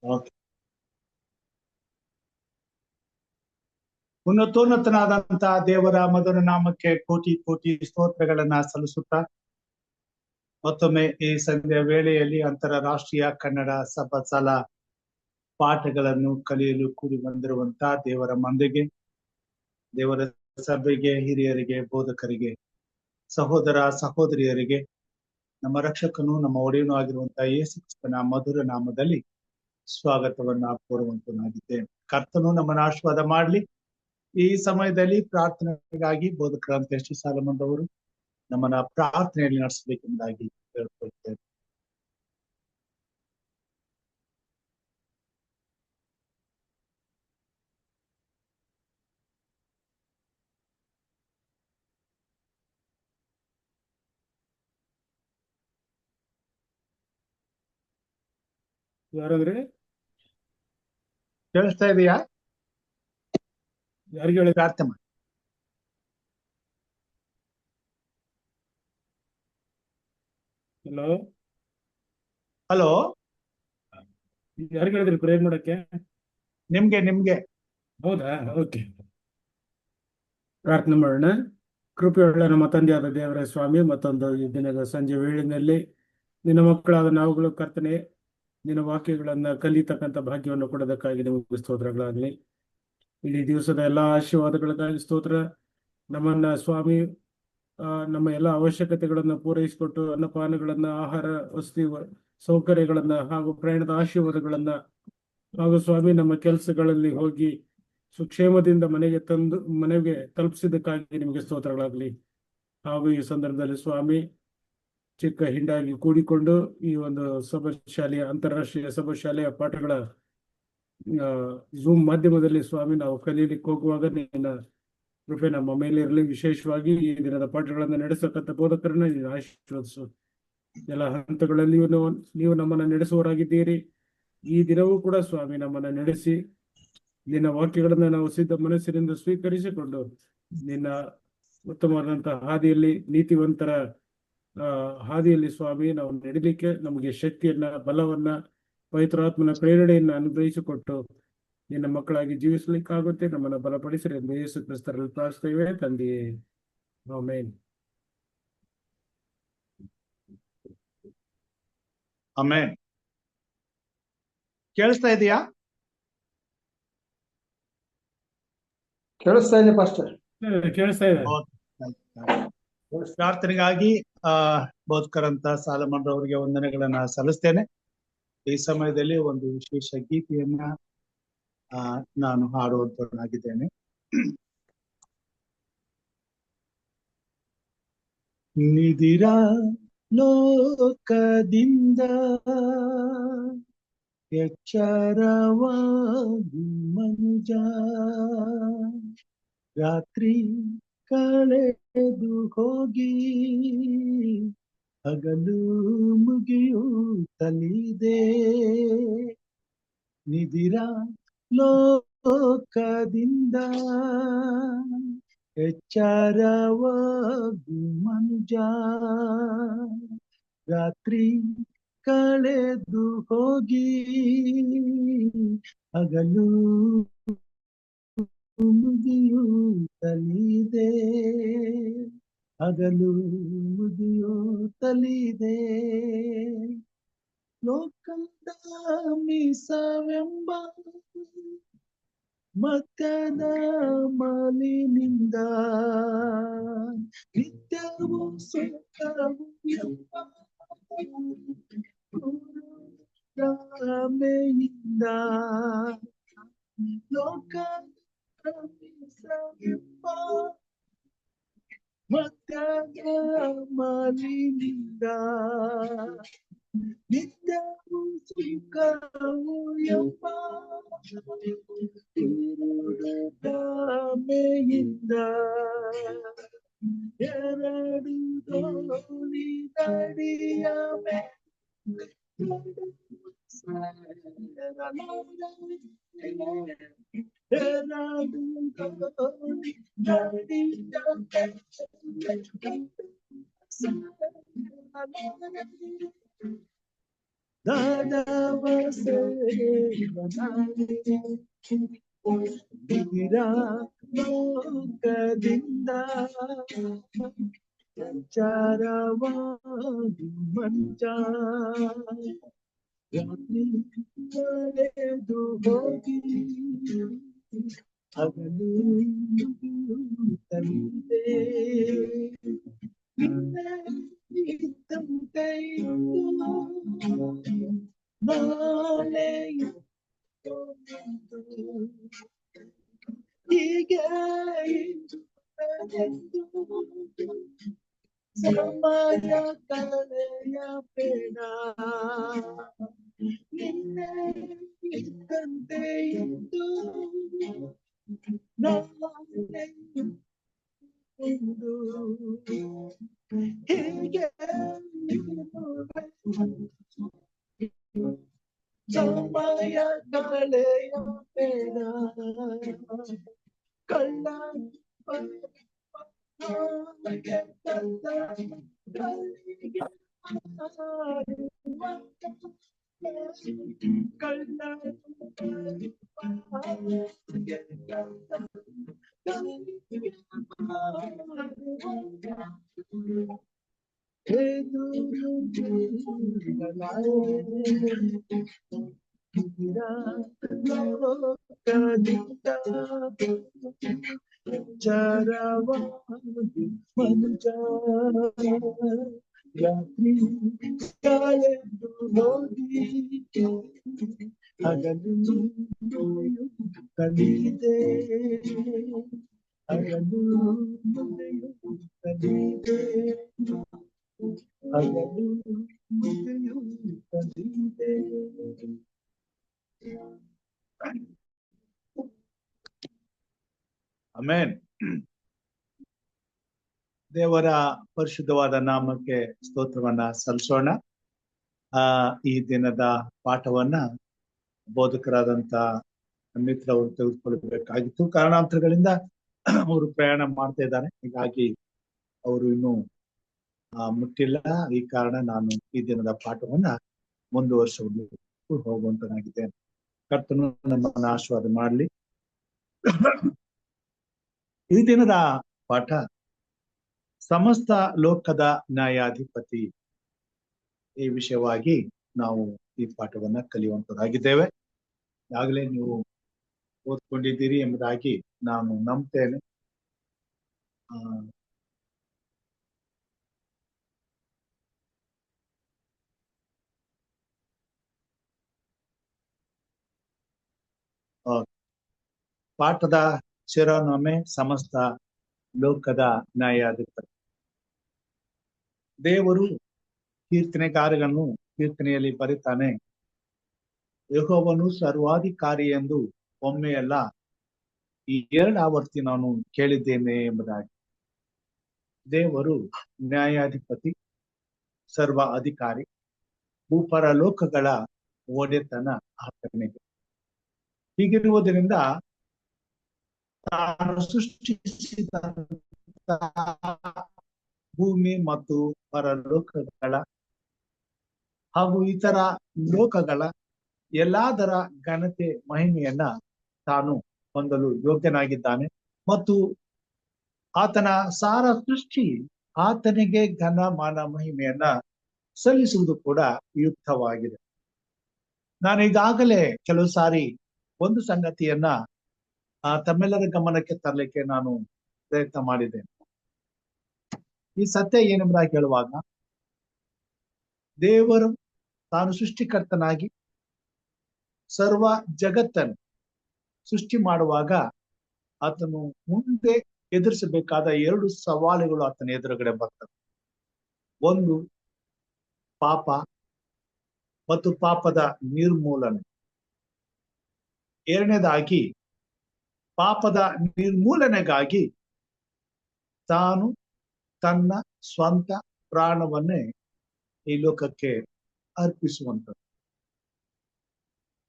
Okay. ಉನ್ನತೋನ್ನತನಾದಂತಹ ದೇವರ ಮಧುರ ನಾಮಕ್ಕೆ ಕೋಟಿ ಕೋಟಿ ಸ್ತೋತ್ರಗಳನ್ನ ಸಲ್ಲಿಸುತ್ತಾ ಮತ್ತೊಮ್ಮೆ ಈ ಸಂಧ್ಯಾ ವೇಳೆಯಲ್ಲಿ ಅಂತಾರಾಷ್ಟ್ರೀಯ ಕನ್ನಡ ಸಭಾಸಾಲ ಪಾಠಗಳನ್ನು ಕಲಿಯಲು ಕೂಡಿ ಬಂದಿರುವಂತಹ ದೇವರ ಮಂದಿಗೆ, ದೇವರ ಸಭೆಗೆ, ಹಿರಿಯರಿಗೆ, ಬೋಧಕರಿಗೆ, ಸಹೋದರ ಸಹೋದರಿಯರಿಗೆ ನಮ್ಮ ರಕ್ಷಕನು ನಮ್ಮ ಒಡೆಯನೂ ಆಗಿರುವಂತಹ ಯೇಸು ಕ್ರಿಸ್ತನ ಮಧುರ ನಾಮದಲ್ಲಿ ಸ್ವಾಗತವನ್ನ ಕೋರುವಂತನಾಗಿದ್ದೇನೆ. ಕರ್ತನು ನಮ್ಮನ್ನ ಆಶೀರ್ವಾದ ಮಾಡ್ಲಿ. ಈ ಸಮಯದಲ್ಲಿ ಪ್ರಾರ್ಥನೆಗಾಗಿ ಬೋಧಕರಂತ ಎಸ್ ಟಿ ಸಾಲಮನ್ ಅವರು ನಮ್ಮನ್ನ ಪ್ರಾರ್ಥನೆಯಲ್ಲಿ ನಡೆಸಬೇಕೆಂಬುದಾಗಿ ಕೇಳ್ಕೊಳ್ತೇವೆ. ಯಾರಂದ್ರೆ ಕೇಳಿಸ್ತಾ ಇದೆಯಾ? ಯಾರಿಗೆ ಹೇಳಿ? ಪ್ರಾರ್ಥನೆ ಮಾಡಿ. ಹಲೋ, ಹಲೋ, ಯಾರಿಗೆ ಹೇಳಿದ್ರಿ ಪ್ರೇಯರ್ ಮಾಡಕ್ಕೆ? ನಿಮ್ಗೆ ಹೌದಾ? ಓಕೆ, ಪ್ರಾರ್ಥನೆ ಮಾಡೋಣ. ಕೃಪೆಯುಳ್ಳ ನಮ್ಮ ತಂದೆಯಾದ ದೇವರ ಸ್ವಾಮಿ, ಮತ್ತೊಂದು ಈ ದಿನದ ಸಂಜೆ ವೇಳೆಯಲ್ಲಿ ನಿನ್ನ ಮಕ್ಕಳಾದ ನಾವುಗಳು ಕರ್ತನೆ ನಿನ್ನ ವಾಕ್ಯಗಳನ್ನ ಕಲಿತಕ್ಕಂಥ ಭಾಗ್ಯವನ್ನು ಕೊಡೋದಕ್ಕಾಗಿ ನಿಮಗೆ ಸ್ತೋತ್ರಗಳಾಗಲಿ. ಇಡೀ ದಿವಸದ ಎಲ್ಲ ಆಶೀರ್ವಾದಗಳಿಗಾಗಿ ಸ್ತೋತ್ರ. ನಮ್ಮನ್ನ ಸ್ವಾಮಿ ನಮ್ಮ ಎಲ್ಲ ಅವಶ್ಯಕತೆಗಳನ್ನು ಪೂರೈಸಿಕೊಟ್ಟು ಅನ್ನಪಾನಗಳನ್ನ, ಆಹಾರ, ವಸತಿ ಸೌಕರ್ಯಗಳನ್ನ ಹಾಗೂ ಪ್ರಯಾಣದ ಆಶೀರ್ವಾದಗಳನ್ನ ಹಾಗೂ ಸ್ವಾಮಿ ನಮ್ಮ ಕೆಲಸಗಳಲ್ಲಿ ಹೋಗಿ ಸುಕ್ಷೇಮದಿಂದ ಮನೆಗೆ ತಲುಪಿಸಿದ್ದಕ್ಕಾಗಿ ನಿಮಗೆ ಸ್ತೋತ್ರಗಳಾಗಲಿ. ಹಾಗೂ ಈ ಸಂದರ್ಭದಲ್ಲಿ ಸ್ವಾಮಿ ಚಿಕ್ಕ ಹಿಂಡಾಗಿ ಕೂಡಿಕೊಂಡು ಈ ಒಂದು ಸಭಾಶಾಲೆಯ ಅಂತಾರಾಷ್ಟ್ರೀಯ ಸಭಾಶಾಲೆಯ ಪಾಠಗಳ ಝೂಮ್ ಮಾಧ್ಯಮದಲ್ಲಿ ಸ್ವಾಮಿ ನಾವು ಕಲೀಲಿಕ್ಕೆ ಹೋಗುವಾಗ ನಿನ್ನ ಕೃಪೆ ನಮ್ಮ ಮೇಲೆ ಇರಲಿ. ವಿಶೇಷವಾಗಿ ಈ ದಿನದ ಪಾಠಗಳನ್ನು ನಡೆಸತಕ್ಕಂಥ ಬೋಧಕರನ್ನ ನೀನು ಆಶೀರ್ವದಿಸು. ಎಲ್ಲ ಹಂತಗಳಲ್ಲಿಯೂ ನೀವು ನಮ್ಮನ್ನು ನಡೆಸುವವರಾಗಿದ್ದೀರಿ. ಈ ದಿನವೂ ಕೂಡ ಸ್ವಾಮಿ ನಮ್ಮನ್ನು ನಡೆಸಿ ನಿನ್ನ ವಾಕ್ಯಗಳನ್ನ ನಾವು ಸಿದ್ಧ ಮನಸ್ಸಿನಿಂದ ಸ್ವೀಕರಿಸಿಕೊಂಡು ನಿನ್ನ ಉತ್ತಮವಾದಂತಹ ಹಾದಿಯಲ್ಲಿ, ನೀತಿವಂತರ ಹಾದಿಯಲ್ಲಿ ಸ್ವಾಮಿ ನಾವು ನಡಿಲಿಕ್ಕೆ ನಮಗೆ ಶಕ್ತಿಯನ್ನ, ಬಲವನ್ನ, ಪವಿತ್ರಾತ್ಮನ ಪ್ರೇರಣೆಯನ್ನ ಅನುಗ್ರಹಿಸಿಕೊಟ್ಟು ನಿನ್ನ ಮಕ್ಕಳಾಗಿ ಜೀವಿಸ್ಲಿಕ್ಕಾಗುತ್ತೆ ನಮ್ಮನ್ನು ಬಲಪಡಿಸಿರಿ ಎಂದು ಯೇಸು ಕ್ರಿಸ್ತರಲ್ಲಿ ಪ್ರಾರ್ಥಿಸ್ತೇವೆ ತಂದೆಯೇ, ಆಮೆನ್. ಆಮೆನ್. ಕೇಳಿಸ್ತಾ ಇದೆಯಾ? ಕೇಳಿಸ್ತಾ ಇದೆ ಪಾಸ್ಟರ್. ಕೇಳಿಸ್ತಾ ಇದೆ. ಪ್ರಾರ್ಥನೆಗಾಗಿ ಬೋಧಕರಂತ ಸಾಲಮನ್ ಅವರಿಗೆ ವಂದನೆಗಳನ್ನ ಸಲ್ಲಿಸ್ತೇನೆ. ಈ ಸಮಯದಲ್ಲಿ ಒಂದು ವಿಶೇಷ ಗೀತೆಯನ್ನ ನಾನು ಹಾಡುವಂತನಾಗಿದ್ದೇನೆ. ನಿದಿರ ಲೋಕದಿಂದ ಎಚ್ಚರವಾಗಿ ಮನುಜ, ರಾತ್ರಿ ಕಳೆದು ಹೋಗಿ ಹಗಲು ಮುಗಿಯುತ್ತಲಿದೆ. ನಿದಿರ ಲೋಕದಿಂದ ಎಚ್ಚರವಾಗಿ ಮನುಜ, ರಾತ್ರಿ ಕಳೆದು ಹೋಗಿ ಹಗಲು ಮುಗಿಯುತ್ತಲಿದೆ, ಹಗಲು ಮುಗಿಯುತ್ತಲಿದೆ. ಲೋಕದ ಮೀಸವೆಂಬ ಮತ್ಯದ ಮಾಲಿನಿಂದ ನಿತ್ಯವೂ ಸುಖವು ಎಂಬ ರಾಮೆಯಿಂದ, ಲೋಕದ ಮೀಸವೆಂಬ ಮತ್ಯದ ಮಾಲಿನಿಂದ ನಿತ್ಯವೂ ಸುಖವು ಎಂಬ ರಾಮೆಯಿಂದ, ಎರಡು ದೋಣಿ ನಡಿಯಬೇ ದಾನವ ಸೇವನಾಗಿ ದಿವಿರ ಲೋಕದಿಂದ ಸಂಚಾರವಾಗಿ ಮಂಚ ರಾತ್ರಿ ಕಳೆದು ಹೋಗಿ ಹಗಲು ತಂದೆ ನಾಳೆಯು ಹೀಗೆ ಸಮಯ ಕಳೆಯ ಬೇಡ ನಿನ್ನೆ ಇದ್ದಂತೆ ಇದ್ದು ನಾಳೆಯು ಎಂದು ಹೀಗೆ ಸಮಯ ಕಳೆಯ ಬೇಡ ಕಳ್ಳ ಚರವಾಗಿ ಮಂಜ ರಾತ್ರಿ ಕಳೆದು ಹೋಗಿ ಹಗಲು ಕಲಿದೆ ಹಗಲು ಕಲಿದೆ ಹಗಲು ಕಲಿದೆ. ಆಮೆನ್. ದೇವರ ಪರಿಶುದ್ಧವಾದ ನಾಮಕ್ಕೆ ಸ್ತೋತ್ರವನ್ನ ಸಲ್ಲಿಸೋಣ. ಈ ದಿನದ ಪಾಠವನ್ನ ಬೋಧಕರಾದಂತ ಮಿತ್ರ ಅವರು ತೆಗೆದುಕೊಳ್ಳಬೇಕಾಗಿತ್ತು. ಕಾರಣಾಂತರಗಳಿಂದ ಅವರು ಪ್ರಯಾಣ ಮಾಡ್ತಾ ಇದ್ದಾರೆ, ಹೀಗಾಗಿ ಅವರು ಇನ್ನೂ ಮುಟ್ಟಿಲ್ಲ. ಈ ಕಾರಣ ನಾನು ಈ ದಿನದ ಪಾಠವನ್ನ ಮುಂದುವರಿಸುವುದು ಹೋಗುವಂತನಾಗಿದ್ದೇನೆ. ಕರ್ತನು ನಮ್ಮನ್ನು ಆಶೀರ್ವಾದ ಮಾಡಲಿ. ಈ ದಿನದ ಪಾಠ ಸಮಸ್ತ ಲೋಕದ ನ್ಯಾಯಾಧಿಪತಿ. ಈ ವಿಷಯವಾಗಿ ನಾವು ಈ ಪಾಠವನ್ನ ಕಲಿಯುವಂತರಾಗಿದ್ದೇವೆ. ಈಗಾಗಲೇ ನೀವು ಓದ್ಕೊಂಡಿದ್ದೀರಿ ಎಂಬುದಾಗಿ ನಾನು ನಂಬ್ತೇನೆ. ಪಾಠದ ಶಿರೋನಾಮೆ ಸಮಸ್ತ ಲೋಕದ ನ್ಯಾಯಾಧಿಪತಿ. ದೇವರು ಕೀರ್ತನೆಗಾರರನ್ನು ಕೀರ್ತನೆಯಲ್ಲಿ ಬರೀತಾನೆ, ಯೆಹೋವನು ಸರ್ವಾಧಿಕಾರಿ ಎಂದು ಒಮ್ಮೆಯಲ್ಲ 2 ಆವರ್ತಿ ನಾನು ಕೇಳಿದ್ದೇನೆ ಎಂಬುದಾಗಿ. ದೇವರು ನ್ಯಾಯಾಧಿಪತಿ, ಸರ್ವ ಅಧಿಕಾರಿ, ಭೂಪರ ಲೋಕಗಳ ಒಡೆತನ ಆತನಿಗೆ. ಹೀಗಿರುವುದರಿಂದ ತಾನು ಸೃಷ್ಟಿಸಿದ ಭೂಮಿ ಮತ್ತು ಪರಲೋಕಗಳ ಹಾಗೂ ಇತರ ಲೋಕಗಳ ಎಲ್ಲದರ ಘನತೆ ಮಹಿಮೆಯನ್ನ ತಾನು ಹೊಂದಲು ಯೋಗ್ಯನಾಗಿದ್ದಾನೆ ಮತ್ತು ಆತನ ಸಾರ ಸೃಷ್ಟಿ ಆತನಿಗೆ ಘನ ಮಾನ ಮಹಿಮೆಯನ್ನ ಸಲ್ಲಿಸುವುದು ಕೂಡ ಯುಕ್ತವಾಗಿದೆ. ನಾನು ಈಗಾಗಲೇ ಕೆಲವು ಸಾರಿ ಒಂದು ಸಂಗತಿಯನ್ನ ತಮ್ಮೆಲ್ಲರ ಗಮನಕ್ಕೆ ತರಲಿಕ್ಕೆ ನಾನು ಪ್ರಯತ್ನ ಮಾಡಿದ್ದೇನೆ. ಈ ಸತ್ಯ ಏನೆಂಬುದಾಗಿ ಹೇಳುವಾಗ, ದೇವರು ತಾನು ಸೃಷ್ಟಿಕರ್ತನಾಗಿ ಸರ್ವ ಜಗತ್ತನ್ನು ಸೃಷ್ಟಿ ಮಾಡುವಾಗ ಆತನು ಮುಂದೆ ಎದುರಿಸಬೇಕಾದ 2 ಸವಾಲುಗಳು ಆತನ ಎದುರುಗಡೆ ಬರ್ತವೆ. ಒಂದು ಪಾಪ ಮತ್ತು ಪಾಪದ ನಿರ್ಮೂಲನೆ. ಎರಡನೇದಾಗಿ ಪಾಪದ ನಿರ್ಮೂಲನೆಗಾಗಿ ತಾನು ತನ್ನ ಸ್ವಂತ ಪ್ರಾಣವನ್ನೇ ಈ ಲೋಕಕ್ಕೆ ಅರ್ಪಿಸುವಂಥದ್ದು.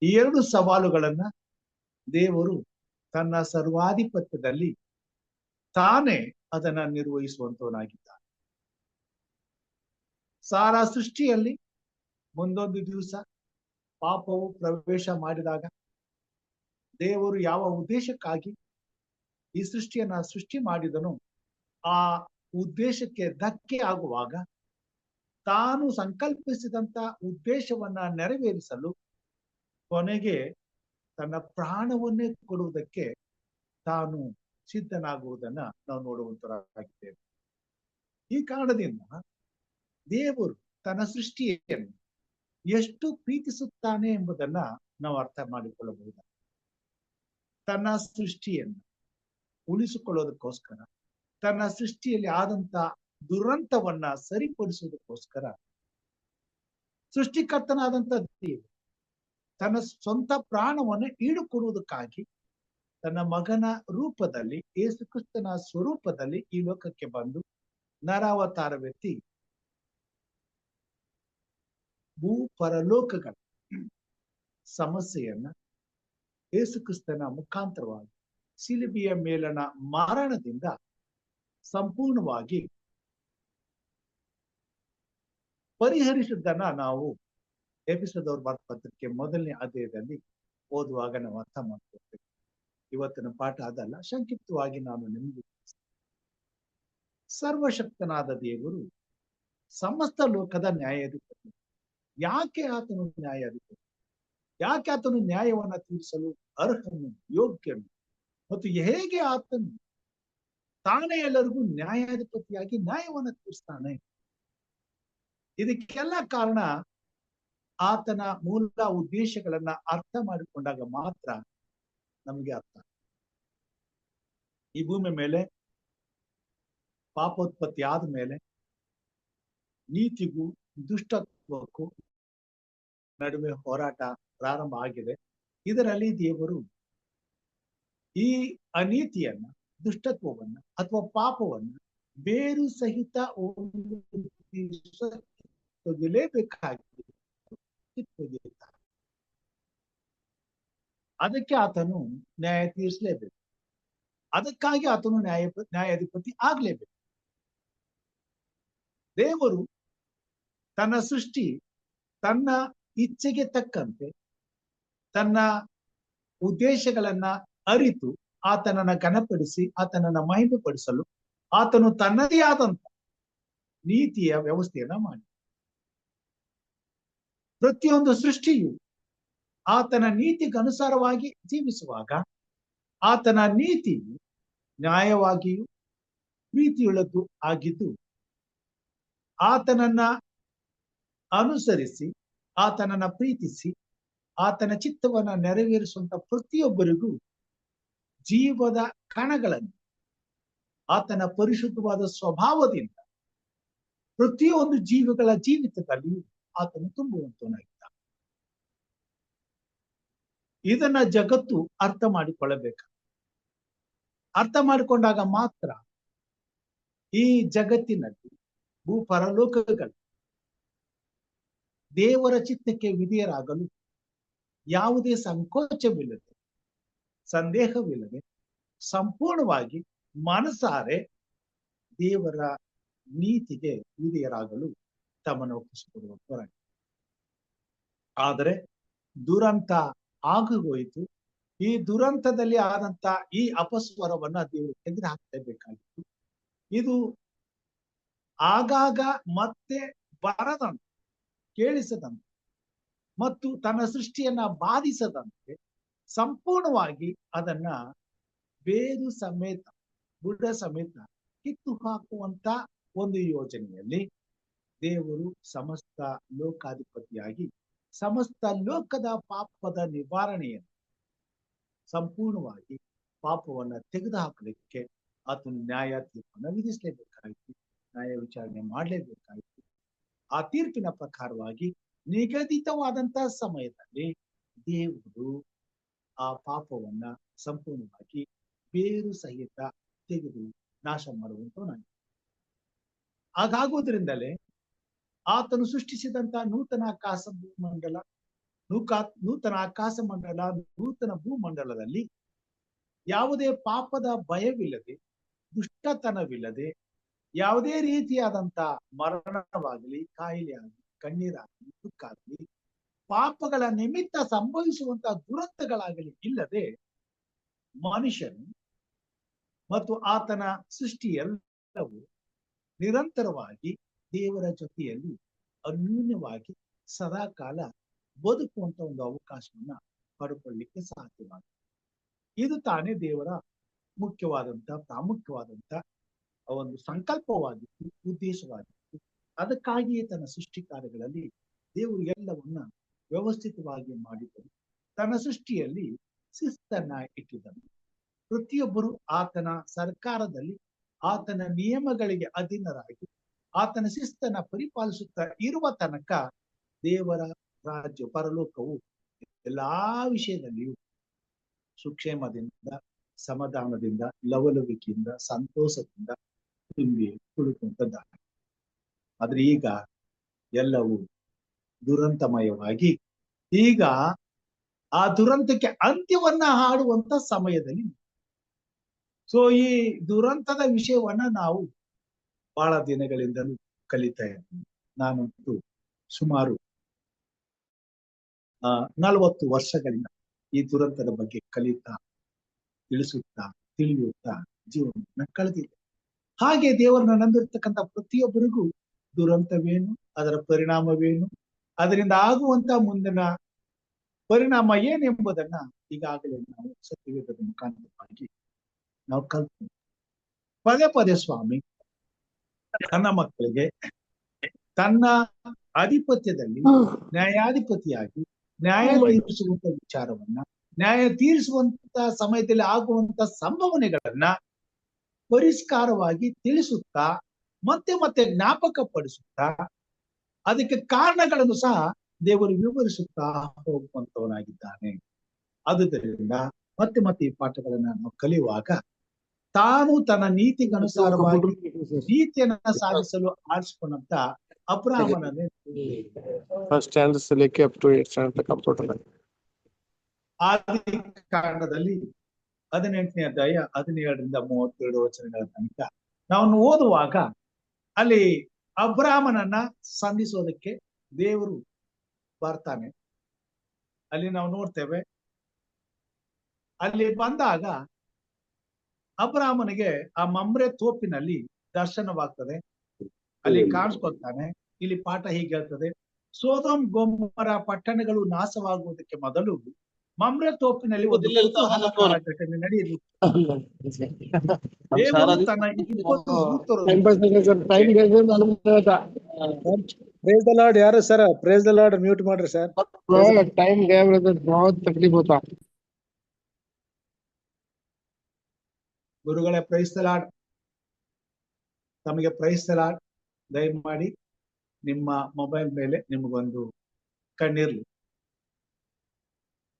ಈ 2 ಸವಾಲುಗಳನ್ನ ದೇವರು ತನ್ನ ಸರ್ವಾಧಿಪತ್ಯದಲ್ಲಿ ತಾನೇ ಅದನ್ನ ನಿರ್ವಹಿಸುವಂತವನಾಗಿದ್ದಾನೆ. ಸಾರ ಸೃಷ್ಟಿಯಲ್ಲಿ ಮುಂದೊಂದು ದಿವಸ ಪಾಪವು ಪ್ರವೇಶ ಮಾಡಿದಾಗ ದೇವರು ಯಾವ ಉದ್ದೇಶಕ್ಕಾಗಿ ಈ ಸೃಷ್ಟಿಯನ್ನ ಸೃಷ್ಟಿ ಮಾಡಿದನು ಆ ಉದ್ದೇಶಕ್ಕೆ ಧಕ್ಕೆ ಆಗುವಾಗ ತಾನು ಸಂಕಲ್ಪಿಸಿದಂತ ಉದ್ದೇಶವನ್ನ ನೆರವೇರಿಸಲು ಕೊನೆಗೆ ತನ್ನ ಪ್ರಾಣವನ್ನೇ ಕೊಡುವುದಕ್ಕೆ ತಾನು ಸಿದ್ಧನಾಗುವುದನ್ನ ನಾವು ನೋಡುವಂತರಾಗಿದ್ದೇವೆ. ಈ ಕಾರಣದಿಂದ ದೇವರು ತನ್ನ ಸೃಷ್ಟಿಯನ್ನು ಎಷ್ಟು ಪ್ರೀತಿಸುತ್ತಾನೆ ಎಂಬುದನ್ನ ನಾವು ಅರ್ಥ ಮಾಡಿಕೊಳ್ಳಬಹುದು. ತನ್ನ ಸೃಷ್ಟಿಯನ್ನು ಉಳಿಸಿಕೊಳ್ಳೋದಕ್ಕೋಸ್ಕರ, ತನ್ನ ಸೃಷ್ಟಿಯಲ್ಲಿ ಆದಂತ ದುರಂತವನ್ನ ಸರಿಪಡಿಸುವುದಕ್ಕೋಸ್ಕರ ಸೃಷ್ಟಿಕರ್ತನಾದಂತ ದೇವರು ತನ್ನ ಸ್ವಂತ ಪ್ರಾಣವನ್ನು ಈಡುಕೊಡುವುದಕ್ಕಾಗಿ ತನ್ನ ಮಗನ ರೂಪದಲ್ಲಿ, ಯೇಸು ಕ್ರಿಸ್ತನ ಸ್ವರೂಪದಲ್ಲಿ ಈ ಲೋಕಕ್ಕೆ ಬಂದು ನರಾವತಾರವೆತ್ತಿ ಭೂ ಪರಲೋಕಗಳ ಸಮಸ್ಯೆಯನ್ನ ಯೇಸು ಕ್ರಿಸ್ತನ ಮುಖಾಂತರವಾಗಿ ಶಿಲುಬೆಯ ಮೇಲನ ಮರಣದಿಂದ ಸಂಪೂರ್ಣವಾಗಿ ಪರಿಹರಿಸಿದ್ದನ್ನ ನಾವು ಎಫೆಸದವರ ಬರೆದ ಪತ್ರಿಕೆ 1ನೇ ಅಧ್ಯಾಯದಲ್ಲಿ ಓದುವಾಗ ನಾವು ಅರ್ಥ ಮಾಡ್ಕೊಳ್ತೇವೆ. ಇವತ್ತಿನ ಪಾಠ ಅದಲ್ಲ, ಸಂಕ್ಷಿಪ್ತವಾಗಿ ನಾನು ನಿಮಗೆ ಸರ್ವಶಕ್ತನಾದ ದೇವರು ಸಮಸ್ತ ಲೋಕದ ನ್ಯಾಯಾಧಿಪತಿ. ಯಾಕೆ ಆತನು ನ್ಯಾಯಾಧಿಪತಿ? ಯಾಕೆ ಆತನು ನ್ಯಾಯವನ್ನ ತೀರಿಸಲು ಅರ್ಹನು, ಯೋಗ್ಯನು? ಮತ್ತು ಹೇಗೆ ಆತನು ತಾನೇ ಎಲ್ಲರಿಗೂ ನ್ಯಾಯಾಧಿಪತಿಯಾಗಿ ನ್ಯಾಯವನ್ನ ತೀರಿಸ್ತಾನೆ? ಇದಕ್ಕೆಲ್ಲ ಕಾರಣ ಆತನ ಮೂಲ ಉದ್ದೇಶಗಳನ್ನ ಅರ್ಥ ಮಾಡಿಕೊಂಡಾಗ ಮಾತ್ರ ನಮಗೆ ಅರ್ಥ. ಈ ಭೂಮಿ ಮೇಲೆ ಪಾಪೋತ್ಪತ್ತಿ ಆದ ಮೇಲೆ ನೀತಿಗೂ ದುಷ್ಟತ್ವಕ್ಕೂ ನಡುವೆ ಹೋರಾಟ ಪ್ರಾರಂಭ ಆಗಿದೆ. ಇದರಲ್ಲಿ ದೇವರು ಈ ಅನೀತಿಯನ್ನ, ದುಷ್ಟತ್ವವನ್ನ ಅಥವಾ ಪಾಪವನ್ನ ಬೇರು ಸಹಿತ ತೆಗೆಯಲೇಬೇಕಾಗಿದೆ. ಅದಕ್ಕೆ ಆತನು ನ್ಯಾಯ ತೀರಿಸಲೇಬೇಕು. ಅದಕ್ಕಾಗಿ ಆತನು ನ್ಯಾಯಾಧಿಪತಿ ಆಗ್ಲೇಬೇಕು. ದೇವರು ತನ್ನ ಸೃಷ್ಟಿ ತನ್ನ ಇಚ್ಛೆಗೆ ತಕ್ಕಂತೆ ತನ್ನ ಉದ್ದೇಶಗಳನ್ನ ಅರಿತು ಆತನನ್ನ ಘನಪಡಿಸಿ ಆತನನ್ನ ಮಹಿಮೆಪಡಿಸಲು ಆತನು ತನ್ನದೇ ಆದಂತ ನೀತಿಯ ವ್ಯವಸ್ಥೆಯನ್ನ ಮಾಡಿ ಪ್ರತಿಯೊಂದು ಸೃಷ್ಟಿಯು ಆತನ ನೀತಿಗನುಸಾರವಾಗಿ ಜೀವಿಸುವಾಗ ಆತನ ನೀತಿಯು ನ್ಯಾಯವಾಗಿಯೂ ಪ್ರೀತಿಯುಳ್ಳದ್ದು ಆಗಿದ್ದು ಆತನನ್ನ ಅನುಸರಿಸಿ ಆತನನ್ನ ಪ್ರೀತಿಸಿ ಆತನ ಚಿತ್ತವನ್ನ ನೆರವೇರಿಸುವಂತ ಪ್ರತಿಯೊಬ್ಬರಿಗೂ ಜೀವದ ಕಣಗಳನ್ನು ಆತನ ಪರಿಶುದ್ಧವಾದ ಸ್ವಭಾವದಿಂದ ಪ್ರತಿಯೊಂದು ಜೀವಿಗಳ ಜೀವಿತದಲ್ಲಿ ಆತನು ತುಂಬುವಂತನಾಗಿದ್ದ. ಇದನ್ನ ಜಗತ್ತು ಅರ್ಥ ಮಾಡಿಕೊಳ್ಳಬೇಕು. ಅರ್ಥ ಮಾಡಿಕೊಂಡಾಗ ಮಾತ್ರ ಈ ಜಗತ್ತಿನಲ್ಲಿ ಭೂ ಪರಲೋಕಗಳು ದೇವರ ಚಿತ್ತಕ್ಕೆ ವಿಧೇಯರಾಗಲು ಯಾವುದೇ ಸಂಕೋಚವಿಲ್ಲದೆ, ಸಂದೇಹವಿಲ್ಲದೆ ಸಂಪೂರ್ಣವಾಗಿ ಮನಸಾರೆ ದೇವರ ನೀತಿಗೆ ವಿಧೇಯರಾಗಲು ತಮ್ಮನ್ನು ಒಪ್ಪಿಸಿಕೊಡುವಂತವರಾಗಿ. ಆದರೆ ದುರಂತ ಆಗೋಯ್ತು. ಈ ದುರಂತದಲ್ಲಿ ಆದಂತ ಈ ಅಪಸ್ವರವನ್ನ ದೇವರು ತೆಗೆದು ಹಾಕಲೇಬೇಕಾಗಿತ್ತು. ಇದು ಆಗಾಗ ಮತ್ತೆ ಬರದಂತೆ, ಕೇಳಿಸದಂತೆ ಮತ್ತು ತನ್ನ ಸೃಷ್ಟಿಯನ್ನ ಬಾಧಿಸದಂತೆ ಸಂಪೂರ್ಣವಾಗಿ ಅದನ್ನ ಬೇರು ಸಮೇತ, ಬುಡ ಸಮೇತ ಕಿತ್ತು ಹಾಕುವಂತ ಒಂದು ಯೋಜನೆಯಲ್ಲಿ ದೇವರು ಸಮಸ್ತ ಲೋಕಾಧಿಪತಿಯಾಗಿ ಸಮಸ್ತ ಲೋಕದ ಪಾಪದ ನಿವಾರಣೆಯನ್ನು ಸಂಪೂರ್ಣವಾಗಿ ಪಾಪವನ್ನ ತೆಗೆದುಹಾಕಲಿಕ್ಕೆ ಆತನು ನ್ಯಾಯ ತೀರ್ಪನ್ನು ವಿಧಿಸಲೇಬೇಕಾಯಿತು, ನ್ಯಾಯ ವಿಚಾರಣೆ ಮಾಡಲೇಬೇಕಾಯಿತು. ಆ ತೀರ್ಪಿನ ಪ್ರಕಾರವಾಗಿ ನಿಗದಿತವಾದಂತಹ ಸಮಯದಲ್ಲಿ ದೇವರು ಆ ಪಾಪವನ್ನ ಸಂಪೂರ್ಣವಾಗಿ ಬೇರು ಸಹಿತ ತೆಗೆದು ನಾಶ ಮಾಡುವಂತವನಾಗಿ. ಹಾಗಾಗುವುದರಿಂದಲೇ ಆತನು ಸೃಷ್ಟಿಸಿದಂತ ನೂತನ ಆಕಾಶ ಭೂಮಂಡಲ, ನೂತನ ಆಕಾಶ ಮಂಡಲ, ನೂತನ ಭೂಮಂಡಲದಲ್ಲಿ ಯಾವುದೇ ಪಾಪದ ಭಯವಿಲ್ಲದೆ, ದುಷ್ಟತನವಿಲ್ಲದೆ, ಯಾವುದೇ ರೀತಿಯಾದಂತ ಮರಣವಾಗಲಿ, ಕಾಯಿಲೆ ಆಗಲಿ, ಕಣ್ಣೀರಾಗಲಿ, ದುಃಖ ಆಗಲಿ, ಪಾಪಗಳ ನಿಮಿತ್ತ ಸಂಭವಿಸುವಂತಹ ದುರಂತಗಳಾಗಲಿ ಇಲ್ಲದೆ ಮನುಷ್ಯನು ಮತ್ತು ಆತನ ಸೃಷ್ಟಿಯೆಲ್ಲವೂ ನಿರಂತರವಾಗಿ ದೇವರ ಜೊತೆಯಲ್ಲಿ ಅನ್ಯೂನ್ಯವಾಗಿ ಸದಾಕಾಲ ಬದುಕುವಂತ ಒಂದು ಅವಕಾಶವನ್ನ ಪಡ್ಕೊಳ್ಳಿಕ್ಕೆ ಸಾಧ್ಯವಾಗಿದೆ. ಇದು ತಾನೇ ದೇವರ ಪ್ರಾಮುಖ್ಯವಾದಂತ ಒಂದು ಸಂಕಲ್ಪವಾಗಿತ್ತು, ಉದ್ದೇಶವಾಗಿತ್ತು. ಅದಕ್ಕಾಗಿಯೇ ತನ್ನ ಸೃಷ್ಟಿ ಕಾರ್ಯಗಳಲ್ಲಿ ದೇವರು ಎಲ್ಲವನ್ನ ವ್ಯವಸ್ಥಿತವಾಗಿ ಮಾಡಿದರು. ತನ್ನ ಸೃಷ್ಟಿಯಲ್ಲಿ ಶಿಸ್ತನ್ನ ಇಟ್ಟಿದ್ದನು. ಪ್ರತಿಯೊಬ್ಬರು ಆತನ ಸರ್ಕಾರದಲ್ಲಿ ಆತನ ನಿಯಮಗಳಿಗೆ ಅಧೀನರಾಗಿ ಆತನ ಶಿಸ್ತನ್ನ ಪರಿಪಾಲಿಸುತ್ತಾ ಇರುವ ತನಕ ದೇವರ ರಾಜ್ಯ ಪರಲೋಕವು ಎಲ್ಲಾ ವಿಷಯದಲ್ಲಿಯೂ ಸುಕ್ಷೇಮದಿಂದ, ಸಮಾಧಾನದಿಂದ, ಲವಲವಿಕೆಯಿಂದ, ಸಂತೋಷದಿಂದ ತುಂಬಿ ತುಳುಕುವಂತದ್ದಾಗಿದೆ. ಆದ್ರೆ ಈಗ ಎಲ್ಲವೂ ದುರಂತಮಯವಾಗಿ ಈಗ ಆ ದುರಂತಕ್ಕೆ ಅಂತ್ಯವನ್ನ ಹಾಡುವಂತ ಸಮಯದಲ್ಲಿ, ಸೊ ಈ ದುರಂತದ ವಿಷಯವನ್ನ ನಾವು ಬಹಳ ದಿನಗಳಿಂದಲೂ ಕಲಿತಾ ಇದ್ದೀವಿ. ನಾನಂತೂ ಸುಮಾರು 40 ವರ್ಷಗಳಿಂದ ಈ ದುರಂತದ ಬಗ್ಗೆ ಕಲಿತಾ, ತಿಳಿಸುತ್ತಾ, ತಿಳಿಯುತ್ತಾ ಜೀವನವನ್ನ ಕಳೆದಿದೆ. ಹಾಗೆ ದೇವರನ್ನ ನಂಬಿರ್ತಕ್ಕಂಥ ಪ್ರತಿಯೊಬ್ಬರಿಗೂ ದುರಂತವೇನು, ಅದರ ಪರಿಣಾಮವೇನು, ಅದರಿಂದ ಆಗುವಂತ ಮುಂದಿನ ಪರಿಣಾಮ ಏನೆಂಬುದನ್ನ ಈಗಾಗಲೇ ನಾವು ಸತ್ಯವೇದದ ಮುಖಾಂತರವಾಗಿ ನಾವು ಕಲ್ತು ಪದೇ ಪದೇ ಸ್ವಾಮಿ ತನ್ನ ಮಕ್ಕಳಿಗೆ ತನ್ನ ಆಧಿಪತ್ಯದಲ್ಲಿ ನ್ಯಾಯಾಧಿಪತಿಯಾಗಿ ನ್ಯಾಯ ತೀರಿಸುವಂತ ವಿಚಾರವನ್ನ, ನ್ಯಾಯ ತೀರಿಸುವಂತ ಸಮಯದಲ್ಲಿ ಆಗುವಂತ ಸಂಭವನೆಗಳನ್ನ ಪರಿಷ್ಕಾರವಾಗಿ ತಿಳಿಸುತ್ತಾ ಮತ್ತೆ ಮತ್ತೆ ಜ್ಞಾಪಕ ಪಡಿಸುತ್ತಾ ಅದಕ್ಕೆ ಕಾರಣಗಳನ್ನು ಸಹ ದೇವರು ವಿವರಿಸುತ್ತಾ ಹೋಗುವಂತವನಾಗಿದ್ದಾನೆ. ಆದುದರಿಂದ ಮತ್ತೆ ಮತ್ತೆ ಈ ಪಾಠಗಳನ್ನ ನಾವು ಕಲಿಯುವಾಗ ತಾನು ತನ್ನ ನೀತಿಗನುಸಾರವಾಗಿ ನೀತಿಯನ್ನ ಸಾಧಿಸಲು ಆರಿಸಿಕೊಂಡಂತ ಅಬ್ರಾಹ್ಮನನ್ನೇ ಆದಿ ಕಾಂಡದಲ್ಲಿ 18ನೇ ಅಧ್ಯಾಯ 17ರಿಂದ 32 ವಚನಗಳ ತನಕ ನಾವು ಓದುವಾಗ ಅಲ್ಲಿ ಅಬ್ರಾಹ್ಮನನ್ನ ಸಂಧಿಸೋದಕ್ಕೆ ದೇವರು ಬರ್ತಾನೆ. ಅಲ್ಲಿ ನಾವು ನೋಡ್ತೇವೆ, ಅಲ್ಲಿ ಬಂದಾಗ ಅಬ್ರಾಹ್ಮನಿಗೆ ಆ ಮಮ್ರೆ ತೋಪಿನಲ್ಲಿ ದರ್ಶನವಾಗ್ತದೆ, ಅಲ್ಲಿ ಕಾಣಿಸ್ಕೊಳ್ತಾನೆ. ಇಲ್ಲಿ ಪಾಠ ಹೀಗೆ ಹೇಳ್ತದೆ, ಸೋದೋಮ್ ಗೊಮೋರ ಪಟ್ಟಣಗಳು ನಾಶವಾಗುವುದಕ್ಕೆ ಮೊದಲು ಮಮ್ರೆ ತೋಪಿನಲ್ಲಿ ಒಂದು ಕುತೂಹಲಕಾರಿ ಘಟನೆ ನಡೆಯಲಿ. ದೇವರು ತನ್ನ 20 प्रेज द लॉर्ड यार sir, praise the Lord mute ಮಾಡ್ರಿ ಸರ್. टाइम गया ब्रदर, बहुत तकलीफ होता. ಗುರುಗಳೇ ಪ್ರೈಸ್ ದ ಲಾರ್ಡ್, ತಮಗೆ ಪ್ರೈಸ್ ದ ಲಾರ್ಡ್. ದಯಮಾಡಿ ನಿಮ್ಮ ಮೊಬೈಲ್ ಮೇಲೆ ನಿಮಗೊಂದು ಕಣ್ಣಿರ್ಲಿ.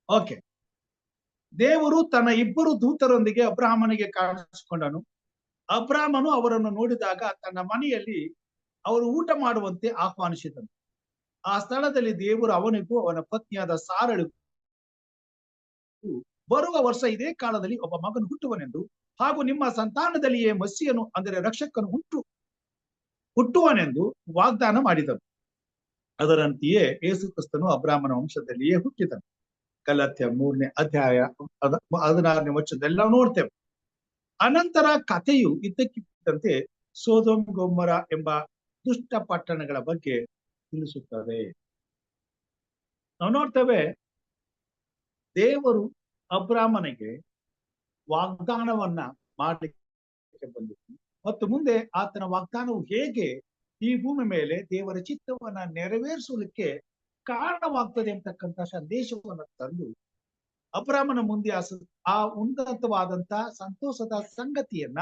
ಓಕೆ, ದೇವರು ತನ್ನ 2 ದೂತರೊಂದಿಗೆ ಅಬ್ರಾಹ್ಮನಿಗೆ ಕಾಣಿಸಿಕೊಂಡನು. ಅಬ್ರಾಹ್ಮನು ಅವರನ್ನು ನೋಡಿದಾಗ ತನ್ನ ಮನೆಯಲ್ಲಿ ಅವರು ಊಟ ಮಾಡುವಂತೆ ಆಹ್ವಾನಿಸಿದನು. ಆ ಸ್ಥಳದಲ್ಲಿ ದೇವರು ಅವನಿಗೂ ಅವನ ಪತ್ನಿಯಾದ ಸಾರಳಿಗೂ ಬರುವ ವರ್ಷ ಇದೇ ಕಾಲದಲ್ಲಿ ಒಬ್ಬ ಮಗನು ಹುಟ್ಟುವನೆಂದು, ಹಾಗೂ ನಿಮ್ಮ ಸಂತಾನದಲ್ಲಿಯೇ ಮಸ್ಸಿಯನು ಅಂದರೆ ರಕ್ಷಕನು ಹುಟ್ಟುವನೆಂದು ವಾಗ್ದಾನ ಮಾಡಿದನು. ಅದರಂತೆಯೇ ಯೇಸು ಕ್ರಿಸ್ತನು ಅಬ್ರಾಹ್ಮನ ವಂಶದಲ್ಲಿಯೇ ಹುಟ್ಟಿದನು. ಗಲಾತ್ಯ 3ನೇ ಅಧ್ಯಾಯ 16ನೇ ವಚನದಲ್ಲಿ ನಾವು ನೋಡ್ತೇವೆ. ಅನಂತರ ಕಥೆಯು ಇದ್ದಕ್ಕಿದ್ದಂತೆ ಸೋದೋಮ್ ಗೊಮೋರ ಎಂಬ ದುಷ್ಟ ಪಟ್ಟಣಗಳ ಬಗ್ಗೆ ತಿಳಿಸುತ್ತದೆ. ನಾವು ನೋಡ್ತೇವೆ, ದೇವರು ಅಬ್ರಾಹ್ಮನಿಗೆ ವಾಗ್ದಾನವನ್ನ ಮಾಡಲಿಕ್ಕೆ ಬಂದಿತ್ತು ಮತ್ತು ಮುಂದೆ ಆತನ ವಾಗ್ದಾನವು ಹೇಗೆ ಈ ಭೂಮಿ ಮೇಲೆ ದೇವರ ಚಿತ್ತವನ್ನ ನೆರವೇರಿಸಲಿಕ್ಕೆ ಕಾರಣವಾಗ್ತದೆ ಅಂತಕ್ಕಂಥ ಸಂದೇಶವನ್ನು ತಂದು ಅಬ್ರಾಹ್ಮನ ಮುಂದೆ ಆ ಉನ್ನತವಾದಂತ ಸಂತೋಷದ ಸಂಗತಿಯನ್ನ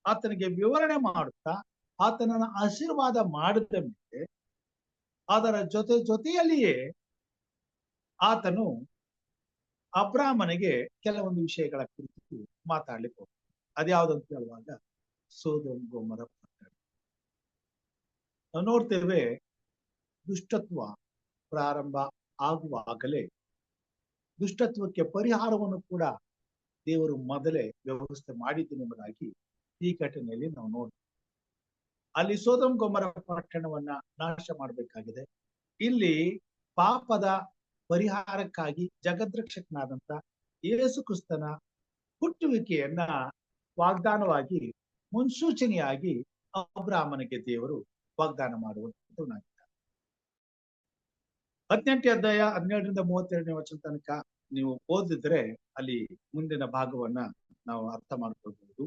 ಆತನಿಗೆ ವಿವರಣೆ ಮಾಡುತ್ತಾ ಆತನನ್ನ ಆಶೀರ್ವಾದ ಮಾಡಿದ ಮೇಲೆ ಅದರ ಜೊತೆಯಲ್ಲಿಯೇ ಆತನು ಅಬ್ರಾಹ್ಮನಿಗೆ ಕೆಲವೊಂದು ವಿಷಯಗಳ ಕುರಿತು ಮಾತಾಡ್ಲಿಕ್ಕೆ ಹೋಗ್ತಾನೆ. ಅದ್ಯಾವ್ದಂತ ಹೇಳುವಾಗ ಸೋದೋಮ್ ಗೊಮೋರ ಪಟ್ಟಣ. ನಾವು ನೋಡ್ತೇವೆ, ದುಷ್ಟತ್ವ ಪ್ರಾರಂಭ ಆಗುವಾಗಲೇ ದುಷ್ಟತ್ವಕ್ಕೆ ಪರಿಹಾರವನ್ನು ಕೂಡ ದೇವರು ಮೊದಲೇ ವ್ಯವಸ್ಥೆ ಮಾಡಿದ್ದನೆಂಬುದಾಗಿ ಈ ಘಟನೆಯಲ್ಲಿ ನಾವು ನೋಡ್ತೇವೆ. ಅಲ್ಲಿ ಸೋದೋಮ್ ಗೊಮೋರ ಪಟ್ಟಣವನ್ನ ನಾಶ ಮಾಡಬೇಕಾಗಿದೆ. ಇಲ್ಲಿ ಪಾಪದ ಪರಿಹಾರಕ್ಕಾಗಿ ಜಗದ್ರಕ್ಷಕನಾದಂತ ಯೇಸು ಕ್ರಿಸ್ತನ ಹುಟ್ಟುವಿಕೆಯನ್ನ ವಾಗ್ದಾನವಾಗಿ ಮುನ್ಸೂಚನೆಯಾಗಿ ಅಬ್ರಾಹ್ಮನಿಗೆ ದೇವರು ವಾಗ್ದಾನ ಮಾಡುವಂತನಾಗಿದ್ದಾರೆ. 18ನೇ ಅಧ್ಯಾಯ 17ರಿಂದ 32ನೇ ವಚನ ತನಕ ನೀವು ಓದಿದ್ರೆ ಅಲ್ಲಿ ಮುಂದಿನ ಭಾಗವನ್ನ ನಾವು ಅರ್ಥ ಮಾಡ್ಕೊಳ್ಬಹುದು.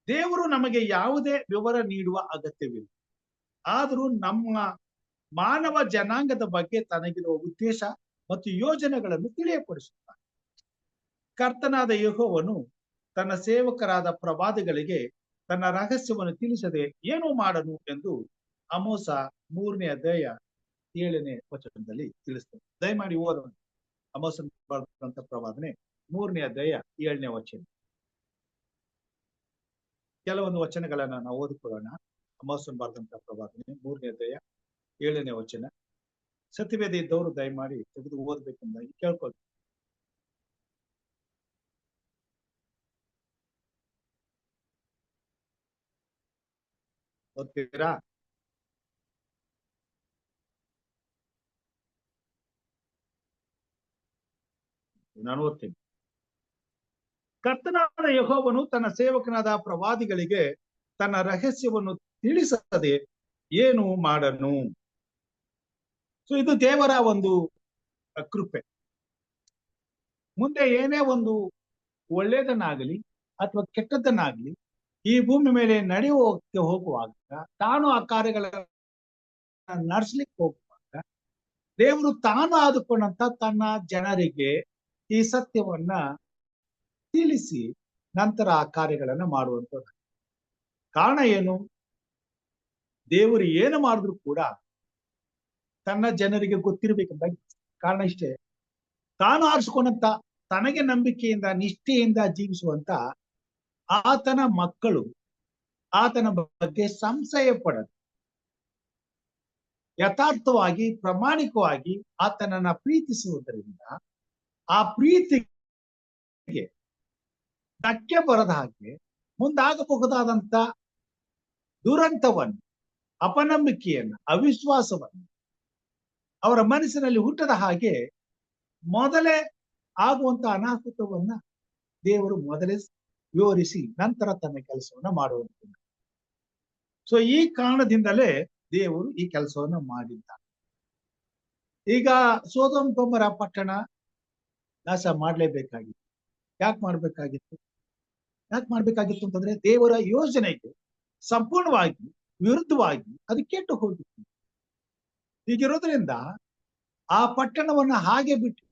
ದೇವರು ನಮಗೆ ಯಾವುದೇ ವಿವರ ನೀಡುವ ಅಗತ್ಯವಿಲ್ಲ. ಆದರೂ ನಮ್ಮ ಮಾನವ ಜನಾಂಗದ ಬಗ್ಗೆ ತನಗಿರುವ ಉದ್ದೇಶ ಮತ್ತು ಯೋಜನೆಗಳನ್ನು ತಿಳಿಯಪಡಿಸುತ್ತಾನೆ. ಕರ್ತನಾದ ಯೆಹೋವನು ತನ್ನ ಸೇವಕರಾದ ಪ್ರವಾದಿಗಳಿಗೆ ತನ್ನ ರಹಸ್ಯವನ್ನು ತಿಳಿಸದೆ ಏನು ಮಾಡನು ಎಂದು ಆಮೋಸ 3ನೇ ಅಧ್ಯಾಯ 7ನೇ ವಚನದಲ್ಲಿ ತಿಳಿಸ್ತದೆ. ದಯಮಾಡಿ ಓದೋಣ. ಆಮೋಸನ ಬರೆದಂತ ಪ್ರವಾದನೆ 3ನೇ ಅಧ್ಯಾಯ 7ನೇ ವಚನ. ಕೆಲವೊಂದು ವಚನಗಳನ್ನ ನಾವು ಓದಿಕೊಳ್ಳೋಣ. ಆಮೋಸನ ಬರೆದಂತ ಪ್ರವಾದನೆ 3ನೇ ಅಧ್ಯಾಯ 7ನೇ ವಚನ. ಸತ್ಯವೇದ ಇದ್ದವರು ದಯಮಾಡಿ ತೆಗೆದು ಓದ್ಬೇಕೆಂದಾಗಿ ಕೇಳ್ಕೊಳ್ತೀವಿ. ಓದ್ತೀರಾ? ನಾನು ಓದ್ತೇನೆ. ಕರ್ತನಾದ ಯೆಹೋವನು ತನ್ನ ಸೇವಕನಾದ ಪ್ರವಾದಿಗಳಿಗೆ ತನ್ನ ರಹಸ್ಯವನ್ನು ತಿಳಿಸದೆ ಏನು ಮಾಡನು. ಸೊ ಇದು ದೇವರ ಒಂದು ಕೃಪೆ. ಮುಂದೆ ಏನೇ ಒಂದು ಒಳ್ಳೇದನ್ನಾಗಲಿ ಅಥವಾ ಕೆಟ್ಟದ್ದನ್ನಾಗಲಿ ಈ ಭೂಮಿ ಮೇಲೆ ನಡೆಯುವಕ್ಕೆ ಹೋಗುವಾಗ, ತಾನು ಆ ಕಾರ್ಯಗಳನ್ನ ನಡೆಸ್ಲಿಕ್ಕೆ ಹೋಗುವಾಗ ದೇವರು ತಾನು ಆದುಕೊಂಡಂತ ತನ್ನ ಜನರಿಗೆ ಈ ಸತ್ಯವನ್ನ ತಿಳಿಸಿ ನಂತರ ಆ ಕಾರ್ಯಗಳನ್ನ ಮಾಡುವಂತ ಕಾರಣ ಏನು? ದೇವರು ಏನು ಮಾಡಿದ್ರು ಕೂಡ ತನ್ನ ಜನರಿಗೆ ಗೊತ್ತಿರಬೇಕಂತ ಕಾರಣ ಇಷ್ಟೇ. ತಾನು ಆರಿಸಿಕೊಂಡಂತ ತನಗೆ ನಂಬಿಕೆಯಿಂದ ನಿಷ್ಠೆಯಿಂದ ಜೀವಿಸುವಂತ ಆತನ ಮಕ್ಕಳು ಆತನ ಬಗ್ಗೆ ಸಂಶಯ ಪಡದು, ಯಥಾರ್ಥವಾಗಿ ಪ್ರಾಮಾಣಿಕವಾಗಿ ಆತನನ್ನ ಪ್ರೀತಿಸುವುದರಿಂದ ಆ ಪ್ರೀತಿಗೆ ಧಕ್ಕೆ ಬರದ ಹಾಗೆ ಮುಂದಾಗಬಹುದಾದಂತ ದುರಂತವನ್ನು, ಅಪನಂಬಿಕೆಯನ್ನು, ಅವಿಶ್ವಾಸವನ್ನು ಅವರ ಮನಸ್ಸಿನಲ್ಲಿ ಹುಟ್ಟದ ಹಾಗೆ ಮೊದಲೇ ಆಗುವಂತ ಅನಾಹುತವನ್ನ ದೇವರು ಮೊದಲೇ ವಿವರಿಸಿ ನಂತರ ತನ್ನ ಕೆಲಸವನ್ನ ಮಾಡುವಂತ. ಸೊ ಈ ಕಾರಣದಿಂದಲೇ ದೇವರು ಈ ಕೆಲಸವನ್ನ ಮಾಡಿದ್ದಾರೆ. ಈಗ ಸೊದೋಮ್ ಗೊಮೋರ ಪಟ್ಟಣ ನಾಶ ಮಾಡ್ಲೇಬೇಕಾಗಿತ್ತು. ಯಾಕೆ ಮಾಡ್ಬೇಕಾಗಿತ್ತು ಅಂತಂದ್ರೆ ದೇವರ ಯೋಜನೆಗೆ ಸಂಪೂರ್ಣವಾಗಿ ವಿರುದ್ಧವಾಗಿ ಅದು ಕೆಟ್ಟು ಹೋಗಿತ್ತು. ಹೀಗಿರೋದ್ರಿಂದ ಆ ಪಟ್ಟಣವನ್ನ ಹಾಗೆ ಬಿಟ್ಟು,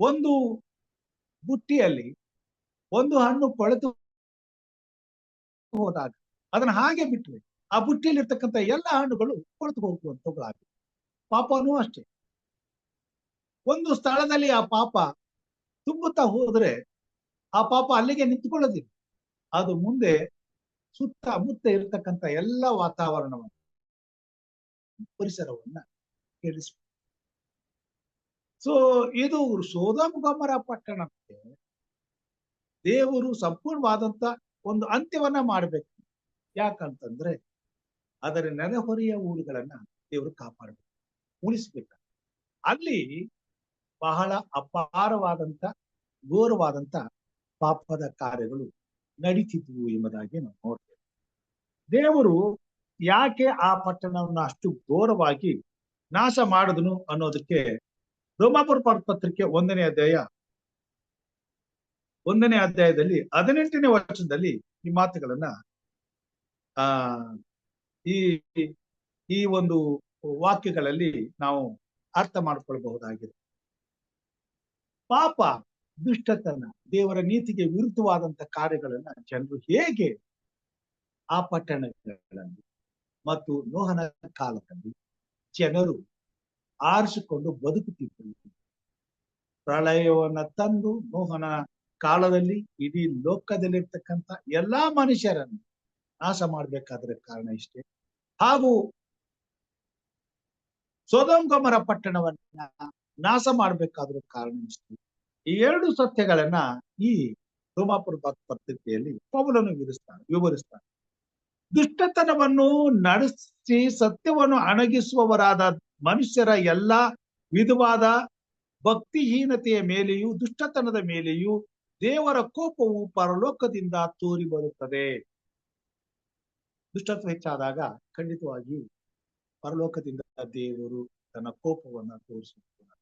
ಒಂದು ಬುಟ್ಟಿಯಲ್ಲಿ ಒಂದು ಹಣ್ಣು ಕೊಳೆತು ಹೋದಾಗ ಅದನ್ನ ಹಾಗೆ ಬಿಟ್ಟರೆ ಆ ಬುಟ್ಟಿಯಲ್ಲಿ ಇರ್ತಕ್ಕಂಥ ಎಲ್ಲ ಹಣ್ಣುಗಳು ಕೊಳೆತು ಹೋಗುವಂತವುಗಳಾಗಿವೆ. ಪಾಪನೂ ಅಷ್ಟೇ. ಒಂದು ಸ್ಥಳದಲ್ಲಿ ಆ ಪಾಪ ತುಂಬುತ್ತಾ ಹೋದ್ರೆ ಆ ಪಾಪ ಅಲ್ಲಿಗೆ ನಿಂತುಕೊಳ್ಳೋದಿಲ್ಲ. ಅದು ಮುಂದೆ ಸುತ್ತಮುತ್ತ ಇರತಕ್ಕಂಥ ಎಲ್ಲ ವಾತಾವರಣವನ್ನು, ಪರಿಸರವನ್ನ ಕೆಡಿಸ. ಸೊ ಇದು ಸೊದೋಮ್ ಗೊಮೋರ ಪಟ್ಟಣಕ್ಕೆ ದೇವರು ಸಂಪೂರ್ಣವಾದಂತ ಒಂದು ಅಂತ್ಯವನ್ನ ಮಾಡಬೇಕು. ಯಾಕಂತಂದ್ರೆ ಅದರ ನೆರೆಹೊರೆಯ ಊರುಗಳನ್ನ ದೇವರು ಕಾಪಾಡಬೇಕು, ಉಳಿಸ್ಬೇಕು. ಅಲ್ಲಿ ಬಹಳ ಅಪಾರವಾದಂತ ಘೋರವಾದಂತ ಪಾಪದ ಕಾರ್ಯಗಳು ನಡೀತಿದ್ವು ಎಂಬುದಾಗಿ ನಾವು ನೋಡ್ತೇವೆ. ದೇವರು ಯಾಕೆ ಆ ಪಟ್ಟಣವನ್ನು ಅಷ್ಟು ಘೋರವಾಗಿ ನಾಶ ಮಾಡಿದನು ಅನ್ನೋದಕ್ಕೆ ರೋಮಾಪುರ ಪತ್ರಿಕೆ 1ನೇ ಅಧ್ಯಾಯದಲ್ಲಿ 18ನೇ ವಚನದಲ್ಲಿ ಈ ಮಾತುಗಳನ್ನ ಈ ಒಂದು ವಾಕ್ಯಗಳಲ್ಲಿ ನಾವು ಅರ್ಥ ಮಾಡ್ಕೊಳ್ಬಹುದಾಗಿದೆ. ಪಾಪ, ದುಷ್ಟತನ, ದೇವರ ನೀತಿಗೆ ವಿರುದ್ಧವಾದಂತ ಕಾರ್ಯಗಳನ್ನ ಜನರು ಹೇಗೆ ಆ ಪಟ್ಟಣಗಳಲ್ಲಿ ಮತ್ತು ನೋಹನ ಕಾಲದಲ್ಲಿ ಜನರು ಆರಿಸಿಕೊಂಡು ಬದುಕುತ್ತಿದ್ದರು. ಪ್ರಳಯವನ್ನ ತಂದು ನೋಹನ ಕಾಲದಲ್ಲಿ ಇಡೀ ಲೋಕದಲ್ಲಿರ್ತಕ್ಕಂಥ ಎಲ್ಲಾ ಮನುಷ್ಯರನ್ನು ನಾಶ ಮಾಡ್ಬೇಕಾದ್ರೆ ಕಾರಣ ಇಷ್ಟೇ. ಹಾಗೂ ಸೊದೋಮ್ ಗೊಮೋರ ಪಟ್ಟಣವನ್ನ ನಾಶ ಮಾಡ್ಬೇಕಾದ್ರೂ ಕಾರಣ ಇಷ್ಟೇ. ಈ ಎರಡು ಸತ್ಯಗಳನ್ನ ಈ ರೋಮಾಪುರ ಪತ್ರಿಕೆಯಲ್ಲಿ ಪೌಲನು ವಿವರಿಸ್ತಾನೆ. ದುಷ್ಟತನವನ್ನು ನಡೆಸಿ ಸತ್ಯವನ್ನು ಅಣಗಿಸುವವರಾದ ಮನುಷ್ಯರ ಎಲ್ಲಾ ವಿಧವಾದ ಭಕ್ತಿಹೀನತೆಯ ಮೇಲೆಯೂ ದುಷ್ಟತನದ ಮೇಲೆಯೂ ದೇವರ ಕೋಪವು ಪರಲೋಕದಿಂದ ತೋರಿ ಬರುತ್ತದೆ. ದುಷ್ಟತ್ವ ಹೆಚ್ಚಾದಾಗ ಖಂಡಿತವಾಗಿ ಪರಲೋಕದಿಂದ ದೇವರು ತನ್ನ ಕೋಪವನ್ನ ತೋರಿಸುತ್ತಾನೆ.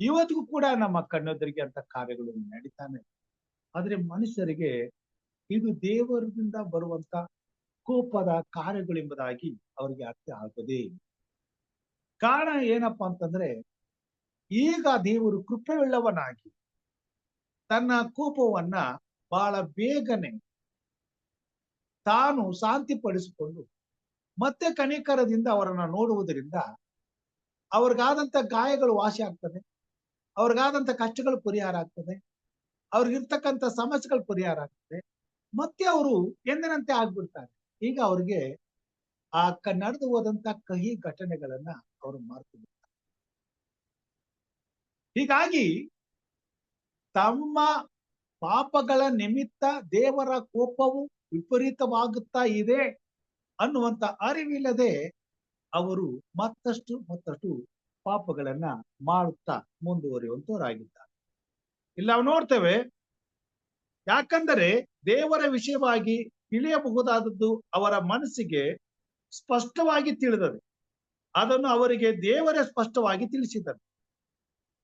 ಇವತ್ತಿಗೂ ಕೂಡ ನಮ್ಮ ಕಣ್ಣೆದುರಿಗೆ ಅಂತ ಕಾರ್ಯಗಳು ನಡೀತಾನೆ. ಆದ್ರೆ ಮನುಷ್ಯರಿಗೆ ಇದು ದೇವರಿಂದ ಬರುವಂತ ಕೋಪದ ಕಾರ್ಯಗಳೆಂಬುದಾಗಿ ಅವರಿಗೆ ಅರ್ಥ ಆಗದೆ. ಕಾರಣ ಏನಪ್ಪಾ ಅಂತಂದ್ರೆ, ಈಗ ದೇವರು ಕೃಪೆಯುಳ್ಳವನಾಗಿ ತನ್ನ ಕೋಪವನ್ನ ಬಹಳ ಬೇಗನೆ ತಾನು ಶಾಂತಿಪಡಿಸಿಕೊಂಡು ಮತ್ತೆ ಕನಿಕರದಿಂದ ಅವರನ್ನ ನೋಡುವುದರಿಂದ ಅವ್ರಿಗಾದಂತ ಗಾಯಗಳು ವಾಸಿ ಆಗ್ತದೆ, ಅವ್ರಿಗಾದಂತ ಕಷ್ಟಗಳು ಪರಿಹಾರ ಆಗ್ತದೆ, ಅವ್ರಿಗಿರ್ತಕ್ಕಂಥ ಸಮಸ್ಯೆಗಳು ಪರಿಹಾರ ಆಗ್ತದೆ. ಮತ್ತೆ ಅವರು ಎಂದಿನಂತೆ ಆಗ್ಬಿಡ್ತಾರೆ. ಈಗ ಅವ್ರಿಗೆ ಆ ನಡೆದು ಹೋದಂತ ಕಹಿ ಘಟನೆಗಳನ್ನ ಅವರು ಮರೆತು. ಹೀಗಾಗಿ ತಮ್ಮ ಪಾಪಗಳ ನಿಮಿತ್ತ ದೇವರ ಕೋಪವು ವಿಪರೀತವಾಗುತ್ತಾ ಇದೆ ಅನ್ನುವಂತ ಅರಿವಿಲ್ಲದೆ ಅವರು ಮತ್ತಷ್ಟು ಪಾಪಗಳನ್ನ ಮಾಡುತ್ತಾ ಮುಂದುವರಿಯುವಂತವರಾಗಿದ್ದಾರೆ. ಇಲ್ಲಿ ನಾವು ನೋಡ್ತೇವೆ, ಯಾಕಂದರೆ ದೇವರ ವಿಷಯವಾಗಿ ತಿಳಿಯಬಹುದಾದದ್ದು ಅವರ ಮನಸ್ಸಿಗೆ ಸ್ಪಷ್ಟವಾಗಿ ತಿಳಿದದೆ. ಅದನ್ನು ಅವರಿಗೆ ದೇವರೇ ಸ್ಪಷ್ಟವಾಗಿ ತಿಳಿಸಿದ್ದಾರೆ.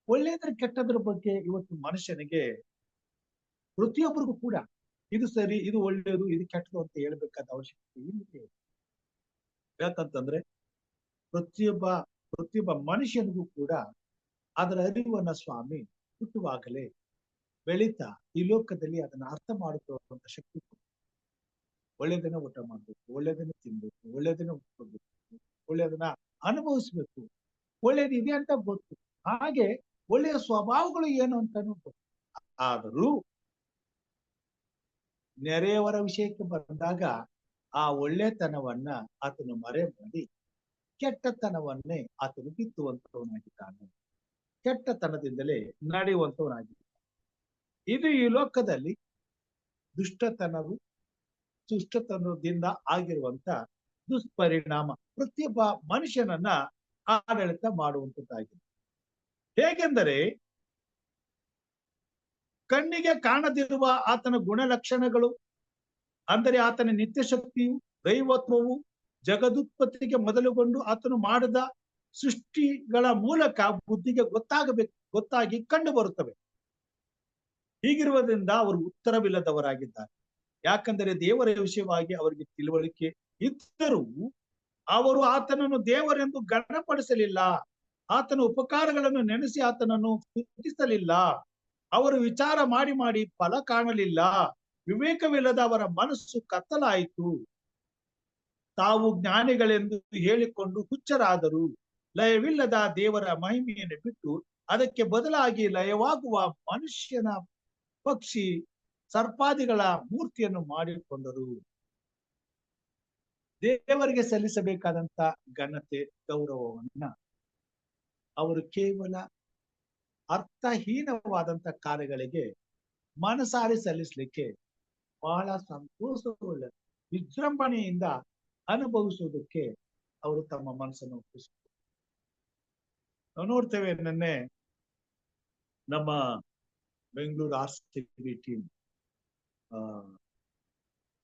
ಒಳ್ಳೆಯದ್ರ ಕೆಟ್ಟದ್ರ ಬಗ್ಗೆ ಇವತ್ತು ಮನುಷ್ಯನಿಗೆ ಪ್ರತಿಯೊಬ್ಬರಿಗೂ ಕೂಡ ಇದು ಸರಿ, ಇದು ಒಳ್ಳೆಯದು, ಇದು ಕೆಟ್ಟದು ಅಂತ ಹೇಳ್ಬೇಕಾದ ಅವಶ್ಯಕತೆ ಇಲ್ಲ. ಯಾಕಂತಂದ್ರೆ ಪ್ರತಿಯೊಬ್ಬ ಮನುಷ್ಯನಿಗೂ ಕೂಡ ಅದರ ಅರಿವನ್ನ ಸ್ವಾಮಿ ಹುಟ್ಟುವಾಗಲೇ ಬೆಳೀತಾ ಈ ಲೋಕದಲ್ಲಿ ಅದನ್ನ ಅರ್ಥ ಮಾಡಿಕೊಳ್ಳುವಂತ ಶಕ್ತಿ. ಒಳ್ಳೆಯದನ್ನ ಊಟ ಮಾಡ್ಬೇಕು, ಒಳ್ಳೆಯದನ್ನ ತಿನ್ಬೇಕು, ಒಳ್ಳೆಯದನ್ನ ಉಟ್ಕೋಬೇಕು, ಒಳ್ಳೆಯದನ್ನ ಅನುಭವಿಸ್ಬೇಕು, ಒಳ್ಳೇದು ಇದೆ ಅಂತ ಗೊತ್ತು. ಹಾಗೆ ಒಳ್ಳೆಯ ಸ್ವಭಾವಗಳು ಏನು ಅಂತಾನು ಗೊತ್ತು. ಆದರೂ ನೆರೆಯವರ ವಿಷಯಕ್ಕೆ ಬಂದಾಗ ಆ ಒಳ್ಳೆತನವನ್ನ ಆತನು ಮರೆ ಮಾಡಿ ಕೆಟ್ಟತನವನ್ನೇ ಆತನು ಕಿತ್ತುವಂತವನಾಗಿದ್ದಾನೆ, ಕೆಟ್ಟತನದಿಂದಲೇ ನಡೆಯುವಂತವನಾಗಿದ್ದಾನೆ. ಇದು ಈ ಲೋಕದಲ್ಲಿ ದುಷ್ಟತನದಿಂದ ಆಗಿರುವಂತ ದುಷ್ಪರಿಣಾಮ ಪ್ರತಿಯೊಬ್ಬ ಮನುಷ್ಯನನ್ನ ಆಡಳಿತ ಮಾಡುವಂತದ್ದಾಗಿದೆ. ಹೇಗೆಂದರೆ, ಕಣ್ಣಿಗೆ ಕಾಣದಿರುವ ಆತನ ಗುಣಲಕ್ಷಣಗಳು, ಅಂದರೆ ಆತನ ನಿತ್ಯ ಶಕ್ತಿಯು, ದೈವತ್ವವು ಜಗದುತ್ಪತ್ತಿಗೆ ಮೊದಲುಗೊಂಡು ಆತನು ಮಾಡಿದ ಸೃಷ್ಟಿಗಳ ಮೂಲಕ ಬುದ್ಧಿಗೆ ಗೊತ್ತಾಗಿ ಕಂಡು ಬರುತ್ತವೆ. ಹೀಗಿರುವುದರಿಂದ ಅವರು ಉತ್ತರವಿಲ್ಲದವರಾಗಿದ್ದಾರೆ. ಯಾಕಂದರೆ ದೇವರ ವಿಷಯವಾಗಿ ಅವರಿಗೆ ತಿಳುವಳಿಕೆ ಇದ್ದರೂ ಅವರು ಆತನನ್ನು ದೇವರೆಂದು ಗಣಪಡಿಸಲಿಲ್ಲ, ಆತನ ಉಪಕಾರಗಳನ್ನು ನೆನೆಸಿ ಆತನನ್ನು ಸ್ತುತಿಸಲಿಲ್ಲ. ಅವರು ವಿಚಾರ ಮಾಡಿ ಫಲ ಕಾಣಲಿಲ್ಲ. ವಿವೇಕವಿಲ್ಲದ ಅವರ ಮನಸ್ಸು ಕತ್ತಲಾಯಿತು. ತಾವು ಜ್ಞಾನಿಗಳೆಂದು ಹೇಳಿಕೊಂಡು ಹುಚ್ಚರಾದರು. ಲಯವಿಲ್ಲದ ದೇವರ ಮಹಿಮೆಯನ್ನು ಬಿಟ್ಟು ಅದಕ್ಕೆ ಬದಲಾಗಿ ಲಯವಾಗುವ ಮನುಷ್ಯನ, ಪಕ್ಷಿ, ಸರ್ಪಾದಿಗಳ ಮೂರ್ತಿಯನ್ನು ಮಾಡಿಕೊಂಡರು. ದೇವರಿಗೆ ಸಲ್ಲಿಸಬೇಕಾದಂತ ಘನತೆ, ಗೌರವವನ್ನ ಅವರು ಕೇವಲ ಅರ್ಥಹೀನವಾದಂತ ಕಾರ್ಯಗಳಿಗೆ ಮನಸಾರಿ ಸಲ್ಲಿಸಲಿಕ್ಕೆ ಬಹಳ ಸಂತೋಷವುಳ್ಳ ವಿಜೃಂಭಣೆಯಿಂದ ಅನುಭವಿಸುವುದಕ್ಕೆ ಅವರು ತಮ್ಮ ಮನಸ್ಸನ್ನು ಒಪ್ಪಿಸಿದರು. ನಾವು ನೋಡ್ತೇವೆ, ನಿನ್ನೆ ನಮ್ಮ ಬೆಂಗಳೂರು RCB ಟೀಮ್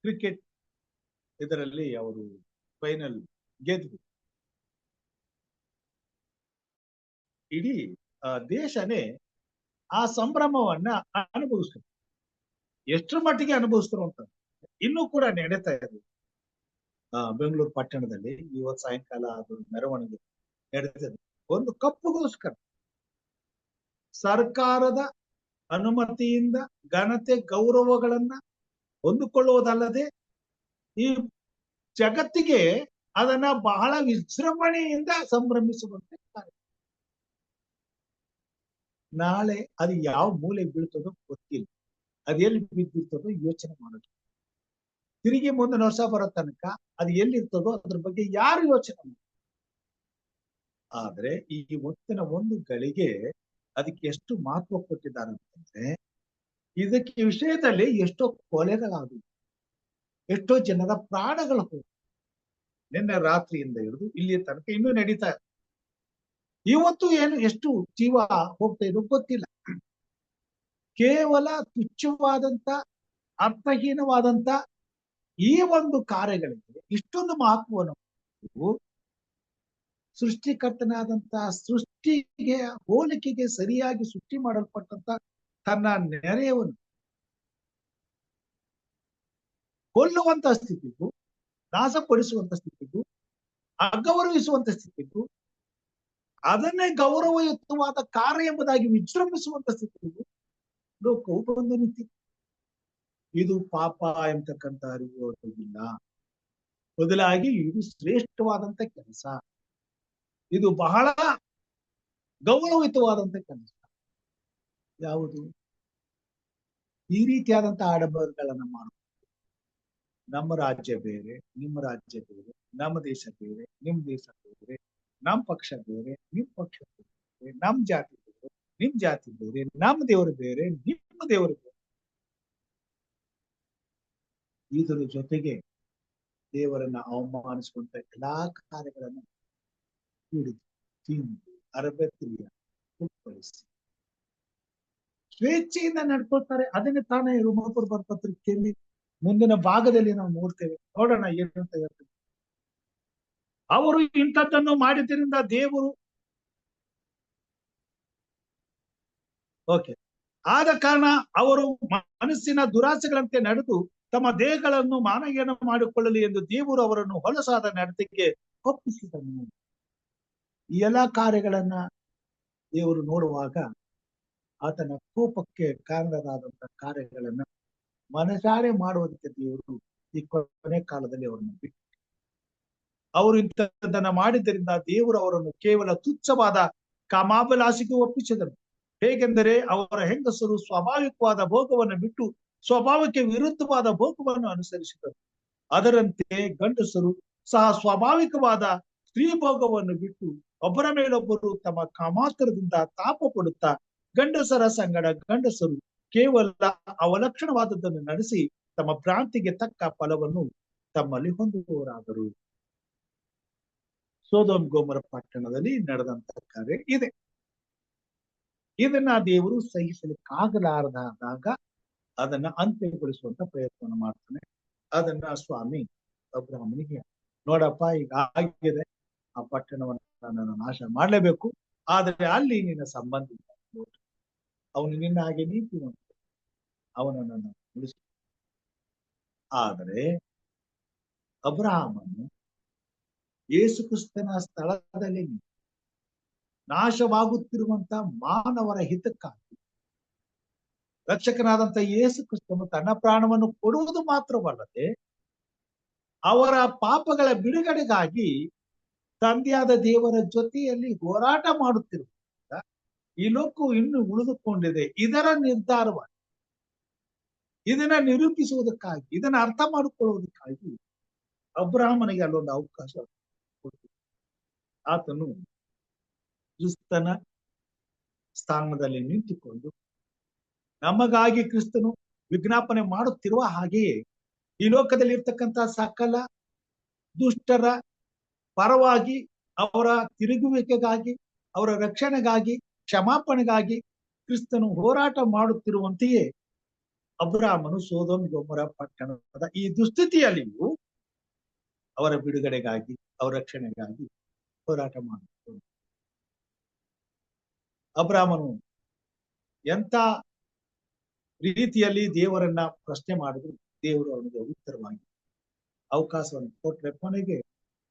ಕ್ರಿಕೆಟ್ ಇದರಲ್ಲಿ ಅವರು ಫೈನಲ್ ಗೆದ್ದು ಇಡೀ ದೇಶನೇ ಆ ಸಂಭ್ರಮವನ್ನ ಅನುಭವಿಸ್ತಾರೆ. ಎಷ್ಟರ ಮಟ್ಟಿಗೆ ಅನುಭವಿಸ್ತರು ಅಂತ ಇನ್ನೂ ಕೂಡ ನಡೀತಾ ಇದೆ. ಬೆಂಗಳೂರು ಪಟ್ಟಣದಲ್ಲಿ ಇವತ್ತು ಸಾಯಂಕಾಲ ಅದು ಮೆರವಣಿಗೆ ನಡೀತದೆ. ಒಂದು ಕಪ್ಪುಗೋಸ್ಕರ ಸರ್ಕಾರದ ಅನುಮತಿಯಿಂದ ಘನತೆ ಗೌರವಗಳನ್ನ ಹೊಂದಿಕೊಳ್ಳುವುದಲ್ಲದೆ ಈ ಜಗತ್ತಿಗೆ ಅದನ್ನ ಬಹಳ ವಿಜೃಂಭಣೆಯಿಂದ ಸಂಭ್ರಮಿಸುವಂತೆ ಕಾರ್ಯ. ನಾಳೆ ಅದು ಯಾವ ಮೂಲೆ ಬೀಳ್ತದೋ ಗೊತ್ತಿಲ್ಲ, ಅದು ಎಲ್ಲಿ ಬಿದ್ದಿರ್ತದೋ ಯೋಚನೆ ಮಾಡೋದು. ತಿರುಗಿ ಮುಂದಿನ ವರ್ಷ ಬರೋ ತನಕ ಅದು ಎಲ್ಲಿರ್ತದೋ ಅದ್ರ ಬಗ್ಗೆ ಯಾರು ಯೋಚನೆ ಮಾಡಿ. ಆದ್ರೆ ಈ ಮುತ್ತಿನ ಒಂದು ಗಳಿಗೆ ಅದಕ್ಕೆ ಎಷ್ಟು ಮಹತ್ವ ಕೊಟ್ಟಿದ್ದಾರೆ ಅಂತಂದ್ರೆ, ಇದಕ್ಕೆ ವಿಷಯದಲ್ಲಿ ಎಷ್ಟೋ ಕೊಲೆಗಳಾದವು, ಎಷ್ಟೋ ಜನರ ಪ್ರಾಣಗಳು ಹೋಗಿ ನಿನ್ನೆ ರಾತ್ರಿಯಿಂದ ಹಿಡಿದು ಇಲ್ಲಿ ತನಕ ಇನ್ನೂ ನಡೀತಾ ಇದೆ. ಇವತ್ತು ಏನು ಎಷ್ಟು ಜೀವ ಹೋಗ್ತಾ ಇರೋ ಗೊತ್ತಿಲ್ಲ. ಕೇವಲ ತುಚ್ಛವಾದಂತ ಅರ್ಥಹೀನವಾದಂತ ಈ ಒಂದು ಕಾರ್ಯಗಳಿಗೆ ಇಷ್ಟೊಂದು ಮಹತ್ವವನ್ನು ಕೊಟ್ಟು ಸೃಷ್ಟಿಕರ್ತನಾದಂತಹ ಸೃಷ್ಟಿಗೆ ಹೋಲಿಕೆಗೆ ಸರಿಯಾಗಿ ಸೃಷ್ಟಿ ಮಾಡಲ್ಪಟ್ಟಂತ ತನ್ನ ನೆರೆಯವನ್ನು ಕೊಲ್ಲುವಂತ ಸ್ಥಿತಿಗೂ, ನಾಶಪಡಿಸುವಂತ ಸ್ಥಿತಿಗೂ, ಅಗೌರವಿಸುವಂತ ಸ್ಥಿತಿಗೂ, ಅದನ್ನೇ ಗೌರವಯುತವಾದ ಕಾರ್ಯ ಎಂಬುದಾಗಿ ವಿಜೃಂಭಿಸುವಂತ ಸ್ಥಿತಿಗೂ ಲೋಕವು ಬಂದು ನಿಂತಿದೆ. ಇದು ಪಾಪ ಎಂಬತಕ್ಕಂತ ಅರಿವು ಇಲ್ಲ. ಬದಲಾಗಿ ಇದು ಶ್ರೇಷ್ಠವಾದಂತ ಕೆಲಸ, ಇದು ಬಹಳ ಗೌರವಯುತವಾದಂತ ಕೆಲಸ. ಯಾವುದು? ಈ ರೀತಿಯಾದಂತ ಆಡಂಬರಗಳನ್ನ ಮಾಡುವುದು. ನಮ್ಮ ರಾಜ್ಯ ಬೇರೆ, ನಿಮ್ಮ ರಾಜ್ಯ ಬೇರೆ, ನಮ್ಮ ದೇಶ ಬೇರೆ, ನಿಮ್ ದೇಶ ಬೇರೆ, ನಮ್ ಪಕ್ಷ ಬೇರೆ, ನಿಮ್ ಪಕ್ಷ ಬೇರೆ, ನಮ್ ಜಾತಿ ಬೇರೆ, ನಿಮ್ ಜಾತಿ ಬೇರೆ, ನಮ್ಮ ದೇವರು ಬೇರೆ, ನಿಮ್ಮ ದೇವರು ಬೇರೆ. ಇದರ ಜೊತೆಗೆ ದೇವರನ್ನ ಅವಮಾನಿಸುವಂತ ಎಲ್ಲಾ ಕಾರ್ಯಗಳನ್ನು ಹಿಡಿದು ತಿಂದು ಅರಬತ್ತಿಯ ಉತ್ಪಡಿಸಿ ಸ್ವೇಚ್ಛೆಯಿಂದ ನಡ್ಕೊಳ್ತಾರೆ. ಅದನ್ನೇ ತಾನೇ ರೋಮಾಪುರ ಪತ್ರಿಕೆಯಲ್ಲಿ ಮುಂದಿನ ಭಾಗದಲ್ಲಿ ನಾವು ನೋಡ್ತೇವೆ. ನೋಡೋಣ ಏನಂತ ಹೇಳ್ತೇವೆ. ಅವರು ಇಂಥದ್ದನ್ನು ಮಾಡಿದ್ದರಿಂದ ದೇವರು ಆದ ಕಾರಣ ಅವರು ಮನಸ್ಸಿನ ದುರಾಸೆಗಳಂತೆ ನಡೆದು ತಮ್ಮ ದೇಹಗಳನ್ನು ಮಾನವೀಯನ ಮಾಡಿಕೊಳ್ಳಲಿ ಎಂದು ದೇವರು ಅವರನ್ನು ಹೊಲಸಾದ ನಡತೆಗೆ ಒಪ್ಪಿಸಿದನು. ಈ ಎಲ್ಲಾ ಕಾರ್ಯಗಳನ್ನ ದೇವರು ನೋಡುವಾಗ ಆತನ ಕೋಪಕ್ಕೆ ಕಾರಣರಾದಂತ ಕಾರ್ಯಗಳನ್ನ ಮನಸಾರೆ ಮಾಡುವುದಕ್ಕೆ ದೇವರು ಈ ಕೊನೆ ಕಾಲದಲ್ಲಿ ಅವರನ್ನು ಬಿಟ್ಟು, ಅವರು ಇಂಥದ್ದನ್ನ ಮಾಡಿದ್ದರಿಂದ ದೇವರು ಅವರನ್ನು ಕೇವಲ ತುಚ್ಛವಾದ ಕಾಮಾಭಿಲಾಷೆಗೆ ಒಪ್ಪಿಸಿದರು. ಹೇಗೆಂದರೆ ಅವರ ಹೆಂಗಸರು ಸ್ವಾಭಾವಿಕವಾದ ಭೋಗವನ್ನು ಬಿಟ್ಟು ಸ್ವಭಾವಕ್ಕೆ ವಿರುದ್ಧವಾದ ಭೋಗವನ್ನು ಅನುಸರಿಸಿದರು. ಅದರಂತೆ ಗಂಡಸರು ಸಹ ಸ್ವಾಭಾವಿಕವಾದ ಸ್ತ್ರೀ ಭೋಗವನ್ನು ಬಿಟ್ಟು ಒಬ್ಬರ ಮೇಲೊಬ್ಬರು ತಮ್ಮ ಕಾಮಾತರದಿಂದ ತಾಪ ಪಡುತ್ತಾ ಗಂಡಸರ ಸಂಗಡ ಗಂಡಸರು ಕೇವಲ ಅವಲಕ್ಷಣವಾದದ್ದನ್ನು ನಡೆಸಿ ತಮ್ಮ ಭ್ರಾಂತಿಗೆ ತಕ್ಕ ಫಲವನ್ನು ತಮ್ಮಲ್ಲಿ ಹೊಂದುವವರಾದರು. ಸೊದೋಮ್ ಗೊಮೋರ ಪಟ್ಟಣದಲ್ಲಿ ನಡೆದಂತ ಕಾರ್ಯ ಇದೆ. ಇದನ್ನ ದೇವರು ಸಹಿಸಲಿಕ್ಕಾಗಲಾರದಾಗ ಅದನ್ನ ಅಂತ್ಯಗೊಳಿಸುವಂತ ಪ್ರಯತ್ನ ಮಾಡ್ತಾನೆ. ಅದನ್ನ ಸ್ವಾಮಿ ಅಬ್ರಹಾಮನಿಗೆ, ನೋಡಪ್ಪ ಈಗ ಆಗಿದೆ, ಆ ಪಟ್ಟಣವನ್ನು ನಾನು ನಾಶ ಮಾಡ್ಲೇಬೇಕು, ಆದ್ರೆ ಅಲ್ಲಿ ನಿನ್ನ ಸಂಬಂಧಿ ಅವನು ನಿನ್ನ ಹಾಗೆ ನೀತಿವಂತ, ಅವನನ್ನು ಉಳಿಸ. ಆದರೆ ಅಬ್ರಹಾಮನು ಯೇಸು ಕ್ರಿಸ್ತನ ಸ್ಥಳದಲ್ಲಿ ನಾಶವಾಗುತ್ತಿರುವಂತ ಮಾನವರ ಹಿತಕ್ಕಾಗಿ ರಕ್ಷಕನಾದಂತ ಯೇಸು ಕ್ರಿಸ್ತನು ತನ್ನ ಪ್ರಾಣವನ್ನು ಕೊಡುವುದು ಮಾತ್ರವಲ್ಲದೆ ಅವರ ಪಾಪಗಳ ಬಿಡುಗಡೆಗಾಗಿ ತಂದೆಯಾದ ದೇವರ ಜೊತೆಯಲ್ಲಿ ಹೋರಾಟ ಮಾಡುತ್ತಿರುವುದರಿಂದ ಈ ಲೋಕವು ಇನ್ನು ಉಳಿದುಕೊಂಡಿದೆ. ಇದರ ನಿರ್ಧಾರವಾಗಿ, ಇದನ್ನ ನಿರೂಪಿಸುವುದಕ್ಕಾಗಿ, ಇದನ್ನ ಅರ್ಥ ಮಾಡಿಕೊಳ್ಳುವುದಕ್ಕಾಗಿ ಅಬ್ರಹಾಮನಿಗೆ ಅಲ್ಲೊಂದು ಅವಕಾಶ ಕೊಟ್ಟಿದೆ. ಆತನು ಕ್ರಿಸ್ತನ ಸ್ಥಾನದಲ್ಲಿ ನಿಂತುಕೊಂಡು ನಮಗಾಗಿ ಕ್ರಿಸ್ತನು ವಿಜ್ಞಾಪನೆ ಮಾಡುತ್ತಿರುವ ಹಾಗೆಯೇ ಈ ಲೋಕದಲ್ಲಿ ಇರ್ತಕ್ಕಂಥ ಸಕಲ ದುಷ್ಟರ ಪರವಾಗಿ, ಅವರ ತಿರುಗುವಿಕೆಗಾಗಿ, ಅವರ ರಕ್ಷಣೆಗಾಗಿ, ಕ್ಷಮಾಪಣೆಗಾಗಿ ಕ್ರಿಸ್ತನು ಹೋರಾಟ ಮಾಡುತ್ತಿರುವಂತೆಯೇ ಅಬ್ರಹಾಮನು ಸೊದೋಮ್ ಗೊಮೋರ ಪಟ್ಟಣದ ಈ ದುಸ್ಥಿತಿಯಲ್ಲಿಯೂ ಅವರ ಬಿಡುಗಡೆಗಾಗಿ, ಅವರ ರಕ್ಷಣೆಗಾಗಿ ಹೋರಾಟ ಮಾಡುತ್ತಿದ್ದರು. ಅಬ್ರಹಾಮನು ಎಂತ ರೀತಿಯಲ್ಲಿ ದೇವರನ್ನ ಪ್ರಶ್ನೆ ಮಾಡಿದ್ರು ದೇವರು ಅವನಿಗೆ ಉತ್ತರವಾಗಿ ಅವಕಾಶವನ್ನು ಕೊಟ್ಟರೆ ಕೊನೆಗೆ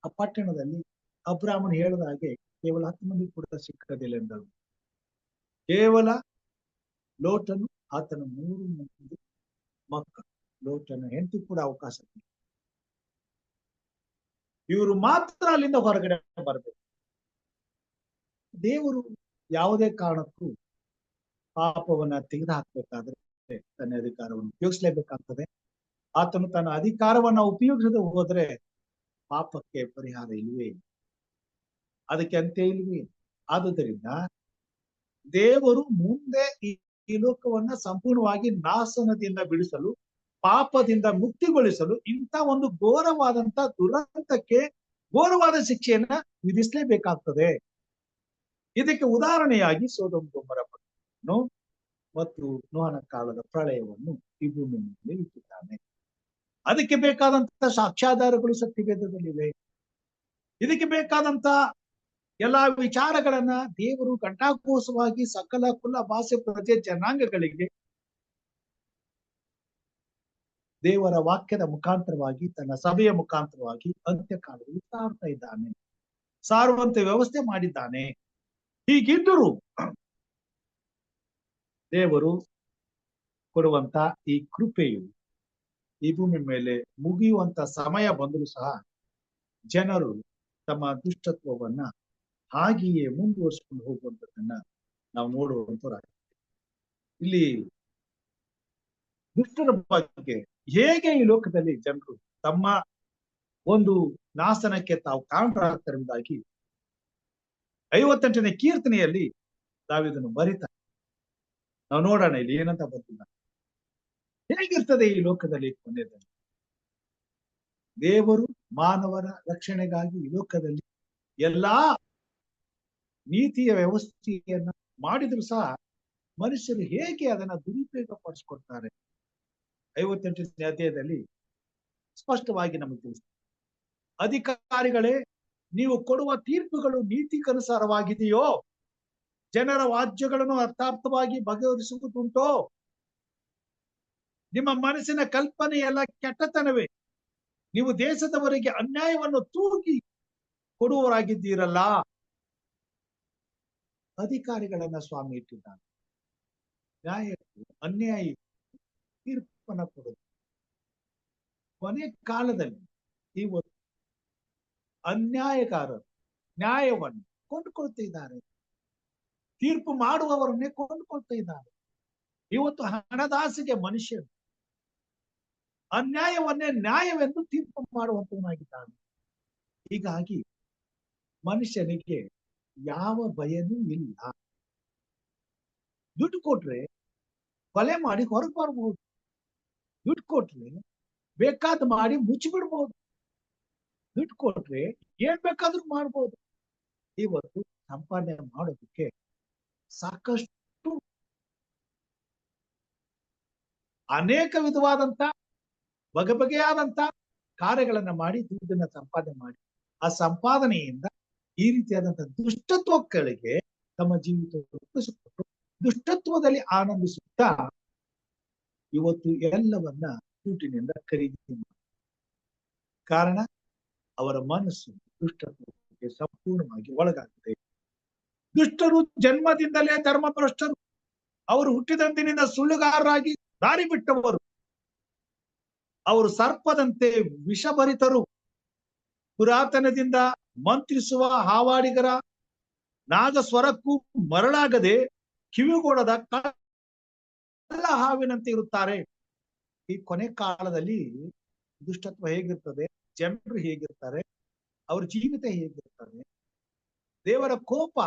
ಆ ಪಟ್ಟಣದಲ್ಲಿ ಅಬ್ರಹಾಮನು ಹೇಳಿದ ಹಾಗೆ ಕೇವಲ 10 ಮಂದಿ ಕೂಡ ಸಿಕ್ಕದಿಲ್ಲ ಎಂದರು. ಕೇವಲ ಲೋಟನು, ಆತನ 3 ಮಂದಿ ಮಕ್ಕಳು, ಲೋಟನ ಹೆಂಡತಿ ಕೂಡ ಅವಕಾಶ ಇಲ್ಲ. ಇವರು ಮಾತ್ರ ಅಲ್ಲಿಂದ ಹೊರಗಡೆ ಬರಬೇಕು. ದೇವರು ಯಾವುದೇ ಕಾರಣಕ್ಕೂ ಪಾಪವನ್ನ ತೆಗೆದು ಹಾಕ್ಬೇಕಾದ್ರೆ ತನ್ನ ಅಧಿಕಾರವನ್ನು ಉಪಯೋಗಿಸಲೇಬೇಕಾಗ್ತದೆ. ಆತನು ತನ್ನ ಅಧಿಕಾರವನ್ನ ಉಪಯೋಗಿಸದೆ ಹೋದ್ರೆ ಪಾಪಕ್ಕೆ ಪರಿಹಾರ ಇಲ್ವೇ ಇಲ್ಲ, ಅದಕ್ಕೆ ಅಂತ್ಯ ಇಲ್ವೇ ಇಲ್ಲ. ಆದುದರಿಂದ ದೇವರು ಮುಂದೆ ಈ ಲೋಕವನ್ನ ಸಂಪೂರ್ಣವಾಗಿ ನಾಶನದಿಂದ ಬಿಡಿಸಲು, ಪಾಪದಿಂದ ಮುಕ್ತಿಗೊಳಿಸಲು ಇಂಥ ಒಂದು ಘೋರವಾದಂತ ದುರಂತಕ್ಕೆ ಘೋರವಾದ ಶಿಕ್ಷೆಯನ್ನ ವಿಧಿಸಲೇಬೇಕಾಗ್ತದೆ. ಇದಕ್ಕೆ ಉದಾಹರಣೆಯಾಗಿ ಸೊದೋಮ್ ಗೊಮೋರ ಪಟ್ಟಣವನ್ನು ಮತ್ತು ನೋಹನ ಕಾಲದ ಪ್ರಳಯವನ್ನು ಈ ಭೂಮಿ ಮೇಲೆ ಇಟ್ಟಿದ್ದಾನೆ. ಅದಕ್ಕೆ ಬೇಕಾದಂತಹ ಸಾಕ್ಷ್ಯಾಧಾರಗಳು ಸತ್ಯವೇದದಲ್ಲಿವೆ. ಇದಕ್ಕೆ ಬೇಕಾದಂತ ಎಲ್ಲಾ ವಿಚಾರಗಳನ್ನ ದೇವರು ಘಂಟಾಘೋಷವಾಗಿ ಸಕಲ ಕುಲ ಭಾಷೆ ಪ್ರಜೆ ಜನಾಂಗಗಳಿಗೆ ದೇವರ ವಾಕ್ಯದ ಮುಖಾಂತರವಾಗಿ ತನ್ನ ಸಭೆಯ ಮುಖಾಂತರವಾಗಿ ಅಂತ್ಯಕಾಲದಲ್ಲಿ ಸಾರ್ತಾ ಇದ್ದಾನೆ, ಸಾರುವಂತೆ ವ್ಯವಸ್ಥೆ ಮಾಡಿದ್ದಾನೆ. ಹೀಗಿದ್ದರೂ ದೇವರು ಕೊಡುವಂತ ಈ ಕೃಪೆಯು ಈ ಭೂಮಿ ಮೇಲೆ ಮುಗಿಯುವಂತ ಸಮಯ ಬಂದರೂ ಸಹ ಜನರು ತಮ್ಮ ದುಷ್ಟತ್ವವನ್ನ ಹಾಗೆಯೇ ಮುಂದುವರಿಸಿಕೊಂಡು ಹೋಗುವಂತದನ್ನ ನಾವು ನೋಡುವಂತರಾಗ್ತದೆ. ಇಲ್ಲಿ ದುಷ್ಟರ ಬಗ್ಗೆ ಹೇಗೆ ಈ ಲೋಕದಲ್ಲಿ ಜನರು ತಮ್ಮ ಒಂದು ನಾಶನಕ್ಕೆ ತಾವು ಕಾರಣರಾಗ್ತರಿಂದಾಗಿ 58ನೇ ಕೀರ್ತನೆಯಲ್ಲಿ ದಾವೀದನು ಬರೀತಾರೆ. ನಾವು ನೋಡೋಣ ಇಲ್ಲಿ ಏನಂತ ಬರ್ತಿಲ್ಲ. ಹೇಗಿರ್ತದೆ ಈ ಲೋಕದಲ್ಲಿ ಕೊನೆಯಲ್ಲಿ? ದೇವರು ಮಾನವರ ರಕ್ಷಣೆಗಾಗಿ ಈ ಲೋಕದಲ್ಲಿ ಎಲ್ಲಾ ನೀತಿಯ ವ್ಯವಸ್ಥೆಯನ್ನ ಮಾಡಿದ್ರು ಸಹ ಮನುಷ್ಯರು ಹೇಗೆ ಅದನ್ನ ದುರುಪಯೋಗ ಪಡಿಸ್ಕೊಡ್ತಾರೆ? 58ನೇ ಅಧ್ಯಾಯದಲ್ಲಿ ಸ್ಪಷ್ಟವಾಗಿ ನಮಗೆ ತಿಳಿಸ್ತದೆ. ಅಧಿಕಾರಿಗಳೇ, ನೀವು ಕೊಡುವ ತೀರ್ಪುಗಳು ನೀತಿಗನುಸಾರವಾಗಿದೆಯೋ? ಜನರ ವಾದ್ಯಗಳನ್ನು ಅರ್ಥಾರ್ಥವಾಗಿ ಬಗೆಹರಿಸುವುದುಂಟೋ? ನಿಮ್ಮ ಮನಸ್ಸಿನ ಕಲ್ಪನೆ ಎಲ್ಲ ಕೆಟ್ಟತನವೇ. ನೀವು ದೇಶದವರಿಗೆ ಅನ್ಯಾಯವನ್ನು ತೂಗಿ ಕೊಡುವವರಾಗಿದ್ದೀರಲ್ಲ. ಅಧಿಕಾರಿಗಳನ್ನ ಸ್ವಾಮಿ ಇಟ್ಟಿದ್ದಾನೆ. ನ್ಯಾಯಕ್ಕೂ ಅನ್ಯಾಯ ತೀರ್ಪನ್ನ ಕೊಡುದು. ಕೊನೆ ಕಾಲದಲ್ಲಿ ಇವತ್ತು ಅನ್ಯಾಯಕಾರರು ನ್ಯಾಯವನ್ನು ಕೊಂಡುಕೊಳ್ತಾ ಇದ್ದಾರೆ, ತೀರ್ಪು ಮಾಡುವವರನ್ನೇ ಕೊಂಡುಕೊಳ್ತಾ ಇದ್ದಾರೆ. ಇವತ್ತು ಹಣದಾಸೆಗೆ ಮನುಷ್ಯರು ಅನ್ಯಾಯವನ್ನೇ ನ್ಯಾಯವೆಂದು ತೀರ್ಪು ಮಾಡುವಂತವನಾಗಿದ್ದಾನೆ. ಹೀಗಾಗಿ ಮನುಷ್ಯನಿಗೆ ಯಾವ ಭಯನೂ ಇಲ್ಲ. ದುಡ್ಡು ಕೊಟ್ರೆ ಕೊಲೆ ಮಾಡಿ ಹೊರಗೆ ಬರ್ಬಹುದು, ದುಡ್ಡು ಕೊಟ್ರೆ ಬೇಕಾದ ಮಾಡಿ ಮುಚ್ಚಿಬಿಡ್ಬಹುದು, ದುಡ್ಡು ಕೊಟ್ರೆ ಏನ್ ಬೇಕಾದ್ರೂ ಮಾಡ್ಬೋದು. ಇವತ್ತು ಸಂಪಾದನೆ ಮಾಡೋದಕ್ಕೆ ಸಾಕಷ್ಟು ಅನೇಕ ವಿಧವಾದಂತ ಬಗೆಬಗೆಯಾದಂತ ಕಾರ್ಯಗಳನ್ನ ಮಾಡಿ ದುಡ್ಡನ್ನ ಸಂಪಾದನೆ ಮಾಡಿ ಆ ಸಂಪಾದನೆಯಿಂದ ಈ ರೀತಿಯಾದಂತ ದುಷ್ಟತ್ವಗಳಿಗೆ ತಮ್ಮ ಜೀವಿತ ರೂಪಿಸಿಕೊಂಡು ದುಷ್ಟತ್ವದಲ್ಲಿ ಆನಂದಿಸುತ್ತಾ ಇವತ್ತು ಎಲ್ಲವನ್ನ ದುಡ್ಡಿನಿಂದ ಖರೀದಿ ಮಾಡಿ. ಕಾರಣ ಅವರ ಮನಸ್ಸು ದುಷ್ಟತ್ವಕ್ಕೆ ಸಂಪೂರ್ಣವಾಗಿ ಒಳಗಾಗಿದೆ. ದುಷ್ಟರು ಜನ್ಮದಿಂದಲೇ ಧರ್ಮಭ್ರಷ್ಟರು. ಅವರು ಹುಟ್ಟಿದಂದಿನಿಂದ ಸುಳ್ಳುಗಾರರಾಗಿ ದಾರಿ ಬಿಟ್ಟವರು. ಅವರು ಸರ್ಪದಂತೆ ವಿಷಭರಿತರು. ಪುರಾತನದಿಂದ ಮಂತ್ರಿಸುವ ಹಾವಾಡಿಗರ ನಾಗಸ್ವರಕ್ಕೂ ಮರಳಾಗದೆ ಕಿವಿಗೊಡದ ಕಳ್ಳ ಹಾವಿನಂತೆ ಇರುತ್ತಾರೆ. ಈ ಕೊನೆ ಕಾಲದಲ್ಲಿ ದುಷ್ಟತ್ವ ಹೇಗಿರ್ತದೆ, ಜನರು ಹೇಗಿರ್ತಾರೆ, ಅವ್ರ ಜೀವಿತ ಹೇಗಿರ್ತಾರೆ, ದೇವರ ಕೋಪ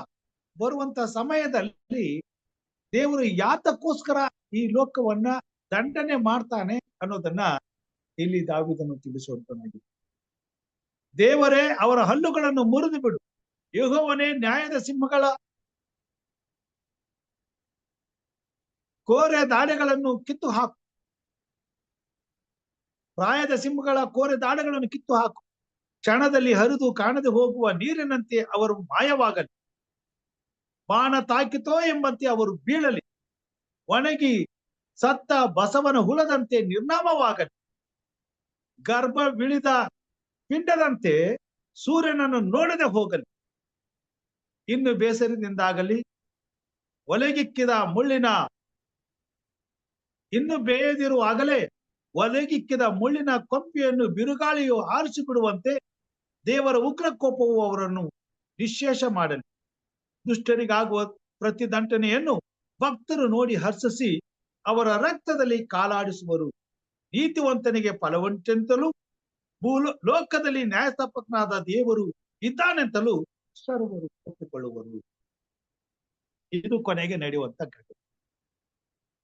ಬರುವಂತ ಸಮಯದಲ್ಲಿ ದೇವರು ಯಾತಕ್ಕೋಸ್ಕರ ಈ ಲೋಕವನ್ನ ದಂಡನೆ ಮಾಡ್ತಾನೆ ಅನ್ನೋದನ್ನ ಇಲ್ಲಿ ದಾವೀದನು ತಿಳಿಸುವಂತನಾಗಿದೆ. ದೇವರೇ ಅವರ ಹಲ್ಲುಗಳನ್ನು ಮುರಿದು ಬಿಡು, ಯೆಹೋವನೇ ನ್ಯಾಯದ ಸಿಂಹಗಳ ಕೋರೆ ದಾಡೆಗಳನ್ನು ಕಿತ್ತು ಹಾಕು. ಪ್ರಾಯದ ಸಿಂಹಗಳ ಕೋರೆ ದಾಡೆಗಳನ್ನು ಕಿತ್ತು ಹಾಕು. ಕ್ಷಣದಲ್ಲಿ ಹರಿದು ಕಾಣದೆ ಹೋಗುವ ನೀರಿನಂತೆ ಅವರು ಮಾಯವಾಗಲಿ. ಬಾಣ ತಾಕಿತೋ ಎಂಬಂತೆ ಅವರು ಬೀಳಲಿ. ಒಣಗಿ ಸತ್ತ ಬಸವನ ಹುಳದಂತೆ ನಿರ್ನಾಮವಾಗಲಿ. ಗರ್ಭವಿಳಿದ ಪಿಂಡದಂತೆ ಸೂರ್ಯನನ್ನು ನೋಡದೆ ಹೋಗಲಿ. ಇನ್ನು ಬೇಸರದಿಂದಾಗಲಿ ಒಲೆಗಿಕ್ಕಿದ ಮುಳ್ಳಿನ ಇನ್ನು ಬೇಯದಿರುವಾಗಲೇ ಒಲೆಗಿಕ್ಕಿದ ಮುಳ್ಳಿನ ಕೊಂಪೆಯನ್ನು ಬಿರುಗಾಳಿಯು ಆರಿಸಿ ಬಿಡುವಂತೆ ದೇವರ ಉಗ್ರ ಕೋಪವು ಅವರನ್ನು ನಿಶ್ಶೇಷ ಮಾಡಲಿ. ದುಷ್ಟರಿಗಾಗುವ ಪ್ರತಿ ದಂಡನೆಯನ್ನು ಭಕ್ತರು ನೋಡಿ ಹರ್ಷಿಸಿ ಅವರ ರಕ್ತದಲ್ಲಿ ಕಾಲಾಡಿಸುವರು. ನೀತಿವಂತನಿಗೆ ಫಲವಂತೆಂತಲೂ ಲೋಕದಲ್ಲಿ ನ್ಯಾಯಸ್ಥಾಪಕನಾದ ದೇವರು ಇದ್ದಾನೆಂತಲೂ ಸರ್ವರು ಒಪ್ಪಿಕೊಳ್ಳುವರು. ಇದು ಕೊನೆಗೆ ನಡೆಯುವಂತ ಘಟನೆ.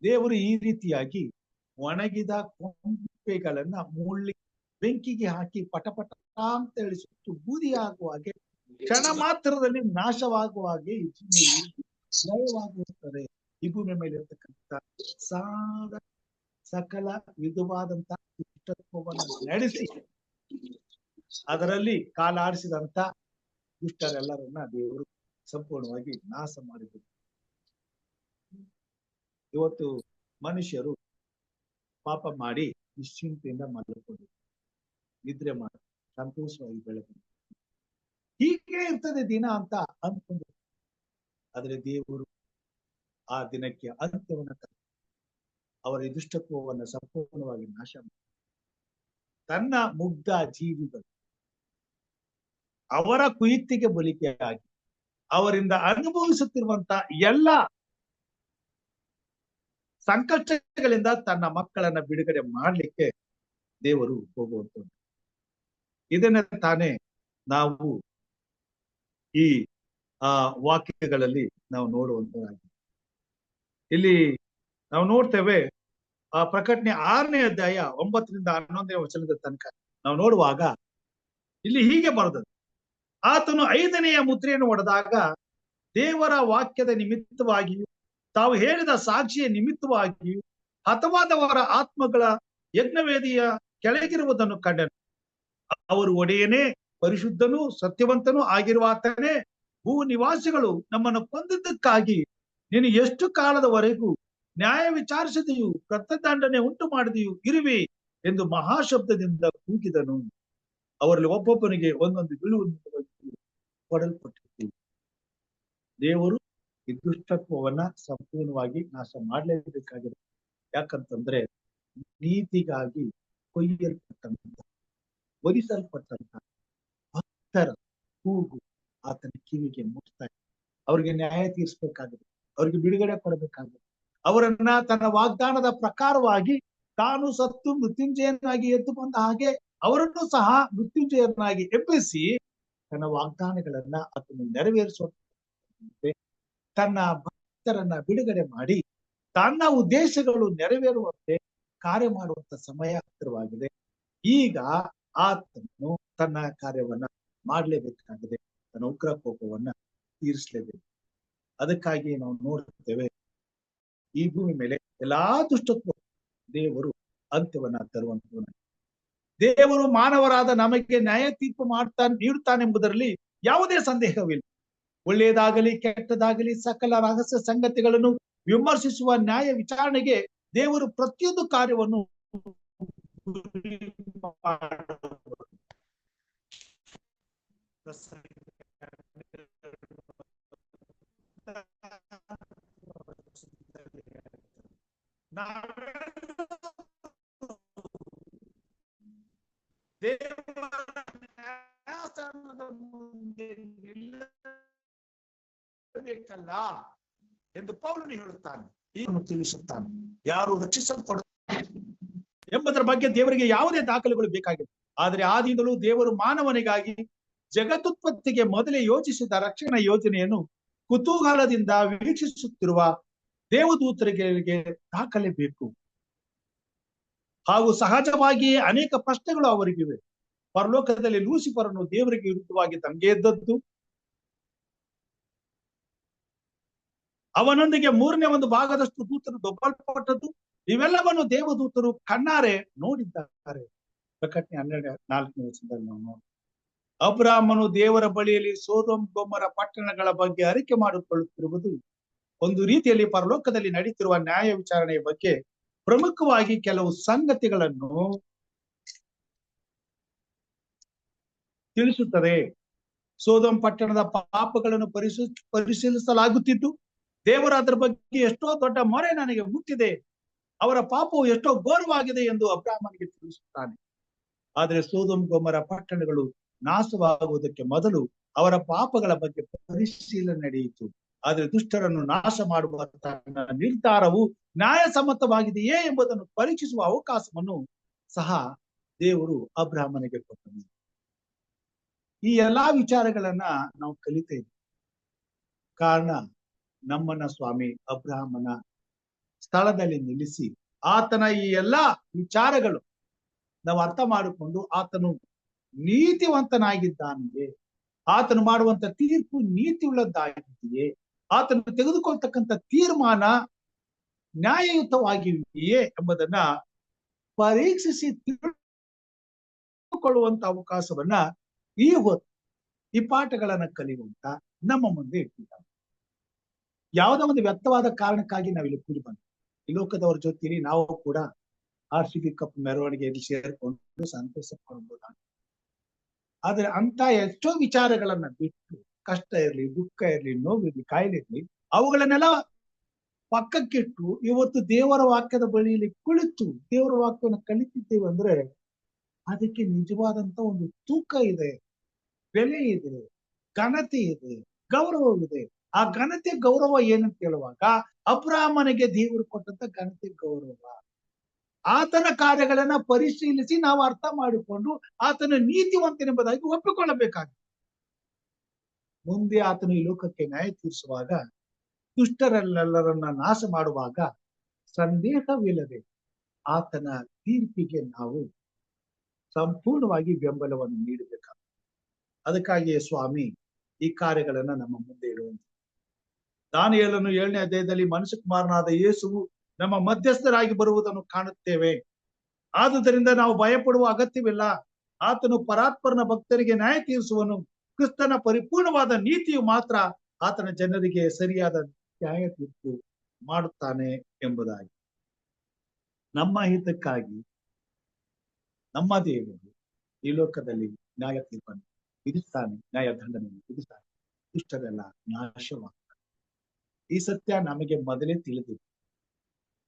ದೇವರು ಈ ರೀತಿಯಾಗಿ ಒಣಗಿದ ಕೊಂಪೆಗಳನ್ನ ಮುಳ್ಳಿ ಬೆಂಕಿಗೆ ಹಾಕಿ ಪಟಪಟ ಅಂತ ಹೇಳಿ ಸುಟ್ಟು ಬೂದಿಯಾಗುವ ಹಾಗೆ ಕ್ಷಣ ಮಾತ್ರದಲ್ಲಿ ನಾಶವಾಗುವ ಹಾಗೆ ಈ ಭೂಮಿಯಲ್ಲಿ ಲಯವಾಗುತ್ತದೆ. ಈ ಭೂಮಿಯ ಮೇಲೆ ಇರತಕ್ಕಂಥ ಸಾದ ಸಕಲ ವಿಧವಾದಂತ ದುಷ್ಟತ್ವವನ್ನು ನಡೆಸಿ ಅದರಲ್ಲಿ ಕಾಲಾಡಿಸಿದಂತ ದುಷ್ಟರೆಲ್ಲರನ್ನ ದೇವರು ಸಂಪೂರ್ಣವಾಗಿ ನಾಶ ಮಾಡಿದರು. ಇವತ್ತು ಮನುಷ್ಯರು ಪಾಪ ಮಾಡಿ ನಿಶ್ಚಿಂತೆಯಿಂದ ಮಲಗಿಕೊಂಡು ನಿದ್ರೆ ಮಾಡಿ ಸಂತೋಷವಾಗಿ ಬೆಳಗ್ಗೆ ಹೀಗೆ ಇರ್ತದೆ ದಿನ ಅಂತ ಅಂದ್ಕೊಂಡು, ಆದ್ರೆ ದೇವರು ಆ ದಿನಕ್ಕೆ ಅಂತ್ಯವನ್ನು ಅವರ ದುಷ್ಟತ್ವವನ್ನು ಸಂಪೂರ್ಣವಾಗಿ ನಾಶ ಮಾಡಿ ತನ್ನ ಮುಗ್ಧ ಜೀವಿಗಳು ಅವರ ಕುಯುಕ್ತಿಗೆ ಬಲಿಕೆಯಾಗಿ ಅವರಿಂದ ಅನುಭವಿಸುತ್ತಿರುವಂತ ಎಲ್ಲ ಸಂಕಷ್ಟಗಳಿಂದ ತನ್ನ ಮಕ್ಕಳನ್ನ ಬಿಡುಗಡೆ ಮಾಡ್ಲಿಕ್ಕೆ ದೇವರು ಹೋಗುವಂತ ಇದನ್ನ ತಾನೇ ನಾವು ಈ ವಾಕ್ಯಗಳಲ್ಲಿ ನಾವು ನೋಡುವಂತರಾಗಿ ಇಲ್ಲಿ ನಾವು ನೋಡ್ತೇವೆ. ಆ ಪ್ರಕಟಣೆ 6ನೇ ಅಧ್ಯಾಯ 9ರಿಂದ 11ನೇ ವಚನದ ತನಕ ನಾವು ನೋಡುವಾಗ ಇಲ್ಲಿ ಹೀಗೆ ಬರೆದದ್ದು, ಆತನು 5ನೆಯ ಮುದ್ರೆಯನ್ನು ಒಡೆದಾಗ ದೇವರ ವಾಕ್ಯದ ನಿಮಿತ್ತವಾಗಿಯೂ ತಾವು ಹೇಳಿದ ಸಾಕ್ಷಿಯ ನಿಮಿತ್ತವಾಗಿಯೂ ಹತವಾದವರ ಆತ್ಮಗಳ ಯಜ್ಞವೇದಿಯ ಕೆಳಗಿರುವುದನ್ನು ಕಂಡನು. ಅವರು ಒಡೆಯನೇ ಪರಿಶುದ್ಧನೂ ಸತ್ಯವಂತನೂ ಆಗಿರುವಾತನೇ, ಭೂ ನಿವಾಸಿಗಳು ನಮ್ಮನ್ನು ಕೊಂದಿದ್ದಕ್ಕಾಗಿ ನೀನು ಎಷ್ಟು ಕಾಲದವರೆಗೂ ನ್ಯಾಯ ವಿಚಾರಿಸದೆಯೂ ಪ್ರತಿದಂಡನೆ ಉಂಟು ಮಾಡದೆಯೂ ಇರುವೆ ಎಂದು ಮಹಾಶಬ್ದದಿಂದ ಕೂಗಿದನು. ಅವರಲ್ಲಿ ಒಬ್ಬೊಬ್ಬನಿಗೆ ಒಂದೊಂದು ಬೀಳುವುದು ಕೊಡಲ್ಪಟ್ಟಿತ್ತು. ದೇವರು ಈ ದುಷ್ಟತ್ವವನ್ನ ಸಂಪೂರ್ಣವಾಗಿ ನಾಶ ಮಾಡಲೇಬೇಕಾಗಿದೆ. ಯಾಕಂತಂದ್ರೆ ನೀತಿಗಾಗಿ ಕೊಯ್ಯಲ್ಪಟ್ಟಂತ ವಧಿಸಲ್ಪಟ್ಟಂತ ಭಕ್ತರ ಕೂಗು ಆತನ ಕಿವಿಗೆ ಮುಟ್ತಾ ಇದೆ. ಅವ್ರಿಗೆ ನ್ಯಾಯ ತೀರಿಸಬೇಕಾಗಿದೆ, ಅವ್ರಿಗೆ ಬಿಡುಗಡೆ ಕೊಡಬೇಕಾಗಿದೆ. ಅವರನ್ನ ತನ್ನ ವಾಗ್ದಾನದ ಪ್ರಕಾರವಾಗಿ ತಾನು ಸತ್ತು ಮೃತ್ಯುಂಜಯನಾಗಿ ಎದ್ದು ಬಂದ ಹಾಗೆ ಅವರನ್ನು ಸಹ ಮೃತ್ಯುಂಜಯನಾಗಿ ಎಬ್ಬಿಸಿ ತನ್ನ ವಾಗ್ದಾನಗಳನ್ನ ಆತನು ನೆರವೇರಿಸುವ ತನ್ನ ಭಕ್ತರನ್ನ ಬಿಡುಗಡೆ ಮಾಡಿ ತನ್ನ ಉದ್ದೇಶಗಳು ನೆರವೇರುವಂತೆ ಕಾರ್ಯ ಮಾಡುವಂತ ಸಮಯ ಹತ್ತಿರವಾಗಿದೆ. ಈಗ ಆತನು ತನ್ನ ಕಾರ್ಯವನ್ನ ಮಾಡ್ಲೇಬೇಕಾಗಿದೆ, ತನ್ನ ಉಗ್ರ ಕೋಪವನ್ನ ತೀರಿಸಲೇಬೇಕು. ಅದಕ್ಕಾಗಿ ನಾವು ನೋಡುತ್ತೇವೆ, ಈ ಭೂಮಿ ಮೇಲೆ ಎಲ್ಲಾ ದುಷ್ಟತ್ವ ದೇವರು ಅಂತ್ಯವನ್ನ ತರುವಂತ ದೇವರು ಮಾನವರಾದ ನಮಗೆ ನ್ಯಾಯ ತೀರ್ಪು ನೀಡುತ್ತಾನೆಂಬುದರಲ್ಲಿ ಯಾವುದೇ ಸಂದೇಹವಿಲ್ಲ. ಒಳ್ಳೆಯದಾಗಲಿ ಕೆಟ್ಟದಾಗಲಿ ಸಕಲ ರಹಸ್ಯ ಸಂಗತಿಗಳನ್ನು ವಿಮರ್ಶಿಸುವ ನ್ಯಾಯ ವಿಚಾರಣೆಗೆ ದೇವರು ಪ್ರತಿಯೊಂದು ಕಾರ್ಯವನ್ನು ಮುಂದೆ ನಿಲ್ಲಬೇಕಲ್ಲ ಎಂದು ಪೌಲನು ಹೇಳುತ್ತಾನೆ, ಇದನ್ನು ತಿಳಿಸುತ್ತಾನೆ. ಯಾರು ರಕ್ಷಿಸಲ್ಪಡ ಎಂಬುದರ ಬಗ್ಗೆ ದೇವರಿಗೆ ಯಾವುದೇ ದಾಖಲೆಗಳು ಬೇಕಾಗಿಲ್ಲ. ಆದ್ರೆ ಆದಿಯಿಂದಲೂ ದೇವರು ಮಾನವನಿಗಾಗಿ ಜಗತ್ತುತ್ಪತ್ತಿಗೆ ಮೊದಲೇ ಯೋಚಿಸಿದ ರಕ್ಷಣಾ ಯೋಜನೆಯನ್ನು ಕುತೂಹಲದಿಂದ ವೀಕ್ಷಿಸುತ್ತಿರುವ ದೇವದೂತರಿಗೆ ದಾಖಲೆ ಬೇಕು. ಹಾಗೂ ಸಹಜವಾಗಿಯೇ ಅನೇಕ ಪ್ರಶ್ನೆಗಳು ಅವರಿಗಿವೆ. ಪರಲೋಕದಲ್ಲಿ ಲೂಸಿಫರನ್ನು ದೇವರಿಗೆ ವಿರುದ್ಧವಾಗಿ ತಂಗೆ ಎದ್ದದ್ದು, ಅವನೊಂದಿಗೆ 1/3 ಭಾಗದಷ್ಟು ದೂತರು ದೊಬ್ಬಲ್ಪಟ್ಟದ್ದು, ಇವೆಲ್ಲವನ್ನು ದೇವದೂತರು ಕಣ್ಣಾರೆ ನೋಡಿದ್ದಾರೆ. ಪ್ರಕಟಣೆ 12:4 ವಚನದಲ್ಲಿ ನಾವು ನೋಡಿ, ಅಬ್ರಾಮನು ದೇವರ ಬಳಿಯಲ್ಲಿ ಸೊದೋಮ್ ಗೊಮೋರ ಪಟ್ಟಣಗಳ ಬಗ್ಗೆ ಅರಿಕೆ ಮಾಡಿಕೊಳ್ಳುತ್ತಿರುವುದು ಒಂದು ರೀತಿಯಲ್ಲಿ ಪರಲೋಕದಲ್ಲಿ ನಡೀತಿರುವ ನ್ಯಾಯ ವಿಚಾರಣೆಯ ಬಗ್ಗೆ ಪ್ರಮುಖವಾಗಿ ಕೆಲವು ಸಂಗತಿಗಳನ್ನು ತಿಳಿಸುತ್ತದೆ. ಸೊದೋಮ್ ಪಟ್ಟಣದ ಪಾಪಗಳನ್ನು ಪರಿಶೀಲಿಸಲಾಗುತ್ತಿದ್ದು, ದೇವರು ಅದರ ಬಗ್ಗೆ ಎಷ್ಟೋ ದೊಡ್ಡ ಮೊರೆ ನನಗೆ ಮುಟ್ಟಿದೆ, ಅವರ ಪಾಪವು ಎಷ್ಟೋ ಘೋರವಾಗಿದೆ ಎಂದು ಅಬ್ರಾಮನಿಗೆ ತಿಳಿಸುತ್ತಾನೆ. ಆದರೆ ಸೊದೋಮ್ ಗೊಮೋರ ಪಟ್ಟಣಗಳು ನಾಶವಾಗುವುದಕ್ಕೆ ಮೊದಲು ಅವರ ಪಾಪಗಳ ಬಗ್ಗೆ ಪರಿಶೀಲನೆ ನಡೆಯಿತು. ಆದ್ರೆ ದುಷ್ಟರನ್ನು ನಾಶ ಮಾಡುವ ತನ್ನ ನಿರ್ಧಾರವು ನ್ಯಾಯಸಮ್ಮತವಾಗಿದೆಯೇ ಎಂಬುದನ್ನು ಪರೀಕ್ಷಿಸುವ ಅವಕಾಶವನ್ನು ಸಹ ದೇವರು ಅಬ್ರಾಮನಿಗೆ ಕೊಟ್ಟನು. ಈ ಎಲ್ಲಾ ವಿಚಾರಗಳನ್ನ ನಾವು ಕಲಿತೇವೆ. ಕಾರಣ ನಮ್ಮನ್ನ ಸ್ವಾಮಿ ಅಬ್ರಾಹ್ಮನ ಸ್ಥಳದಲ್ಲಿ ನಿಲ್ಲಿಸಿ ಆತನ ಈ ಎಲ್ಲಾ ವಿಚಾರಗಳು ನಾವು ಅರ್ಥ ಮಾಡಿಕೊಂಡು ಆತನು ನೀತಿವಂತನಾಗಿದ್ದಾನೆ, ಆತನು ಮಾಡುವಂತ ತೀರ್ಪು ನೀತಿ ಉಳ್ಳದ್ದಾಗಿದೆಯೇ, ಆತನು ತೆಗೆದುಕೊಳ್ತಕ್ಕಂಥ ತೀರ್ಮಾನ ನ್ಯಾಯಯುತವಾಗಿದೆಯೇ ಎಂಬುದನ್ನ ಪರೀಕ್ಷಿಸಿ ತಿಳಿದುಕೊಳ್ಳುವಂತ ಅವಕಾಶವನ್ನ ಈ ಹೊತ್ತು ಈ ಪಾಠಗಳನ್ನ ಕಲಿಯುವಂತ ನಮ್ಮ ಮುಂದೆ ಇಟ್ಟಿದ್ದಾರೆ. ಯಾವುದೋ ಒಂದು ವ್ಯಕ್ತವಾದ ಕಾರಣಕ್ಕಾಗಿ ನಾವಿಲ್ಲಿ ಕೂಡಿ ಬಂದ ಈ ಲೋಕದವರ ಜೊತೆಲಿ ನಾವು ಕೂಡ RCB ಕಪ್ ಮೆರವಣಿಗೆಯಲ್ಲಿ ಸೇರಿಕೊಂಡು ಸಂತೋಷ ಪಡಬಹುದಾಗಿದೆ. ಆದ್ರೆ ಅಂತ ಎಷ್ಟೋ ವಿಚಾರಗಳನ್ನ ಬಿಟ್ಟು, ಕಷ್ಟ ಇರ್ಲಿ, ದುಃಖ ಇರ್ಲಿ, ನೋವಿರ್ಲಿ, ಕಾಯಿಲೆ ಇರ್ಲಿ, ಅವುಗಳನ್ನೆಲ್ಲ ಪಕ್ಕಕ್ಕಿಟ್ಟು ಇವತ್ತು ದೇವರ ವಾಕ್ಯದ ಬಳಿಯಲ್ಲಿ ಕುಳಿತು ದೇವರ ವಾಕ್ಯವನ್ನು ಕಲಿತಿದ್ದೇವೆ ಅಂದ್ರೆ ಅದಕ್ಕೆ ನಿಜವಾದಂತ ಒಂದು ತೂಕ ಇದೆ, ಬೆಲೆ ಇದೆ, ಘನತೆ ಇದೆ, ಗೌರವವಿದೆ. ಆ ಘನತೆ ಗೌರವ ಏನಂತ ಹೇಳುವಾಗ ಅಬ್ರಾಹ್ಮನಿಗೆ ದೇವರು ಕೊಟ್ಟಂತ ಘನತೆ ಗೌರವ, ಆತನ ಕಾರ್ಯಗಳನ್ನ ಪರಿಶೀಲಿಸಿ ನಾವು ಅರ್ಥ ಮಾಡಿಕೊಂಡು ಆತನ ನೀತಿವಂತನೆಂಬುದಾಗಿ ಒಪ್ಪಿಕೊಳ್ಳಬೇಕಾಗಿದೆ. ಮುಂದೆ ಆತನು ಈ ಲೋಕಕ್ಕೆ ನ್ಯಾಯ ತೀರಿಸುವಾಗ, ದುಷ್ಟರೆಲ್ಲರನ್ನ ನಾಶ ಮಾಡುವಾಗ ಸಂದೇಹವಿಲ್ಲದೆ ಆತನ ತೀರ್ಪಿಗೆ ನಾವು ಸಂಪೂರ್ಣವಾಗಿ ಬೆಂಬಲವನ್ನು ನೀಡಬೇಕಾಗುತ್ತೆ. ಅದಕ್ಕಾಗಿಯೇ ಸ್ವಾಮಿ ಈ ಕಾರ್ಯಗಳನ್ನ ನಮ್ಮ ಮುಂದೆ ಇಡುವಂತ ದಾನಿಯೇಲನು 7ನೇ ಅಧ್ಯಾಯದಲ್ಲಿ ಮನುಷ್ಯಕುಮಾರನಾದ ಯೇಸುವು ನಮ್ಮ ಮಧ್ಯಸ್ಥರಾಗಿ ಬರುವುದನ್ನು ಕಾಣುತ್ತೇವೆ. ಆದುದರಿಂದ ನಾವು ಭಯಪಡುವ ಅಗತ್ಯವಿಲ್ಲ. ಆತನು ಪರಾತ್ಪರನ ಭಕ್ತರಿಗೆ ನ್ಯಾಯ ತೀರಿಸುವನು. ಕ್ರಿಸ್ತನ ಪರಿಪೂರ್ಣವಾದ ನೀತಿಯು ಮಾತ್ರ ಆತನ ಜನರಿಗೆ ಸರಿಯಾದ ನ್ಯಾಯ ತೀರ್ಪು ಮಾಡುತ್ತಾನೆ ಎಂಬುದಾಗಿ. ನಮ್ಮ ಹಿತಕ್ಕಾಗಿ ನಮ್ಮ ದೇವರು ಈ ಲೋಕದಲ್ಲಿ ನ್ಯಾಯ ತೀರ್ಪನ್ನು ವಿಧಿಸ್ತಾನೆ, ನ್ಯಾಯ ದಂಡನೆಯನ್ನು ವಿಧಿಸ್ತಾನೆ. ದುಷ್ಟರೆಲ್ಲ ನಾಶವಾಗ್ತಾರೆ. ಈ ಸತ್ಯ ನಮಗೆ ಮೊದಲೇ ತಿಳಿದಿದೆ.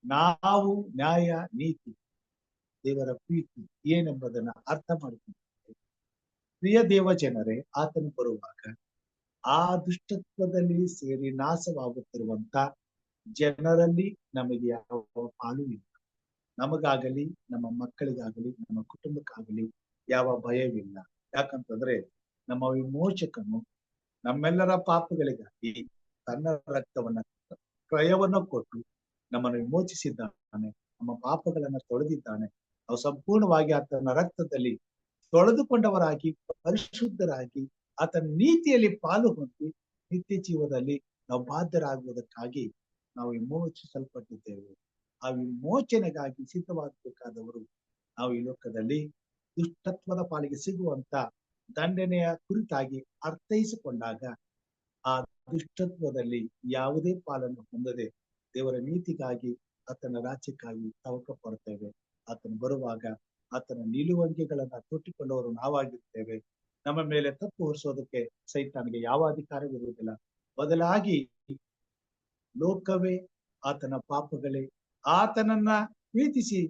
ನಾವು ನ್ಯಾಯ, ನೀತಿ, ದೇವರ ಪ್ರೀತಿ ಏನೆಂಬುದನ್ನ ಅರ್ಥ ಮಾಡಿಕೊಂಡಿದ್ದೇವೆ. ಪ್ರಿಯ ದೇವ ಜನರೇ, ಆತನು ಬರುವಾಗ ಆ ದುಷ್ಟತ್ವದಲ್ಲಿ ಸೇರಿ ನಾಶವಾಗುತ್ತಿರುವಂತ ಜನರಲ್ಲಿ ನಮಗೆ ಯಾವ ಪಾಲು ಇಲ್ಲ. ನಮಗಾಗಲಿ, ನಮ್ಮ ಮಕ್ಕಳಿಗಾಗಲಿ, ನಮ್ಮ ಕುಟುಂಬಕ್ಕಾಗಲಿ ಯಾವ ಭಯವಿಲ್ಲ. ಯಾಕಂತಂದ್ರೆ ನಮ್ಮ ವಿಮೋಚಕನು ನಮ್ಮೆಲ್ಲರ ಪಾಪಗಳಿಗಾಗಿ ತನ್ನ ರಕ್ತವನ್ನ, ಕ್ರಯವನ್ನು ಕೊಟ್ಟು ನಮ್ಮನ್ನು ವಿಮೋಚಿಸಿದ್ದಾನೆ. ನಮ್ಮ ಪಾಪಗಳನ್ನ ತೊಳೆದಿದ್ದಾನೆ. ನಾವು ಸಂಪೂರ್ಣವಾಗಿ ಆತನ ರಕ್ತದಲ್ಲಿ ತೊಳೆದುಕೊಂಡವರಾಗಿ, ಪರಿಶುದ್ಧರಾಗಿ, ಆತನ ನೀತಿಯಲ್ಲಿ ಪಾಲು ಹೊಂದಿ ನಿತ್ಯ ಜೀವದಲ್ಲಿ ನಾವು ಬಾಧ್ಯರಾಗುವುದಕ್ಕಾಗಿ ನಾವು ವಿಮೋಚಿಸಲ್ಪಟ್ಟಿದ್ದೇವೆ. ಆ ವಿಮೋಚನೆಗಾಗಿ ಸಿದ್ಧವಾಗಬೇಕಾದವರು ನಾವು ಈ ಲೋಕದಲ್ಲಿ ದುಷ್ಟತ್ವದ ಪಾಲಿಗೆ ಸಿಗುವಂತ ದಂಡನೆಯ ಕುರಿತಾಗಿ ಅರ್ಥೈಸಿಕೊಂಡಾಗ ಆ ದುಷ್ಟತ್ವದಲ್ಲಿ ಯಾವುದೇ ಪಾಲನ್ನು ಹೊಂದದೆ ದೇವರ ನೀತಿಗಾಗಿ, ಆತನ ರಾಜ್ಯಕ್ಕಾಗಿ ತವಕ ಪಡ್ತೇವೆ. ಆತನು ಬರುವಾಗ ಆತನ ನಿಲುವಂಗಿಗಳನ್ನ ತೊಟ್ಟಿಕೊಂಡವರು ನಾವಾಗಿರ್ತೇವೆ. ನಮ್ಮ ಮೇಲೆ ತಪ್ಪು ಹೊರಿಸೋದಕ್ಕೆ ಸೈತಾನಿಗೆ ಯಾವ ಅಧಿಕಾರವಿರುವುದಿಲ್ಲ. ಬದಲಾಗಿ ಲೋಕವೇ, ಆತನ ಪಾಪಗಳೇ, ಆತನನ್ನ ಪ್ರೀತಿಸಿ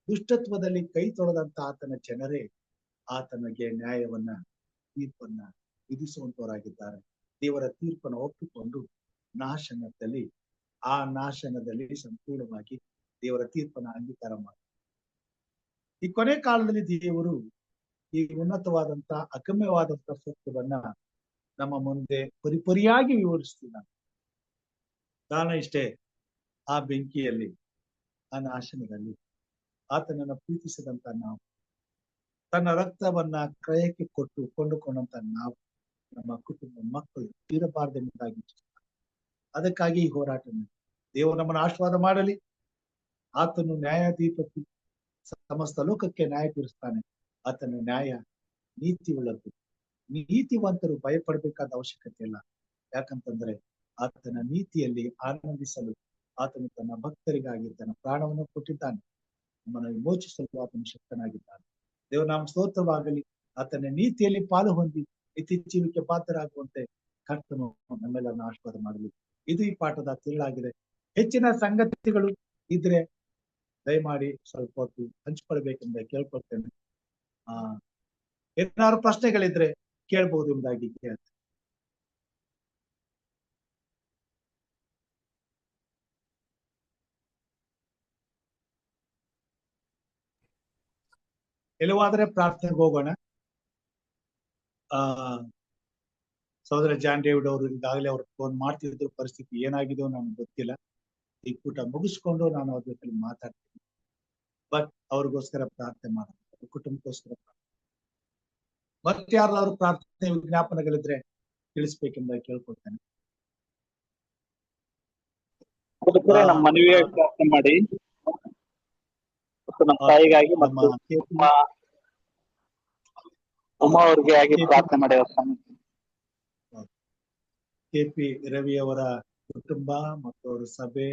ದುಷ್ಟತ್ವದಲ್ಲಿ ಕೈ ತೊಳೆದಂತ ಆತನ ಜನರೇ ಆತನಿಗೆ ನ್ಯಾಯವನ್ನ, ತೀರ್ಪನ್ನ ವಿಧಿಸುವಂತವರಾಗಿದ್ದಾರೆ. ದೇವರ ತೀರ್ಪನ್ನು ಒಪ್ಪಿಕೊಂಡು ನಾಶನದಲ್ಲಿ, ಆ ನಾಶನದಲ್ಲಿ ಸಂಪೂರ್ಣವಾಗಿ ದೇವರ ತೀರ್ಪನ್ನ ಅಂಗೀಕಾರ ಮಾಡಿ ಈ ಕೊನೆ ಕಾಲದಲ್ಲಿ ದೇವರು ಈ ಉನ್ನತವಾದಂತ, ಅಗಮ್ಯವಾದಂತ ಸತ್ಯವನ್ನ ನಮ್ಮ ಮುಂದೆ ಪರಿಪರಿಯಾಗಿ ವಿವರಿಸ್ತಿದ್ದಾನೆ. ಕಾರಣ ಇಷ್ಟೇ, ಆ ಬೆಂಕಿಯಲ್ಲಿ, ಆ ನಾಶನದಲ್ಲಿ ಆತನನ್ನ ಪ್ರೀತಿಸಿದಂತ ನಾವು, ತನ್ನ ರಕ್ತವನ್ನ ಕ್ರಯಕ್ಕೆ ಕೊಟ್ಟು ಕೊಂಡುಕೊಂಡಂತ ನಾವು, ನಮ್ಮ ಕುಟುಂಬ, ಮಕ್ಕಳು ಇರಬಾರ್ದೆಂಬುದಾಗಿ ಅದಕ್ಕಾಗಿ ಈ ಹೋರಾಟ. ದೇವರು ನಮ್ಮನ್ನು ಆಶೀರ್ವಾದ ಮಾಡಲಿ. ಆತನು ನ್ಯಾಯಾಧಿಪತಿ, ಸಮಸ್ತ ಲೋಕಕ್ಕೆ ನ್ಯಾಯ ತೀರಿಸ್ತಾನೆ. ಆತನ ನ್ಯಾಯ ನೀತಿ ಉಳ್ಳದ್ದು. ನೀತಿವಂತರು ಭಯಪಡಬೇಕಾದ ಅವಶ್ಯಕತೆ ಇಲ್ಲ. ಯಾಕಂತಂದ್ರೆ ಆತನ ನೀತಿಯಲ್ಲಿ ಆನಂದಿಸಲು ಆತನು ತನ್ನ ಭಕ್ತರಿಗಾಗಿ ತನ್ನ ಪ್ರಾಣವನ್ನು ಕೊಟ್ಟಿದ್ದಾನೆ. ನಮ್ಮನ್ನು ವಿಮೋಚಿಸಲು ಆತನು ಶಕ್ತನಾಗಿದ್ದಾನೆ. ದೇವರ ನಾಮ ಸ್ತೋತ್ರವಾಗಲಿ. ಆತನ ನೀತಿಯಲ್ಲಿ ಪಾಲು ಹೊಂದಿ ನಿತ್ಯ ಜೀವಕ್ಕೆ ಪಾತ್ರರಾಗುವಂತೆ ಕರ್ತನು ನಮ್ಮೆಲ್ಲರನ್ನು ಆಶೀರ್ವಾದ ಮಾಡಲಿ. ಇದು ಈ ಪಾಠದ ತಿರುಳಾಗಿದೆ. ಹೆಚ್ಚಿನ ಸಂಗತಿಗಳು ಇದ್ರೆ ದಯಮಾಡಿ ಸ್ವಲ್ಪ ಹೊತ್ತು ಹಂಚಿಕೊಳ್ಬೇಕೆಂದು ಕೇಳ್ಕೊಳ್ತೇನೆ. ಏನಾದ್ರು ಪ್ರಶ್ನೆಗಳಿದ್ರೆ ಕೇಳ್ಬಹುದು ಎಂಬುದಾಗಿ ಕೇಳ್ತೇನೆ. ಎಲ್ಲವಾದ್ರೆ ಪ್ರಾರ್ಥನೆಗೆ ಹೋಗೋಣ. ಸಹೋದರ ಜಾನ್ ಡೇವಿಡ್ ಅವರು ಈಗಾಗಲೇ ಅವ್ರು ಫೋನ್ ಮಾಡ್ತಿದ್ರು. ಪರಿಸ್ಥಿತಿ ಏನಾಗಿದೆಯೋ ನನಗೆ ಗೊತ್ತಿಲ್ಲ. ಈ ಕೂಟ ಮುಗಿಸ್ಕೊಂಡು ನಾನು ಅವ್ರ ಜೊತೆ ಮಾತಾಡ್ತೀನಿ. ಬಟ್ ಅವ್ರಿಗೋಸ್ಕರ ಪ್ರಾರ್ಥನೆ ಮಾಡೋಣ, ಕುಟುಂಬಕ್ಕೋಸ್ಕರ. ಮತ್ತೆ ಯಾರಾದ್ರೂ ಪ್ರಾರ್ಥನೆ ವಿಜ್ಞಾಪನೆಗಳಿದ್ರೆ ತಿಳಿಸ್ಬೇಕೆಂಬ ಕೇಳ್ಕೊಳ್ತೇನೆ. ಅದಕ್ಕೆ ನಮ್ಮ ಮನವಿಯಾಗಿ ಪ್ರಾರ್ಥನೆ ಮಾಡಿ ಮತ್ತು ನಮ್ಮ ತಾಯಿಗಾಗಿ ಮತ್ತು ಉಮಾ ಅವ್ರಿಗೆ ಆಗಿ ಪ್ರಾರ್ಥನೆ ಮಾಡಿ. KP ರವಿ ಅವರ ಕುಟುಂಬ ಮತ್ತು ಅವರ ಸಭೆ,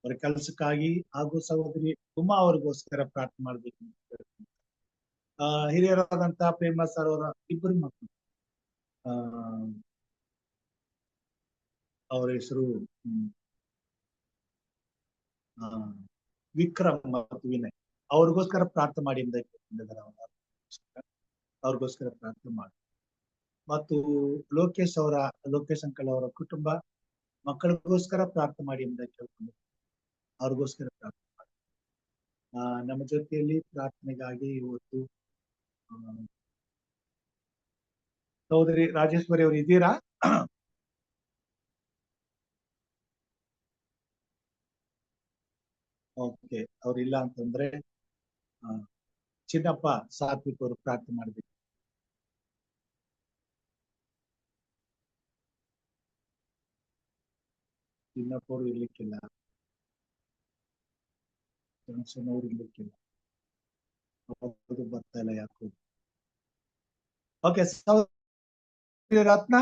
ಅವರ ಕೆಲಸಕ್ಕಾಗಿ ಹಾಗೂ ಸಹೋದರಿ ಉಮಾ ಅವ್ರಿಗೋಸ್ಕರ ಪ್ರಾರ್ಥನೆ ಮಾಡ್ಬೇಕು. ಹಿರಿಯರಾದಂತಹ ಪ್ರೇಮ ಸರ್ ಅವರ ಇಬ್ಬರು ಮಕ್ಕಳು, ಅವರ ಹೆಸರು ವಿಕ್ರಮ್ ಮತ್ತು ವಿನಯ್, ಅವ್ರಿಗೋಸ್ಕರ ಪ್ರಾರ್ಥನೆ ಮಾಡಿ ಅಂತ ಅವ್ರಿಗೋಸ್ಕರ ಪ್ರಾರ್ಥನೆ ಮಾಡಿ. ಮತ್ತು ಲೋಕೇಶ್ ಅಂಕಲ್ ಅವರ ಕುಟುಂಬ, ಮಕ್ಕಳಿಗೋಸ್ಕರ ಪ್ರಾರ್ಥನೆ ಮಾಡಿ ಅಂತ ಕೇಳ್ಕೊಂಡು ಅವ್ರಿಗೋಸ್ಕರ ಪ್ರಾರ್ಥನೆ ಮಾಡಿ. ನಮ್ಮ ಜೊತೆಯಲ್ಲಿ ಪ್ರಾರ್ಥನೆಗಾಗಿ ಇವತ್ತು ಸಹೋದರಿ ರಾಜೇಶ್ವರಿ ಅವರು ಇದ್ದೀರಾ? ಓಕೆ, ಅವ್ರಿಲ್ಲ ಅಂತಂದ್ರೆ ಚಿನ್ನಪ್ಪ ಸಾತ್ವಿಕ್ ಅವರು ಪ್ರಾರ್ಥನೆ ಮಾಡ್ಬೇಕು. ಚಿನ್ನಪ್ಪ ಅವರು ಇರ್ಲಿಕ್ಕಿಲ್ಲ, ಅವ್ರು ಇರ್ಲಿಕ್ಕಿಲ್ಲ, ಬರ್ತಾ ಇಲ್ಲ ಯಾಕೋ. ಓಕೆ, ರತ್ನ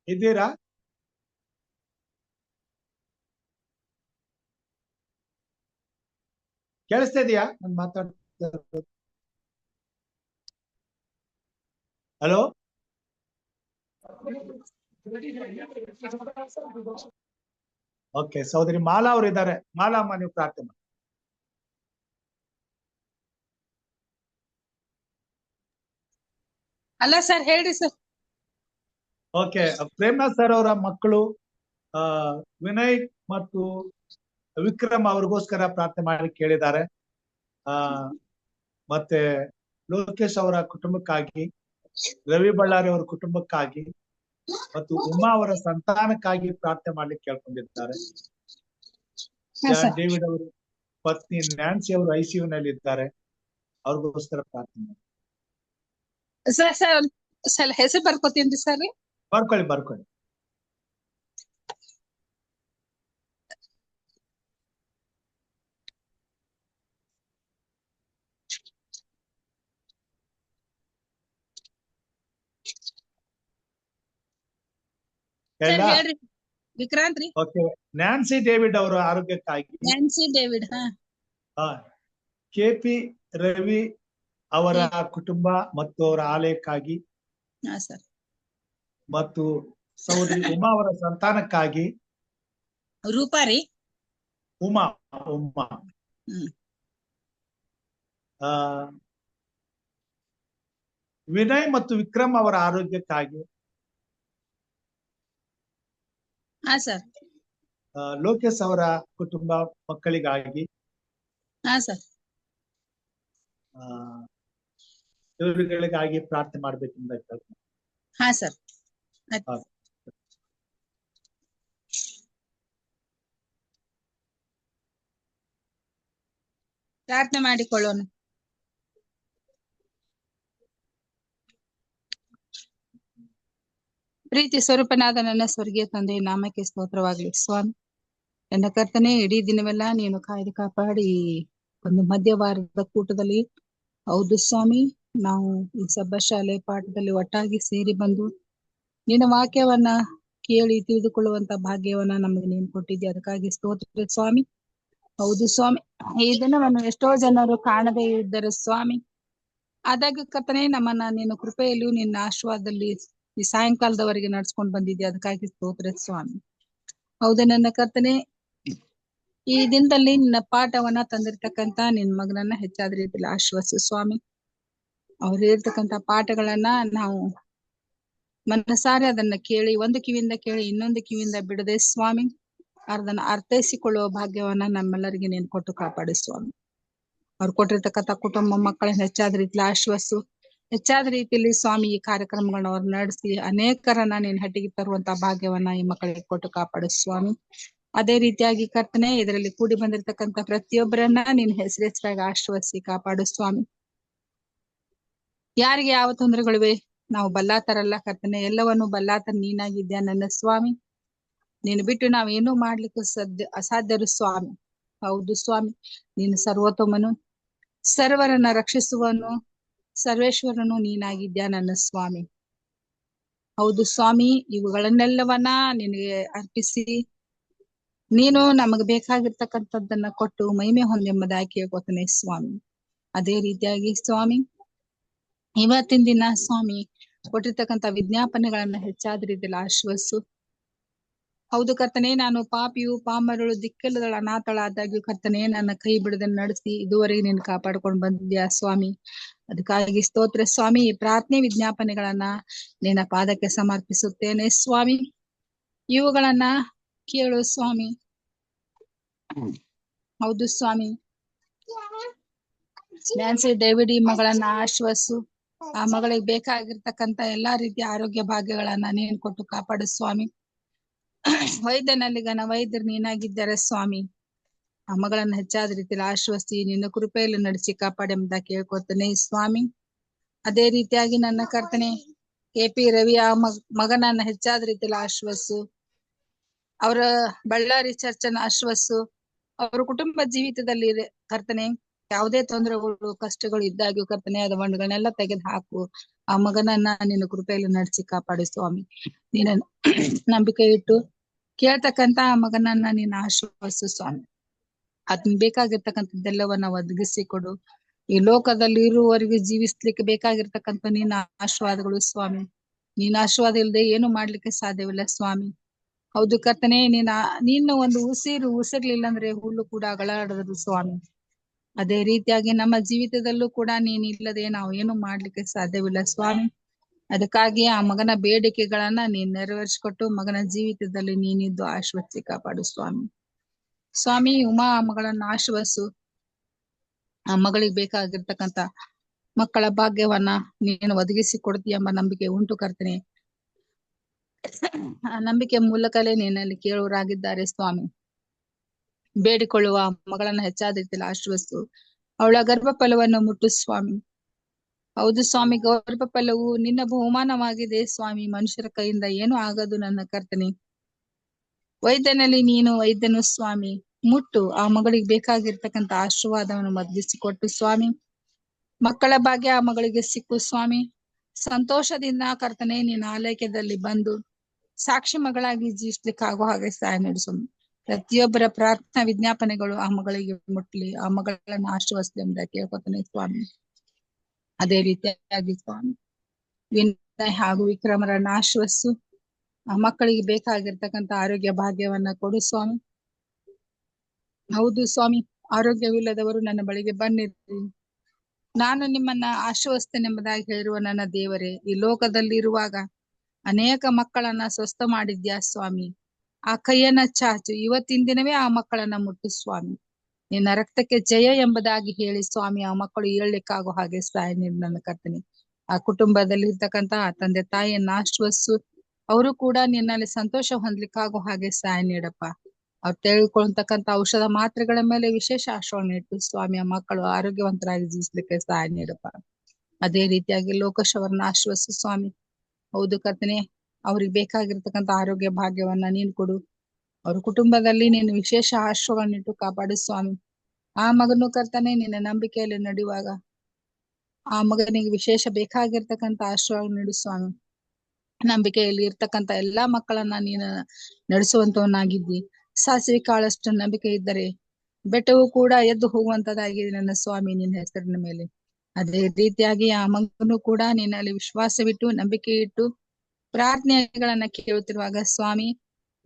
ಇದ್ದೀರಾ? ಕೇಳಿಸ್ತಾ ಇದೆಯಾ ನಾನು ಮಾತಾಡ್ತಾ? ಹಲೋ, ಓಕೆ, ಸಹೋದರಿ ಮಾಲಾ ಅವರು ಇದ್ದಾರೆ. ಮಾಲಾ ಅಮ್ಮ, ನೀವು ಪ್ರಾರ್ಥನೆ ಮಾಡಿ. ಅಲ್ಲ ಸರ್, ಹೇಳ್ರಿ ಸರ್. ಓಕೆ, ಪ್ರೇಮನಾಥ್ ಸರ್ ಅವರ ಮಕ್ಕಳು ವಿನಯ್ ಮತ್ತು ವಿಕ್ರಮ್ ಅವ್ರಿಗೋಸ್ಕರ ಪ್ರಾರ್ಥನೆ ಮಾಡಿ ಕೇಳಿದ್ದಾರೆ. ಮತ್ತೆ ಲೋಕೇಶ್ ಅವರ ಕುಟುಂಬಕ್ಕಾಗಿ, ರವಿ ಬಳ್ಳಾರಿ ಅವರ ಕುಟುಂಬಕ್ಕಾಗಿ ಮತ್ತು ಉಮಾ ಅವರ ಸಂತಾನಕ್ಕಾಗಿ ಪ್ರಾರ್ಥನೆ ಮಾಡ್ಲಿಕ್ಕೆ ಕೇಳ್ಕೊಂಡಿದ್ದಾರೆ. ಡೇವಿಡ್ ಅವರು ಪತ್ನಿ ನ್ಯಾನ್ಸಿ ಅವರು ICU ನಲ್ಲಿ ಇದ್ದಾರೆ, ಅವ್ರಿಗೋಸ್ಕರ ಪ್ರಾರ್ಥನೆ ಮಾಡಿ. ಸರ್ ಹೆಸರು ಬರ್ಕೋತೀನಿ ಸರ್. ಬರ್ಕೊಳ್ಳಿ. ಹೇಳ್ರಿ. ವಿಕ್ರಾಂತ್ ರೀ. ಓಕೆ, ನ್ಯಾನ್ಸಿ ಡೇವಿಡ್ ಅವರ ಆರೋಗ್ಯಕ್ಕಾಗಿ, ನ್ಯಾನ್ಸಿ ಡೇವಿಡ್, KP ರವಿ ಅವರ ಕುಟುಂಬ ಮತ್ತು ಅವರ ಆಲಯಕ್ಕಾಗಿ, ಮತ್ತು ಸಹೋದರಿ ಉಮಾ ಅವರ ಸಂತಾನಕ್ಕಾಗಿ, ರೂಪಾರಿ ಉಮಾ ವಿನಯ್ ಮತ್ತು ವಿಕ್ರಮ್ ಅವರ ಆರೋಗ್ಯಕ್ಕಾಗಿ, ಲೋಕೇಶ್ ಅವರ ಕುಟುಂಬ ಮಕ್ಕಳಿಗಾಗಿ, ಇವರುಗಳಿಗಾಗಿ ಪ್ರಾರ್ಥನೆ ಮಾಡ್ಬೇಕೆಂದ ಕೇಳ್ತೀನಿ. ಪ್ರಾರ್ಥನೆ ಮಾಡಿಕೊಳ್ಳೋಣ. ಪ್ರೀತಿ ಸ್ವರೂಪನಾದ ನನ್ನ ಸ್ವರ್ಗೀಯ ತಂದೆ ನಾಮಕ್ಕೆ ಸ್ತೋತ್ರವಾಗಲಿ. ಸ್ವಾಮಿ, ನನ್ನ ಕರ್ತನೆ, ಇಡೀ ದಿನವೆಲ್ಲ ನೀನು ಕಾಯ್ದು ಕಾಪಾಡಿ ಒಂದು ಮಧ್ಯವಾರದ ಕೂಟದಲ್ಲಿ, ಹೌದು ಸ್ವಾಮಿ, ನಾವು ಈ ಸಭಾ ಶಾಲೆ ಪಾಠದಲ್ಲಿ ಒಟ್ಟಾಗಿ ಸೇರಿ ಬಂದು ನಿನ್ನ ವಾಕ್ಯವನ್ನ ಕೇಳಿ ತಿಳಿದುಕೊಳ್ಳುವಂತ ಭಾಗ್ಯವನ್ನ ನಮಗೆ ನೀನು ಕೊಟ್ಟಿದ್ದೆ, ಅದಕ್ಕಾಗಿ ಸ್ತೋತ್ರ ಸ್ವಾಮಿ. ಹೌದು ಸ್ವಾಮಿ, ಈ ದಿನವನ್ನು ಎಷ್ಟೋ ಜನರು ಕಾಣದೇ ಇದ್ದರೆ ಸ್ವಾಮಿ, ಆದಾಗ ಕರ್ತನೆ ನಮ್ಮನ್ನ ನಿನ್ನ ಕೃಪೆಯಲ್ಲೂ ನಿನ್ನ ಆಶೀರ್ವಾದದಲ್ಲಿ ಈ ಸಾಯಂಕಾಲದವರೆಗೆ ನಡ್ಸ್ಕೊಂಡ್ ಬಂದಿದ್ದೆ, ಅದಕ್ಕಾಗಿ ಸ್ತೋತ್ರ ಸ್ವಾಮಿ. ಹೌದು ನನ್ನ ಕರ್ತನೆ, ಈ ದಿನದಲ್ಲಿ ನಿನ್ನ ಪಾಠವನ್ನ ತಂದಿರ್ತಕ್ಕಂತ ನಿನ್ ಮಗನನ್ನ ಹೆಚ್ಚಾದ ರೀತಿಯಲ್ಲಿ ಆಶ್ವಾಸ ಸ್ವಾಮಿ. ಅವ್ರು ಹೇಳ್ತಕ್ಕಂತ ಪಾಠಗಳನ್ನ ನಾವು ಮನಸಾರೆ ಅದನ್ನ ಕೇಳಿ, ಒಂದು ಕಿವಿಯಿಂದ ಕೇಳಿ ಇನ್ನೊಂದು ಕಿವಿಯಿಂದ ಬಿಡದೆ ಸ್ವಾಮಿ, ಅದನ್ನ ಅರ್ಥೈಸಿಕೊಳ್ಳುವ ಭಾಗ್ಯವನ್ನ ನಮ್ಮೆಲ್ಲರಿಗೆ ನೀನು ಕೊಟ್ಟು ಕಾಪಾಡಿ ಸ್ವಾಮಿ. ಅವ್ರು ಕೊಟ್ಟಿರ್ತಕ್ಕಂಥ ಕುಟುಂಬ ಮಕ್ಕಳನ್ನ ಹೆಚ್ಚಾದ ರೀತಿಯಲ್ಲಿ ಆಶ್ವಾಸು, ಹೆಚ್ಚಾದ ರೀತಿಯಲ್ಲಿ ಸ್ವಾಮಿ ಈ ಕಾರ್ಯಕ್ರಮಗಳನ್ನ ಅವ್ರು ನಡೆಸಿ ಅನೇಕರನ್ನ ನೀನ್ ಹಟ್ಟಿಗೆ ತರುವಂತ ಭಾಗ್ಯವನ್ನ ಈ ಮಕ್ಕಳಿಗೆ ಕೊಟ್ಟು ಕಾಪಾಡು ಸ್ವಾಮಿ. ಅದೇ ರೀತಿಯಾಗಿ ಕರ್ತನೆ, ಇದರಲ್ಲಿ ಕೂಡಿ ಬಂದಿರತಕ್ಕಂತ ಪ್ರತಿಯೊಬ್ಬರನ್ನ ನೀನ್ ಹೆಸರಾಗಿ ಆಶ್ವಾಸಿ ಕಾಪಾಡು ಸ್ವಾಮಿ. ಯಾರಿಗೆ ಯಾವ ತೊಂದರೆಗಳಿವೆ ನಾವು ಬಲ್ಲಾತರಲ್ಲ ಕರ್ತನೆ, ಎಲ್ಲವನ್ನು ಬಲ್ಲಾತ ನೀನಾಗಿದ್ಯಾ ನನ್ನ ಸ್ವಾಮಿ. ನೀನು ಬಿಟ್ಟು ನಾವೇನೂ ಮಾಡ್ಲಿಕ್ಕೂ ಅಸಾಧ್ಯರು ಸ್ವಾಮಿ. ಹೌದು ಸ್ವಾಮಿ, ನೀನು ಸರ್ವೋತ್ತಮನು, ಸರ್ವರನ್ನ ರಕ್ಷಿಸುವನು, ಸರ್ವೇಶ್ವರನು ನೀನಾಗಿದ್ಯಾ ನನ್ನ ಸ್ವಾಮಿ. ಹೌದು ಸ್ವಾಮಿ, ಇವುಗಳನ್ನೆಲ್ಲವನ್ನ ನಿನಗೆ ಅರ್ಪಿಸಿ ನೀನು ನಮಗೆ ಬೇಕಾಗಿರ್ತಕ್ಕಂಥದ್ದನ್ನ ಕೊಟ್ಟು ಮಹಿಮೆ ಹೊಂದೆಂಬುದಾಗಿ ಕೇಳ್ಕೊತಾನೆ ಸ್ವಾಮಿ. ಅದೇ ರೀತಿಯಾಗಿ ಸ್ವಾಮಿ, ಇವತ್ತಿನ ದಿನ ಸ್ವಾಮಿ ಕೊಟ್ಟಿರ್ತಕ್ಕಂಥ ವಿಜ್ಞಾಪನೆಗಳನ್ನ ಹೆಚ್ಚಾದ ರೀತಿಯಲ್ಲಿ ಆಶ್ವಾಸು. ಹೌದು ಕರ್ತನೆ, ನಾನು ಪಾಪಿಯು, ಪಾಮರಳು, ದಿಕ್ಕಿಲ್ಲದಳ, ಅನಾಥಳಾದಾಗ್ಯೂ ಕರ್ತನೆ ನನ್ನ ಕೈ ಬಿಡದೆ ನಡೆಸಿ ಇದುವರೆಗೆ ನೀನು ಕಾಪಾಡ್ಕೊಂಡು ಬಂದಿದ್ಯಾ ಸ್ವಾಮಿ. ಅದಕ್ಕಾಗಿ ಸ್ತೋತ್ರ ಸ್ವಾಮಿ. ಈ ಪ್ರಾರ್ಥನೆ ವಿಜ್ಞಾಪನೆಗಳನ್ನ ನಿನ್ನ ಪಾದಕ್ಕೆ ಸಮರ್ಪಿಸುತ್ತೇನೆ ಸ್ವಾಮಿ. ಇವುಗಳನ್ನ ಕೇಳು ಸ್ವಾಮಿ. ಹೌದು ಸ್ವಾಮಿ, ನ್ಯಾನ್ಸಿ ಡೇವಿಡ್ ಈ ಮಗಳನ್ನ ಆಶ್ವಾಸು. ಆ ಮಗಳಿಗೆ ಬೇಕಾಗಿರ್ತಕ್ಕಂಥ ಎಲ್ಲಾ ರೀತಿಯ ಆರೋಗ್ಯ ಭಾಗ್ಯಗಳನ್ನ ನೀನು ಕೊಟ್ಟು ಕಾಪಾಡು ಸ್ವಾಮಿ. ವೈದ್ಯನಲ್ಲಿ ವೈದ್ಯರು ನೀನಾಗಿದ್ದಾರೆ ಸ್ವಾಮಿ. ಆ ಮಗಳನ್ನ ಹೆಚ್ಚಾದ ರೀತಿಯಲ್ಲಿ ಆಶ್ವಸಿ ನಿನ್ನ ಕೃಪೆಯಲ್ಲಿ ನಡೆಸಿ ಕಾಪಾಡೆಂಬುದಾಗಿ ಕೇಳ್ಕೊತೇನೆ ಸ್ವಾಮಿ. ಅದೇ ರೀತಿಯಾಗಿ ನನ್ನ ಕರ್ತನೆ KP ರವಿ ಆ ಮಗನನ್ನ ಹೆಚ್ಚಾದ ರೀತಿಯಲ್ಲಿ ಆಶ್ವಸು. ಅವರ ಬಳ್ಳಾರಿ ಚರ್ಚನ್ನ ಆಶ್ವಸು. ಅವರ ಕುಟುಂಬ ಜೀವಿತದಲ್ಲಿ ಕರ್ತನೆ ಯಾವುದೇ ತೊಂದರೆಗಳು ಕಷ್ಟಗಳು ಇದ್ದಾಗ್ಯೂ ಕರ್ತನೆ ಅದವನ್ನೆಲ್ಲ ತೆಗೆದು ಹಾಕು. ಆ ಮಗನನ್ನ ನಿನ್ನ ಕೃಪೆಯಲ್ಲಿ ನಡೆಸಿ ಕಾಪಾಡು ಸ್ವಾಮಿ. ನೀನ ನಂಬಿಕೆ ಇಟ್ಟು ಕೇಳ್ತಕ್ಕಂತ ಆ ಮಗನನ್ನ ನೀನ್ ಆಶ್ವಾಸು ಸ್ವಾಮಿ. ಅದನ್ ಬೇಕಾಗಿರ್ತಕ್ಕಂಥದ್ದೆಲ್ಲವನ್ನ ಒದಗಿಸಿ ಕೊಡು. ಈ ಲೋಕದಲ್ಲಿ ಇರುವವರೆಗೂ ಜೀವಿಸ್ಲಿಕ್ಕೆ ಬೇಕಾಗಿರ್ತಕ್ಕಂಥ ನಿನ್ನ ಆಶೀರ್ವಾದಗಳು ಸ್ವಾಮಿ. ನೀನ್ ಆಶೀರ್ವಾದ ಇಲ್ಲದೆ ಏನು ಮಾಡ್ಲಿಕ್ಕೆ ಸಾಧ್ಯವಿಲ್ಲ ಸ್ವಾಮಿ. ಹೌದು ಕರ್ತನೆ, ನಿನ್ನ ಒಂದು ಉಸಿರ್ಲಿಲ್ಲ ಅಂದ್ರೆ ಹುಲ್ಲು ಕೂಡ ಅಗಳಾಡದು ಸ್ವಾಮಿ. ಅದೇ ರೀತಿಯಾಗಿ ನಮ್ಮ ಜೀವಿತದಲ್ಲೂ ಕೂಡ ನೀನಿಲ್ಲದೆ ನಾವು ಏನು ಮಾಡ್ಲಿಕ್ಕೆ ಸಾಧ್ಯವಿಲ್ಲ ಸ್ವಾಮಿ. ಅದಕ್ಕಾಗಿ ಆ ಮಗನ ಬೇಡಿಕೆಗಳನ್ನ ನೀನ್ ನೆರವೇರಿಸಿಕೊಟ್ಟು ಮಗನ ಜೀವಿತದಲ್ಲಿ ನೀನಿದ್ದು ಆಶ್ವಸಿ ಕಾಪಾಡು ಸ್ವಾಮಿ. ಸ್ವಾಮಿ, ಉಮಾ ಆ ಮಗಳನ್ನ ಆಶ್ವಾಸು. ಆ ಮಗಳಿಗೆ ಬೇಕಾಗಿರ್ತಕ್ಕಂಥ ಮಕ್ಕಳ ಭಾಗ್ಯವನ್ನ ನೀನು ಒದಗಿಸಿ ಕೊಡ್ತೀಯ ಎಂಬ ನಂಬಿಕೆ ಉಂಟು ಕರ್ತನೆ. ಆ ನಂಬಿಕೆ ಮೂಲಕಲೇ ನಿನ್ನಲ್ಲಿ ಕೇಳುವರಾಗಿದ್ದಾರೆ ಸ್ವಾಮಿ. ಬೇಡಿಕೊಳ್ಳುವ ಮಗಳನ್ನ ಹೆಚ್ಚಾದ ರೀತಿಯಲ್ಲಿ ಆಶ್ವಸು. ಅವಳ ಗರ್ಭಫಲವನ್ನು ಮುಟ್ಟು ಸ್ವಾಮಿ. ಹೌದು ಸ್ವಾಮಿ, ಗರ್ಭಫಲವು ನಿನ್ನ ಬಹುಮಾನವಾಗಿದೆ ಸ್ವಾಮಿ. ಮನುಷ್ಯರ ಕೈಯಿಂದ ಏನು ಆಗದು ನನ್ನ ಕರ್ತನೆ. ವೈದ್ಯನಲ್ಲಿ ನೀನು ವೈದ್ಯನು ಸ್ವಾಮಿ. ಮುಟ್ಟು ಆ ಮಗಳಿಗೆ ಬೇಕಾಗಿರ್ತಕ್ಕಂಥ ಆಶೀರ್ವಾದವನ್ನು ಒದಗಿಸಿ ಕೊಟ್ಟು ಸ್ವಾಮಿ. ಮಕ್ಕಳ ಭಾಗ್ಯ ಆ ಮಗಳಿಗೆ ಸಿಕ್ಕು ಸ್ವಾಮಿ. ಸಂತೋಷದಿಂದ ಕರ್ತನೆ ನಿನ್ನ ಆಲಯದಲ್ಲಿ ಬಂದು ಸಾಕ್ಷಿ ಮಗಳಾಗಿ ಜೀವಿಸ್ಲಿಕ್ಕಾಗೋ ಹಾಗೆ ಸಹಾಯ ನಡೆಸು. ಪ್ರತಿಯೊಬ್ಬರ ಪ್ರಾರ್ಥನಾ ವಿಜ್ಞಾಪನೆಗಳು ಆ ಮಗಳಿಗೆ ಮುಟ್ಲಿ, ಆ ಮಗಳನ್ನ ಆಶೀರ್ವದಿಸಲಿ ಎಂಬುದಾಗಿ ಕೇಳ್ಕೊತಾನೆ ಸ್ವಾಮಿ. ಅದೇ ರೀತಿಯಾಗಿ ಸ್ವಾಮಿ ವಿನಯ್ ಹಾಗೂ ವಿಕ್ರಮರನ್ನ ಆಶ್ವಾಸು. ಆ ಮಕ್ಕಳಿಗೆ ಬೇಕಾಗಿರ್ತಕ್ಕಂಥ ಆರೋಗ್ಯ ಭಾಗ್ಯವನ್ನ ಕೊಡು ಸ್ವಾಮಿ. ಹೌದು ಸ್ವಾಮಿ, ಆರೋಗ್ಯವಿಲ್ಲದವರು ನನ್ನ ಬಳಿಗೆ ಬನ್ನಿರಿ, ನಾನು ನಿಮ್ಮನ್ನ ಆಶ್ವಸ್ತನೆಂಬುದಾಗಿ ಹೇಳಿರುವ ನನ್ನ ದೇವರೇ, ಈ ಲೋಕದಲ್ಲಿ ಇರುವಾಗ ಅನೇಕ ಮಕ್ಕಳನ್ನ ಸ್ವಸ್ಥ ಮಾಡಿದ್ಯಾ ಸ್ವಾಮಿ. ಆ ಕೈಯನ್ನ ಚಾಚು, ಇವತ್ತಿನ ದಿನವೇ ಆ ಮಕ್ಕಳನ್ನ ಮುಟ್ಟು ಸ್ವಾಮಿ. ನಿನ್ನ ರಕ್ತಕ್ಕೆ ಜಯ ಎಂಬುದಾಗಿ ಹೇಳಿ ಸ್ವಾಮಿ, ಆ ಮಕ್ಕಳು ಏಳ್ಲಿಕ್ಕಾಗೋ ಹಾಗೆ ಸಹಾಯ ನೀಡಿ ನನ್ನ ಕರ್ತನೆ. ಆ ಕುಟುಂಬದಲ್ಲಿ ಇರ್ತಕ್ಕಂತ ತಂದೆ ತಾಯಿಯನ್ನ ಆಶ್ವಸು. ಅವರು ಕೂಡ ನಿನ್ನಲ್ಲಿ ಸಂತೋಷ ಹೊಂದ್ಲಿಕ್ಕಾಗೋ ಹಾಗೆ ಸಹಾಯ ನೀಡಪ್ಪ. ಅವ್ರು ತೆಗೆದುಕೊಳ್ಳತಕ್ಕಂತ ಔಷಧ ಮಾತ್ರೆಗಳ ಮೇಲೆ ವಿಶೇಷ ಆಶ್ರಯ ಇಟ್ಟು ಸ್ವಾಮಿ, ಆ ಮಕ್ಕಳು ಆರೋಗ್ಯವಂತರಾಗಿ ಜೀವಿಸ್ಲಿಕ್ಕೆ ಸಹಾಯ ನೀಡಪ್ಪ. ಅದೇ ರೀತಿಯಾಗಿ ಲೋಕೇಶವರನ್ನ ಆಶ್ವಸು ಸ್ವಾಮಿ. ಹೌದು ಕರ್ತನೆ, ಅವ್ರಿಗೆ ಬೇಕಾಗಿರ್ತಕ್ಕಂಥ ಆರೋಗ್ಯ ಭಾಗ್ಯವನ್ನ ನೀನು ಕೊಡು. ಅವ್ರ ಕುಟುಂಬದಲ್ಲಿ ನೀನು ವಿಶೇಷ ಆಶ್ರಯವನ್ನಿಟ್ಟು ಕಾಪಾಡು ಸ್ವಾಮಿ. ಆ ಮಗನು ಕರ್ತನೆ ನಿನ್ನ ನಂಬಿಕೆಯಲ್ಲಿ ನಡೆಯುವಾಗ ಆ ಮಗನಿಗೆ ವಿಶೇಷ ಬೇಕಾಗಿರ್ತಕ್ಕಂಥ ಆಶ್ರಯ ನೀಡು ಸ್ವಾಮಿ. ನಂಬಿಕೆಯಲ್ಲಿ ಇರ್ತಕ್ಕಂಥ ಎಲ್ಲಾ ಮಕ್ಕಳನ್ನ ನೀನು ನಡೆಸುವಂತವನಾಗಿದ್ದಿ. ಸಾಸಿವೆ ಕಾಳಷ್ಟು ನಂಬಿಕೆ ಇದ್ದರೆ ಬೆಟ್ಟವು ಕೂಡ ಎದ್ದು ಹೋಗುವಂತದಾಗಿದೆ ನನ್ನ ಸ್ವಾಮಿ ನಿನ್ನ ಹೆಸರಿನ ಮೇಲೆ. ಅದೇ ರೀತಿಯಾಗಿ ಆ ಮಗನು ಕೂಡ ನಿನ್ನಲ್ಲಿ ವಿಶ್ವಾಸವಿಟ್ಟು ನಂಬಿಕೆ ಇಟ್ಟು ಪ್ರಾರ್ಥನೆಗಳನ್ನ ಕೇಳುತ್ತಿರುವಾಗ ಸ್ವಾಮಿ,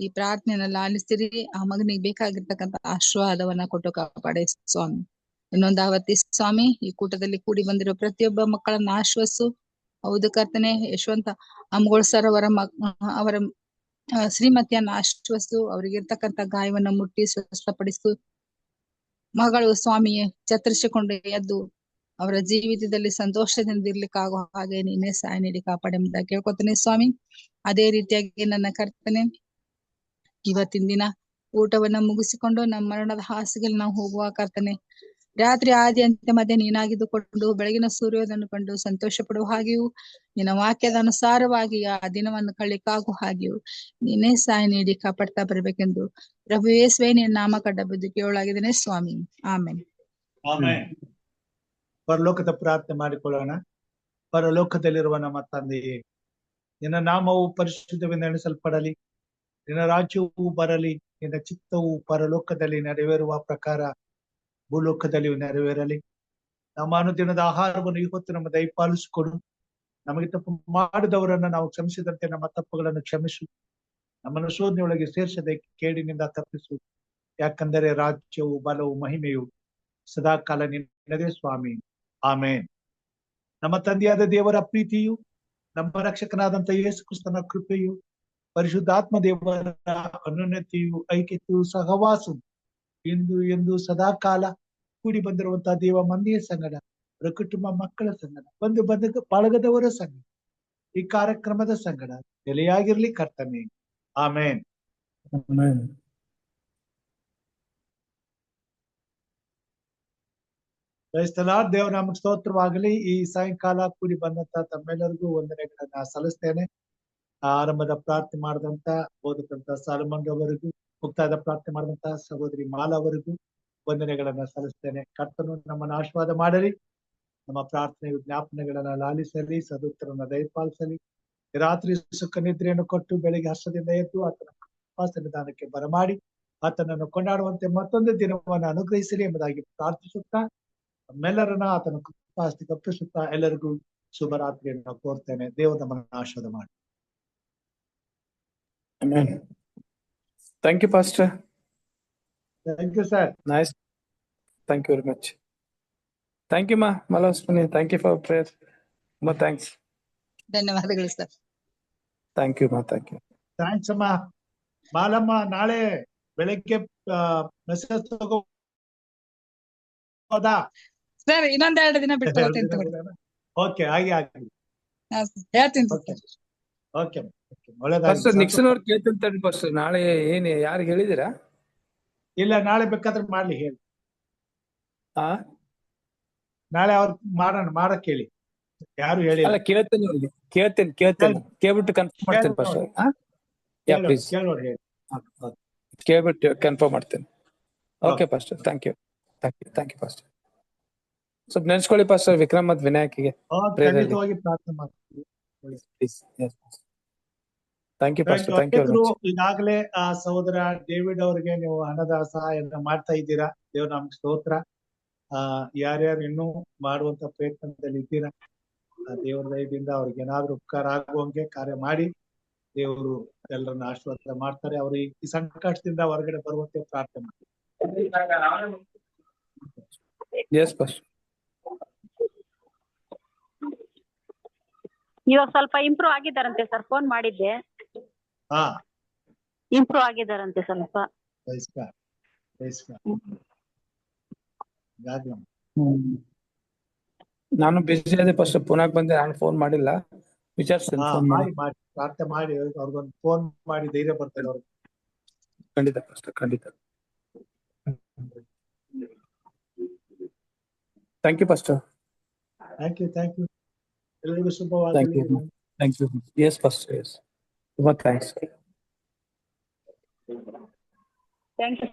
ಈ ಪ್ರಾರ್ಥನೆಯನ್ನ ಆಲಿಸಿರಿ. ಆ ಮಗನಿಗೆ ಬೇಕಾಗಿರ್ತಕ್ಕಂಥ ಆಶೀರ್ವಾದವನ್ನ ಕೊಟ್ಟು ಕಾಪಾಡೆ ಸ್ವಾಮಿ. ಇನ್ನೊಂದಾವತ್ತಿ ಸ್ವಾಮಿ, ಈ ಕೂಟದಲ್ಲಿ ಕೂಡಿ ಬಂದಿರೋ ಪ್ರತಿಯೊಬ್ಬ ಮಕ್ಕಳನ್ನ ಆಶ್ವಸು. ಹೌದು ಕರ್ತನೆ, ಯಶವಂತ ಅಮ್ಗೋಳ್ ಸರ್ ಅವರ ಶ್ರೀಮತಿಯನ್ನ ಆಶ್ವಸು. ಅವ್ರಿಗೆ ಇರ್ತಕ್ಕಂಥ ಗಾಯವನ್ನ ಮುಟ್ಟಿ ಸ್ವಸ್ಥಪಡಿಸು. ಮಗಳು ಸ್ವಾಮಿ ಚತರಿಸಿಕೊಂಡು ಎದ್ದು ಅವರ ಜೀವಿತದಲ್ಲಿ ಸಂತೋಷದಿಂದ ಇರ್ಲಿಕ್ಕಾಗೋ ಹಾಗೆ ನೀನೇ ಸಹಾಯ ನೀಡಿ ಕಾಪಾಡೆಂಬುದಾಗಿ ಕೇಳ್ಕೊತೇನೆ ಸ್ವಾಮಿ. ಅದೇ ರೀತಿಯಾಗಿ ನನ್ನ ಕರ್ತನೆ, ಇವತ್ತಿನ ದಿನ ಊಟವನ್ನ ಮುಗಿಸಿಕೊಂಡು ನಮ್ಮ ಮರಣದ ಹಾಸಿಗೆಯಲ್ಲಿ ನಾವು ಹೋಗುವ ಕರ್ತನೆ, ರಾತ್ರಿ ಆದಿ ಅಂತ್ಯ ಮಧ್ಯೆ ನೀನಾಗಿದ್ದುಕೊಂಡು ಬೆಳಗಿನ ಸೂರ್ಯೋದಯನ್ನು ಕಂಡು ಸಂತೋಷ ಪಡುವ ಹಾಗೆಯೂ ನಿನ್ನ ವಾಕ್ಯದ ಅನುಸಾರವಾಗಿ ಆ ದಿನವನ್ನು ಕಳ್ಳಿಕ್ಕಾಗುವ ಹಾಗೆಯೂ ನೀನೇ ಸಹಾಯ ನೀಡಿ ಕಾಪಾಡ್ತಾ ಬರ್ಬೇಕೆಂದು ಪ್ರಭು ಯೇಸುವೇ ನಿನ್ನ ನಾಮ ಕಡ್ಡ ಬುದ್ಧಿಗೆ ಒಳಗಿದ್ದೇನೆ ಸ್ವಾಮಿ. ಆಮೇಲೆ ಆಮೆನ್. ಪರಲೋಕದ ಪ್ರಾರ್ಥನೆ ಮಾಡಿಕೊಳ್ಳೋಣ. ಪರಲೋಕದಲ್ಲಿರುವ ನಮ್ಮ ತಂದೆಯೇ, ನಿನ್ನ ನಾಮವು ಪರಿಶುದ್ಧವೆಂದು ಎಣಿಸಲ್ಪಡಲಿ, ನಿನ್ನ ರಾಜ್ಯವು ಬರಲಿ, ನಿನ್ನ ಚಿತ್ತವು ಪರಲೋಕದಲ್ಲಿ ನೆರವೇರುವ ಪ್ರಕಾರ ಭೂಲೋಕದಲ್ಲಿಯೂ ನೆರವೇರಲಿ. ನಮ್ಮ ಅನುದಿನದ ಆಹಾರವನ್ನು ಇವತ್ತು ನಮ್ಮ ದಯಪಾಲಿಸಿಕೊಡು. ನಮಗೆ ತಪ್ಪು ಮಾಡಿದವರನ್ನ ನಾವು ಕ್ಷಮಿಸಿದಂತೆ ನಮ್ಮ ತಪ್ಪುಗಳನ್ನು ಕ್ಷಮಿಸು. ನಮ್ಮನ್ನು ಶೋಧನೆಯೊಳಗೆ ಸೇರಿಸದೆ ಕೇಡಿನಿಂದ ತಪ್ಪಿಸು. ಯಾಕಂದರೆ ರಾಜ್ಯವು ಬಲವು ಮಹಿಮೆಯು ಸದಾ ಕಾಲ ನಿನ್ನದೇ ಸ್ವಾಮಿ. ಆಮೇನ್. ನಮ್ಮ ತಂದೆಯಾದ ದೇವರ ಪ್ರೀತಿಯು, ನಮ್ಮ ರಕ್ಷಕನಾದಂತ ಯೇಸು ಕ್ರಿಸ್ತನ ಕೃಪೆಯು, ಪರಿಶುದ್ಧಾತ್ಮ ದೇವರ ಅನ್ಯೋನ್ಯತೆಯು, ಐಕ್ಯತೆಯು, ಸಹವಾಸವು ಇಂದು ಎಂದು ಸದಾ ಕಾಲ ಕೂಡಿ ಬಂದಿರುವಂತಹ ದೇವ ಮಂದಿಯ ಸಂಗಡ, ಅವರ ಕುಟುಂಬ ಮಕ್ಕಳ ಸಂಗಡ, ಬಂಧು ಬಳಗದವರ ಸಂಗಡ, ಈ ಕಾರ್ಯಕ್ರಮದ ಸಂಗಡ ನೆಲೆಯಾಗಿರ್ಲಿ ಕರ್ತನೆ. ಆಮೇನ್. ದೇವರ ನಮಗೆ ಸ್ತೋತ್ರವಾಗಲಿ. ಈ ಸಾಯಂಕಾಲ ಕೂಡಿ ಬಂದಂತ ತಮ್ಮೆಲ್ಲರಿಗೂ ವಂದನೆಗಳನ್ನ ಸಲ್ಲಿಸ್ತೇನೆ. ಆರಂಭದ ಪ್ರಾರ್ಥನೆ ಮಾಡಿದಂತ ಬೋಧಕಂತ ಸಾಲಮನ್ ಅವರಿಗೂ, ಮುಕ್ತಾಯದ ಪ್ರಾರ್ಥನೆ ಮಾಡಿದಂತ ಸಹೋದರಿ ಮಾಲಾ ಅವರಿಗೂ ವಂದನೆಗಳನ್ನ ಸಲ್ಲಿಸ್ತೇನೆ. ಕರ್ತನು ನಮ್ಮನ್ನು ಆಶೀರ್ವಾದ ಮಾಡಲಿ, ನಮ್ಮ ಪ್ರಾರ್ಥನೆ ಜ್ಞಾಪನೆಗಳನ್ನ ಲಾಲಿಸಲಿ, ಸದುತ್ತರನ್ನ ದಯಪಾಲಿಸಲಿ. ರಾತ್ರಿ ಸುಖ ನಿದ್ರೆಯನ್ನು ಕೊಟ್ಟು ಬೆಳಿಗ್ಗೆ ಹರ್ಷದಿಂದ ಎದ್ದು ಆತನ ಕೃಪಾ ಸನ್ನಿಧಾನಕ್ಕೆ ಬರಮಾಡಿ ಆತನನ್ನು ಕೊಂಡಾಡುವಂತೆ ಮತ್ತೊಂದು ದಿನವನ್ನು ಅನುಗ್ರಹಿಸಲಿ ಎಂಬುದಾಗಿ ಪ್ರಾರ್ಥಿಸುತ್ತಾ ನಮ್ಮೆಲ್ಲರನ್ನ ಆತನ ಕೃಪಾಸ್ತಿ ಕಪ್ಪಿಸುತ್ತಾ ಎಲ್ಲರಿಗೂ ಶುಭರಾತ್ರಿಯನ್ನು ಕೋರ್ತೇನೆ. ದೇವರು ನಮ್ಮನ್ನು ಆಶೀರ್ವಾದ ಮಾಡಿ. Amen. Thank you, Pastor. Thank you, sir. Nice. Thank you very much. Thank you, Ma. Malaswani. Thank you for prayer. Ma, thanks. ಧನ್ಯವಾದಗಳು sir. Thank you, Ma. Thank you. Thanks ಅಮ್ಮ. ಮಾಲಮ್ಮ, ನಾಳೆ ಬೆಳಗ್ಗೆ ಮೆಸೇಜ್ ತಗೋದಾ? ಸರ್ ಇನ್ನೊಂದೆರಡು ದಿನ ಬಿಟ್ಟು ಹೋಗ್ತೀನಿ ತಗೊಳ್ಳಿ. Okay, ಹಾಗೆ ಆಗ್ಲಿ. ಹೇಳ್ತೀನಿ ಓಕೆ, ಓಕೆ, Pastor, ಒಳ್ಳೆದಾಗಿ. Nixon ಅವ್ರು ಕೇಳ್ತಿರ್ತಾರೆ Pastor. ನಾಳೆ ಏನ್ ಯಾರಿಗೆ ಹೇಳಿದಿರಾ? ಇಲ್ಲ, ನಾಳೆ ಬೇಕಾದ್ರೆ ಮಾಡ್ಲಿ, ಹೇಳಿ. ಹಾ, ನಾಳೆ ಅವ್ರು ಮಾಡಕ್ ಹೇಳಿ. ಯಾರು ಹೇಳಿಲ್ಲ. ಅಲ್ಲ ಕೇಳ್ತೇನೆ ಅವ್ರಿಗೆ. ಕೇಳ್ತೇನೆ ಕೇಳ್ಬಿಟ್ಟು ಕನ್ಫರ್ಮ್ ಮಾಡ್ತೇನೆ Pastor. ಯಾ ಪ್ಲೀಸ್ ಕೇಳೋರು ಹೇಳಿ. ಕೇಳ್ಬಿಟ್ಟು ಕನ್ಫರ್ಮ್ ಮಾಡ್ತೇನೆ. Okay Pastor. Thank you Pastor. ಸ್ವಲ್ಪ ನೆನ್ಸ್ಕೊಳ್ಳಿ Pastor ವಿಕ್ರಮ್ ಮತ್ತು ವಿನಾಯಕ್ಗೆ. ಖಂಡಿತವಾಗಿ ಪ್ರಾರ್ಥನೆ ಮಾಡ್ತೀವಿ. Please. Yes, Pastor. Thank you, Pastor. Thank you very much. ಈಗಾಗಲೇ ಆ ಸಹೋದರ ಡೇವಿಡ್ ಅವರಿಗೆ ನೀವು ಹಣದ ಸಹಾಯನ ಮಾಡ್ತಾ ಇದ್ದೀರಾ. ದೇವ್ರ ನಮ್ಗೆ ಸ್ತೋತ್ರ. ಯಾರ್ಯಾರು ಇನ್ನೂ ಮಾಡುವಂತ ಪ್ರಯತ್ನದಲ್ಲಿ ಇದ್ದೀರಾ, ದೇವರ ದಯದಿಂದ ಅವ್ರಿಗೆ ಏನಾದ್ರೂ ಉಪಕಾರ ಆಗುವಂಗೆ ಕಾರ್ಯ ಮಾಡಿ ದೇವರು ಎಲ್ಲರನ್ನ ಆಶೀರ್ವಾದ ಮಾಡ್ತಾರೆ. ಅವರು ಈ ಸಂಕಟದಿಂದ ಹೊರಗಡೆ ಬರುವಂತೆ ಪ್ರಾರ್ಥನೆ ಮಾಡಿ. Yes, Pastor. ಇವಾಗ ಸ್ವಲ್ಪ ಇಂಪ್ರೂವ್ ಆಗಿದ್ದಾರಂತೆ ಸರ್, ಫೋನ್ ಮಾಡಿದ್ದೆ. ಹಾ, ಇಂಪ್ರೂವ್ ಆಗಿದ್ದಾರಂತೆ ಸ್ವಲ್ಪ. ನಾನು ಬಿಸಿ ಅದೇ Pastor, ಪುನಃ ಬಂದೆ. ನಾನು ಫೋನ್ ಮಾಡಿಲ್ಲ, ವಿಚಾರಿಸ್ತೇನೆ. ಫೋನ್ ಮಾಡಿ ಪ್ರಾರ್ಥನೆ ಮಾಡಿ ಅವ್ರಿಗೊಂದು ಫೋನ್ ಮಾಡಿ ಧೈರ್ಯ ಬರ್ತದೆ ಅವ್ರಿಗೆ. ಖಂಡಿತ Pastor, ಖಂಡಿತ. Thank you, Pastor. Thank you ಎಲ್ಲರಿಗೂ ಶುಭವಾಗಲಿ. Thank you. Yes, Pastor. Yes. Thanks. Thank you.